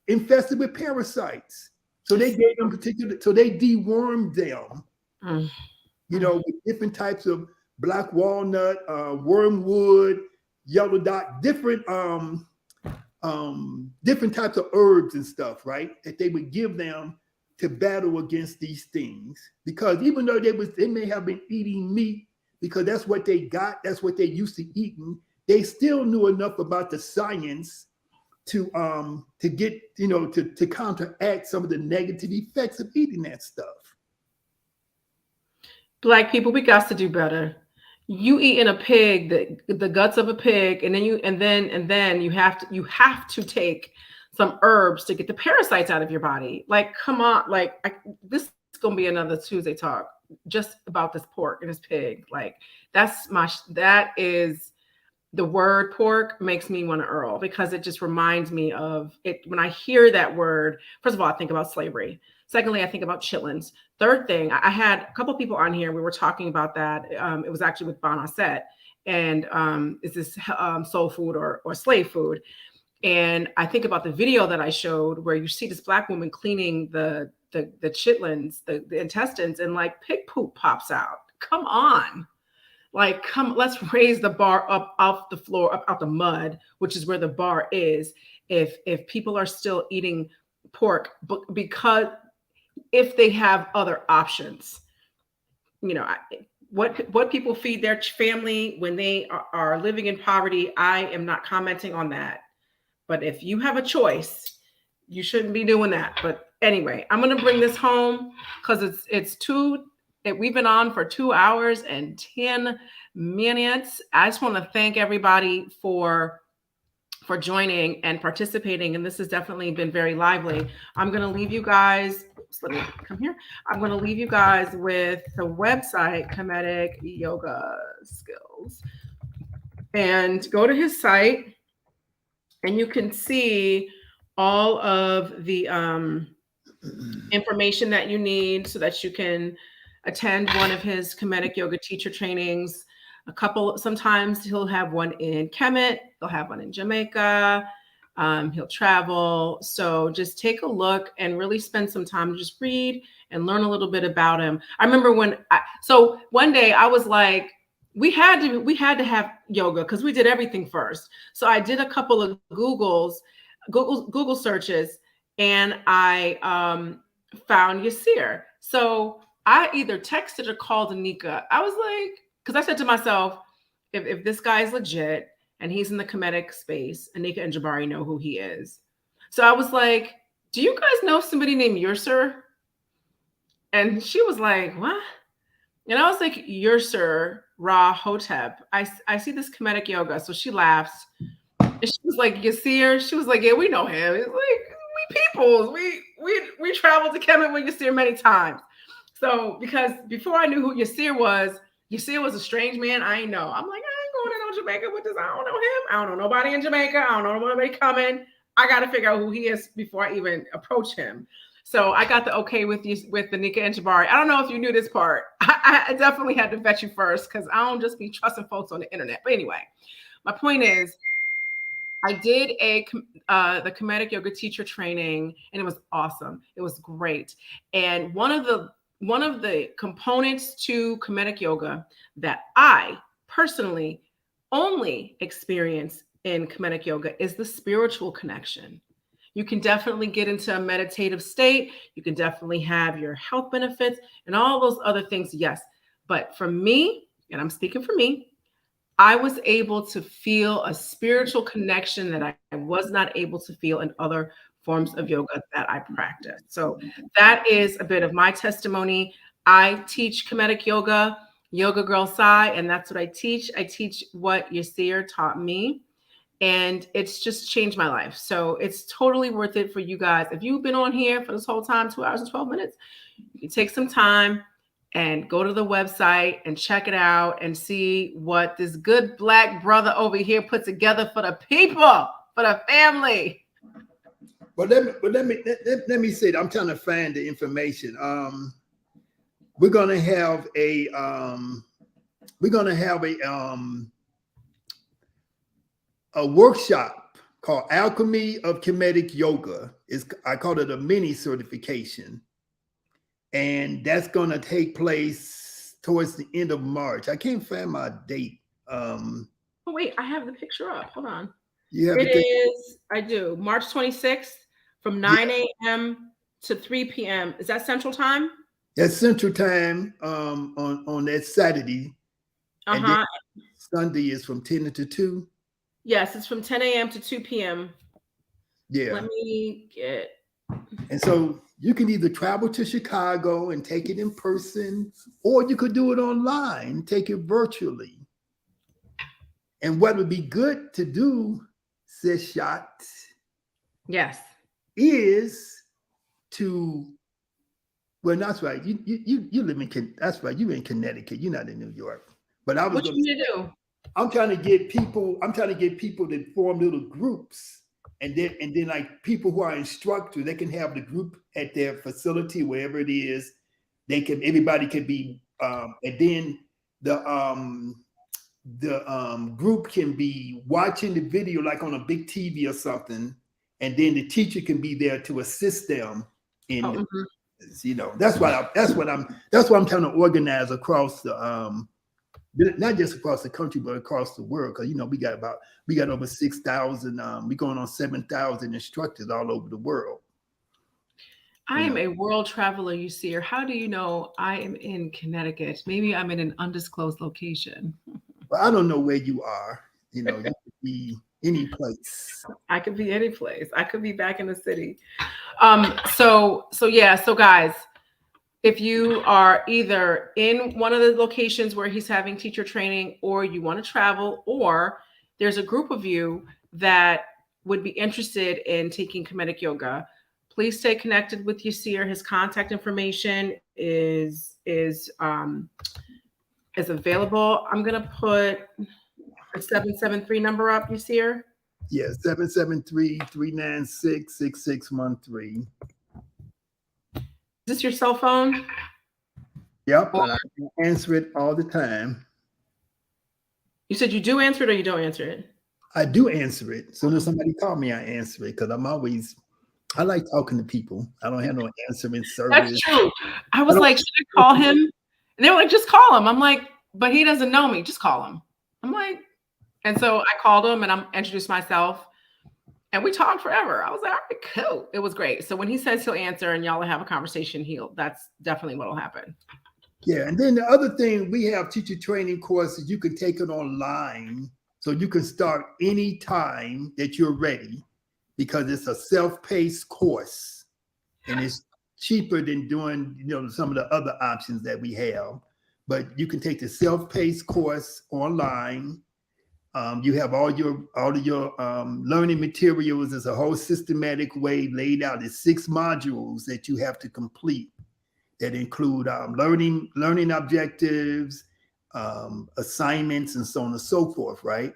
infested with parasites. So they gave them so they dewormed them, with different types of black walnut, wormwood, yellow dot, different types of herbs and stuff, right? That they would give them to battle against these things. Because even though they may have been eating meat because that's what they got, that's what they used to eating, they still knew enough about the science to get, to counteract some of the negative effects of eating that stuff. Black people, we got to do better. You eating a pig, the guts of a pig, and then you have to take some herbs to get the parasites out of your body. Like, come on, this is gonna be another Tuesday talk just about this pork and this pig. Like, that is the word pork makes me want to hurl, because it just reminds me of it. When I hear that word, first of all, I think about slavery. Secondly, I think about chitlins. Third thing, I had a couple people on here. We were talking about that. It was actually with Bon Asset. And is this soul food or slave food? And I think about the video that I showed where you see this Black woman cleaning the chitlins, the intestines, and like pig poop pops out. Come on. Like, let's raise the bar up off the floor, up out the mud, which is where the bar is. If people are still eating pork, because if they have other options, you know, what people feed their family when they are living in poverty, I am not commenting on that. But if you have a choice, you shouldn't be doing that. But anyway, I'm going to bring this home because we've been on for 2 hours and 10 minutes. I just want to thank everybody for joining and participating. And this has definitely been very lively. I'm going to leave you guys. Let me come here. I'm going to leave you guys with the website, Kemetic Yoga Skills. And go to his site. And you can see all of the information that you need so that you can attend one of his Comedic yoga teacher trainings. Sometimes he'll have one in Kemet, he'll have one in Jamaica, he'll travel. So just take a look and really spend some time to just read and learn a little bit about him. I remember so one day I was like, we had to have yoga because we did everything first. So I did a couple of Google searches, and I found Yirser. So I either texted or called Anika. I was like, because I said to myself, if this guy is legit and he's in the Comedic space, Anika and Jabari know who he is. So I was like, do you guys know somebody named Yirser? And she was like, what? And I was like, Yirser, Ra, Hotep. I see this Comedic yoga. So she laughs. And she was like, Yirser? She was like, yeah, we know him. It's like, we peoples. We traveled to Kemet with Yirser many times. So because before I knew who Yirser was a strange man. I ain't know. I'm like, I ain't going to no Jamaica with this. I don't know him. I don't know nobody in Jamaica. I don't know nobody coming. I got to figure out who he is before I even approach him. So I got the okay with the Nika and Jabari. I don't know if you knew this part. I definitely had to vet you first because I don't just be trusting folks on the internet. But anyway, my point is, I did the Comedic yoga teacher training, and it was awesome. It was great. And one of the components to Comedic yoga that I personally only experience in Comedic yoga is the spiritual connection. You can definitely get into a meditative state. You can definitely have your health benefits and all those other things. Yes. But for me, and I'm speaking for me, I was able to feel a spiritual connection that I was not able to feel in other forms of yoga that I practice. So that is a bit of my testimony. I teach Comedic yoga, Yoga Girl Sai, and that's what I teach. I teach what Yirser taught me. And it's just changed my life. So it's totally worth it for you guys. If you've been on here for this whole time, 2 hours and 12 minutes, you can take some time and go to the website and check it out and see what this good Black brother over here put together for the people, for the family. But let me say that I'm trying to find the information. We're gonna have a workshop called Alchemy of Kemetic Yoga. I call it a mini certification. And that's going to take place towards the end of March. I can't find my date. Oh, wait, I have the picture up. Hold on. I do. March 26th from 9 a.m. to 3 p.m. Is that Central Time? That's Central Time on that Saturday. And then Sunday is from 10 to 2. Yes, it's from 10 a.m. to 2 p.m. Yeah. Let me get. And so you can either travel to Chicago and take it in person, or you could do it online, take it virtually. And what would be good to do, Sis Shot, yes, is to, well, that's right. You live in, that's right. You're in Connecticut. You're not in New York. But I was. What you need to do? I'm trying to get people to form little groups And then like people who are instructors, they can have the group at their facility, wherever it is. Everybody can be, and then the group can be watching the video like on a big TV or something, and then the teacher can be there to assist them in, that's what I'm trying to organize across the not just across the country, but across the world. Because we got over 6,000, we're going on 7,000 instructors all over the world. I am a world traveler, Yirser. How do you know I am in Connecticut? Maybe I'm in an undisclosed location. Well, I don't know where you are. You could be any place. I could be any place. I could be back in the city. So guys, if you are either in one of the locations where he's having teacher training, or you want to travel, or there's a group of you that would be interested in taking Comedic yoga, please stay connected with Yirser. His contact information is available. I'm gonna put the 773 number up, Yirser. Yeah, 773-396-6613. Is this your cell phone? Yep, and I answer it all the time. You said you do answer it or you don't answer it? I do answer it. As soon as somebody calls me, I answer it because I like talking to people. I don't have no answering service. That's true. I was like, should I call him? And they were like, just call him. I'm like, but he doesn't know me. Just call him. I'm like, and so I called him and I introduced myself. And we talked forever. I was like, all right, cool. It was great. So when he says he'll answer and y'all will have a conversation, that's definitely what will happen. Yeah. And then the other thing, we have teacher training courses. You can take it online. So you can start any time that you're ready, because it's a self-paced course and it's cheaper than doing, some of the other options that we have. But you can take the self-paced course online. You have all of your learning materials. There's a whole systematic way laid out. There's 6 modules that you have to complete that include learning objectives, assignments, and so on and so forth, right?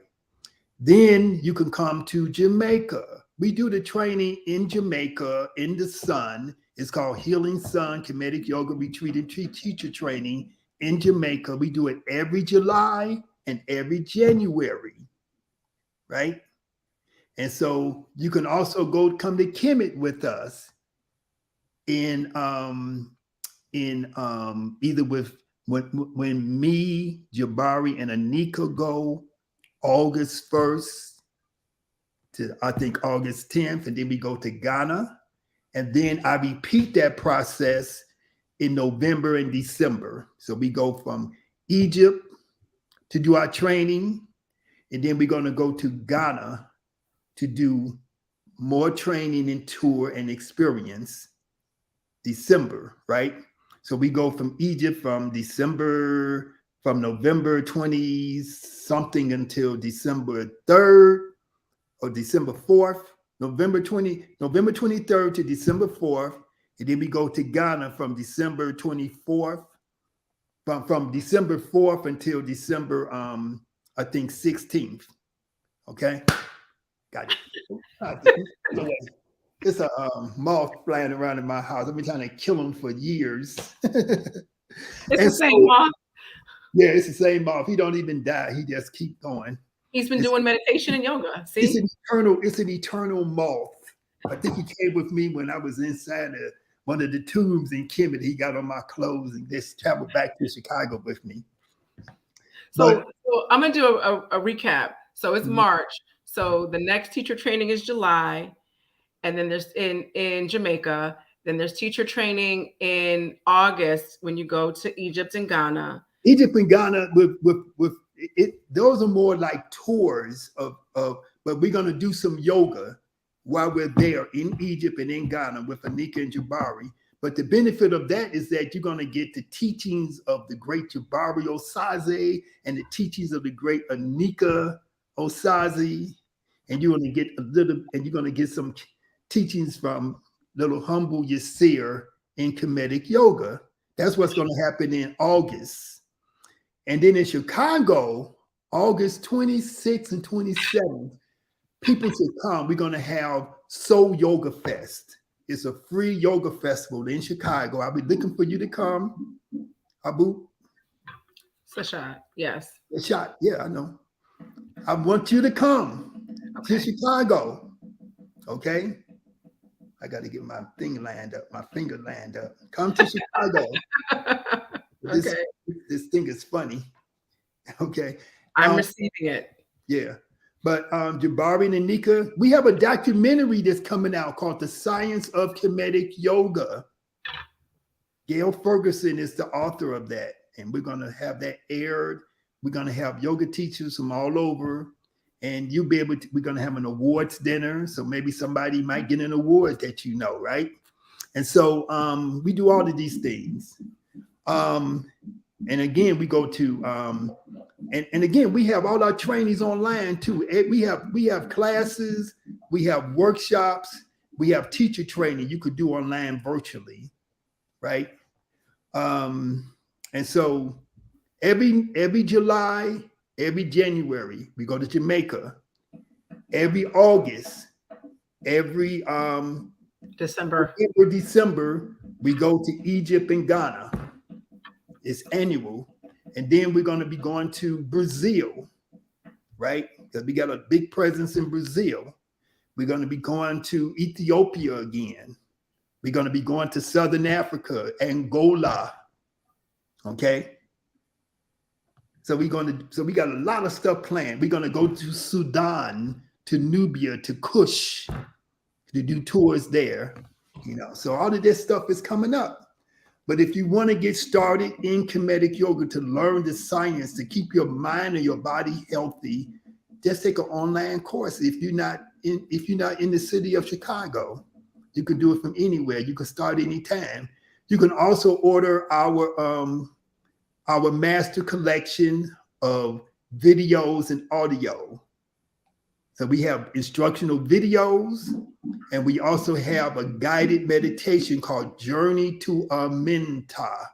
Then you can come to Jamaica. We do the training in Jamaica in the sun. It's called Healing Sun Kemetic Yoga Retreat and Teacher Training in Jamaica. We do it every July and every January, right? And so you can also come to Kemetic with us in either with when me, Jabari, and Anika go August 1st to I think August 10th, and then we go to Ghana, and then I repeat that process in November and December. So we go from Egypt to do our training, and then we're going to go to Ghana to do more training and tour and experience December, right? So we go from Egypt from November 20 something until December 3rd or December 4th, November 23rd to December 4th, and then we go to Ghana from December 24th. From December 4th until December, I think 16th. Okay, got it. It's a moth flying around in my house. I've been trying to kill him for years. It's the same moth. Yeah, it's the same moth. He don't even die. He just keep going. He's been doing meditation and yoga. See, it's an eternal moth. I think he came with me when I was inside one of the tombs in Kemetic. He got on my clothes and just traveled back to Chicago with me. So I'm gonna do a recap. So it's March. So the next teacher training is July, and then there's in Jamaica. Then there's teacher training in August when you go to Egypt and Ghana. Egypt and Ghana with it. Those are more like tours of. But we're gonna do some yoga while we're there in Egypt and in Ghana with Anika and Jabari. But the benefit of that is that you're going to get the teachings of the great Jabari Osaze and the teachings of the great Anika Osaze. And you're going to get some teachings from little humble Yirser in Comedic yoga. That's what's going to happen in August. And then in Chicago, August 26th and 27th, people should come. We're going to have Soul Yoga Fest. It's a free yoga festival in Chicago. I'll be looking for you to come. Abu? Sasha, yes. A shot. Yeah, I know. I want you to come to Chicago. Okay? I got to get my thing lined up, my finger lined up. Come to Chicago. This thing is funny. Okay. I'm receiving it. Yeah. But Jabari and Anika, we have a documentary that's coming out called The Science of Kemetic Yoga. Gail Ferguson is the author of that. And we're going to have that aired. We're going to have yoga teachers from all over. And you'll be able to, we're going to have an awards dinner. So maybe somebody might get an award that you know, right? And so we do all of these things. And again, we go to, and again, we have all our trainings online too. We have classes, we have workshops, we have teacher training you could do online virtually, right? And so every July, every January, we go to Jamaica. Every August, every December, we go to Egypt and Ghana. It's annual. And then we're going to be going to Brazil, right? Because we got a big presence in Brazil. We're going to be going to Ethiopia again. We're going to be going to Southern Africa, Angola. Okay. So we got a lot of stuff planned. We're going to go to Sudan, to Nubia, to Kush, to do tours there. You know, so all of this stuff is coming up. But if you want to get started in Kemetic yoga to learn the science, to keep your mind and your body healthy, just take an online course. If you're not in the city of Chicago, you can do it from anywhere. You can start anytime. You can also order our master collection of videos and audio. So we have instructional videos, and we also have a guided meditation called Journey to Aminta,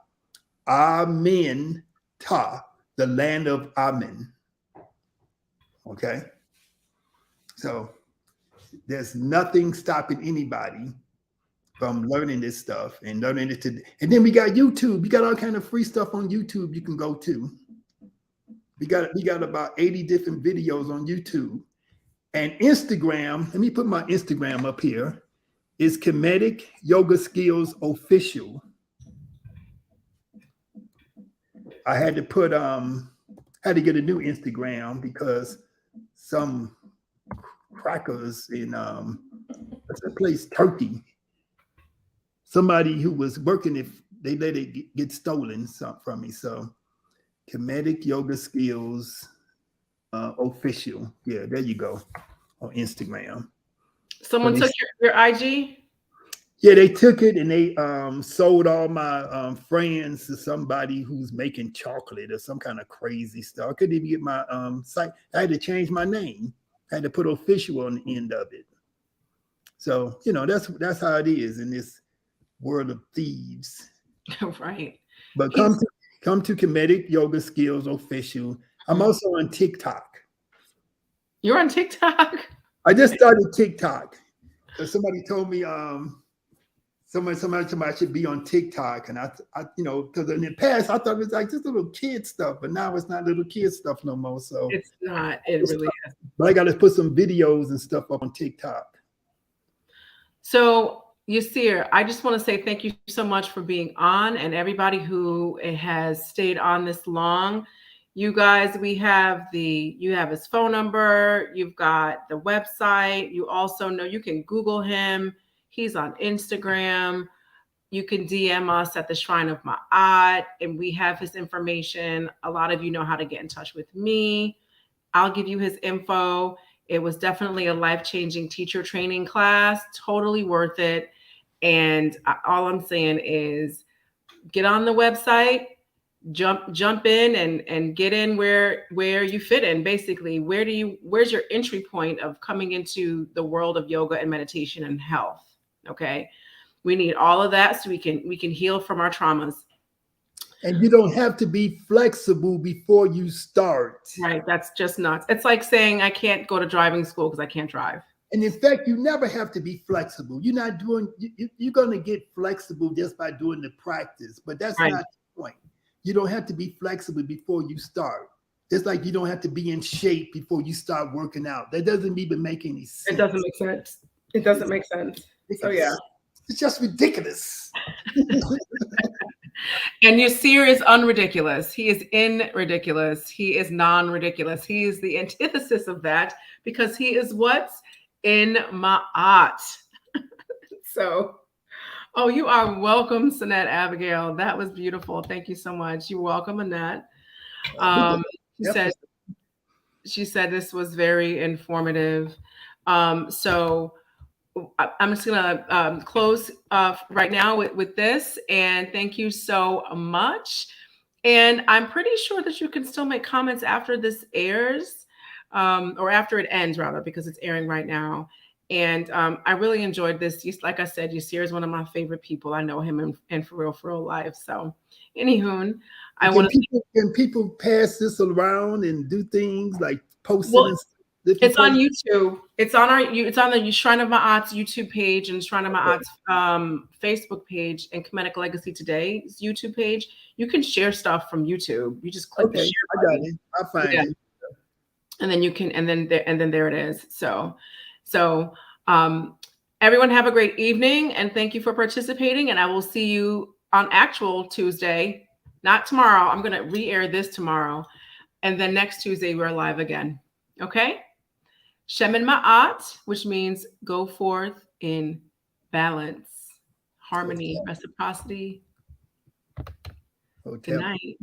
Aminta, the land of Amen. Okay? So there's nothing stopping anybody from learning this stuff and learning it today. And then we got YouTube. We got all kind of free stuff on YouTube you can go to. We got about 80 different videos on YouTube. And Instagram, let me put my Instagram up here, is Comedic Yoga Skills Official. I had to put, had to get a new Instagram because some crackers in, what's that place, Turkey, somebody who was working, if they let it get stolen from me. So Comedic Yoga Skills Official. Yeah, there you go on Instagram. Someone took your IG? Yeah, they took it and they sold all my friends to somebody who's making chocolate or some kind of crazy stuff. I couldn't even get my site. I had to change my name. I had to put official on the end of it. So, you know, that's how it is in this world of thieves. Right. But come to Comedic Yoga Skills Official. I'm also on TikTok. You're on TikTok? I just started TikTok. Somebody told me somebody told me I should be on TikTok. And I you know, because in the past I thought it was like just little kid stuff, but now it's not little kid stuff no more. So it's not. It really is. But I got to put some videos and stuff up on TikTok. So Yirser, I just want to say thank you so much for being on, and everybody who has stayed on this long. You guys, you have his phone number, you've got the website. You also know you can Google him. He's on Instagram. You can DM us at the Shrine of Ma'at, and we have his information. A lot of you know how to get in touch with me. I'll give you his info. It was definitely a life-changing teacher training class, totally worth it. And all I'm saying is get on the website, jump in and get in where you fit in. Basically, where's your entry point of coming into the world of yoga and meditation and health? Okay. We need all of that so we can heal from our traumas. And you don't have to be flexible before you start. Right. That's just nuts. It's like saying I can't go to driving school because I can't drive. And in fact, you never have to be flexible. You're not doing, you're going to get flexible just by doing the practice, but that's Right. not the point. You don't have to be flexible before you start. Just like you don't have to be in shape before you start working out. That doesn't even make any sense. It doesn't make sense. It doesn't make sense. So yeah. It's just ridiculous. And Yirser is unridiculous. He is in ridiculous. He is non-ridiculous. He is the antithesis of that because he is what's in ma'at. So, oh, you are welcome, Sanette Abigail. That was beautiful. Thank you so much. You're welcome, Annette. She said this was very informative. So I'm just gonna close right now with this, and thank you so much. And I'm pretty sure that you can still make comments after this airs, or after it ends rather, because it's airing right now. And I really enjoyed this. Like I said, Yirser is one of my favorite people. I know him in for real life. So, anywho, can people pass this around and do things like post well, it? It's on YouTube. It's on the Shrine of Ma'at's YouTube page and Shrine of Ma'at's Facebook page and Comedic Legacy Today's YouTube page. You can share stuff from YouTube. You just click the share button. I got it. I'll find it. And then you can, and then there it is. So everyone have a great evening and thank you for participating. And I will see you on actual Tuesday, not tomorrow. I'm going to re-air this tomorrow. And then next Tuesday, we're live again. Okay? Shemin Ma'at, which means go forth in balance, harmony, reciprocity. Hotep. Good night.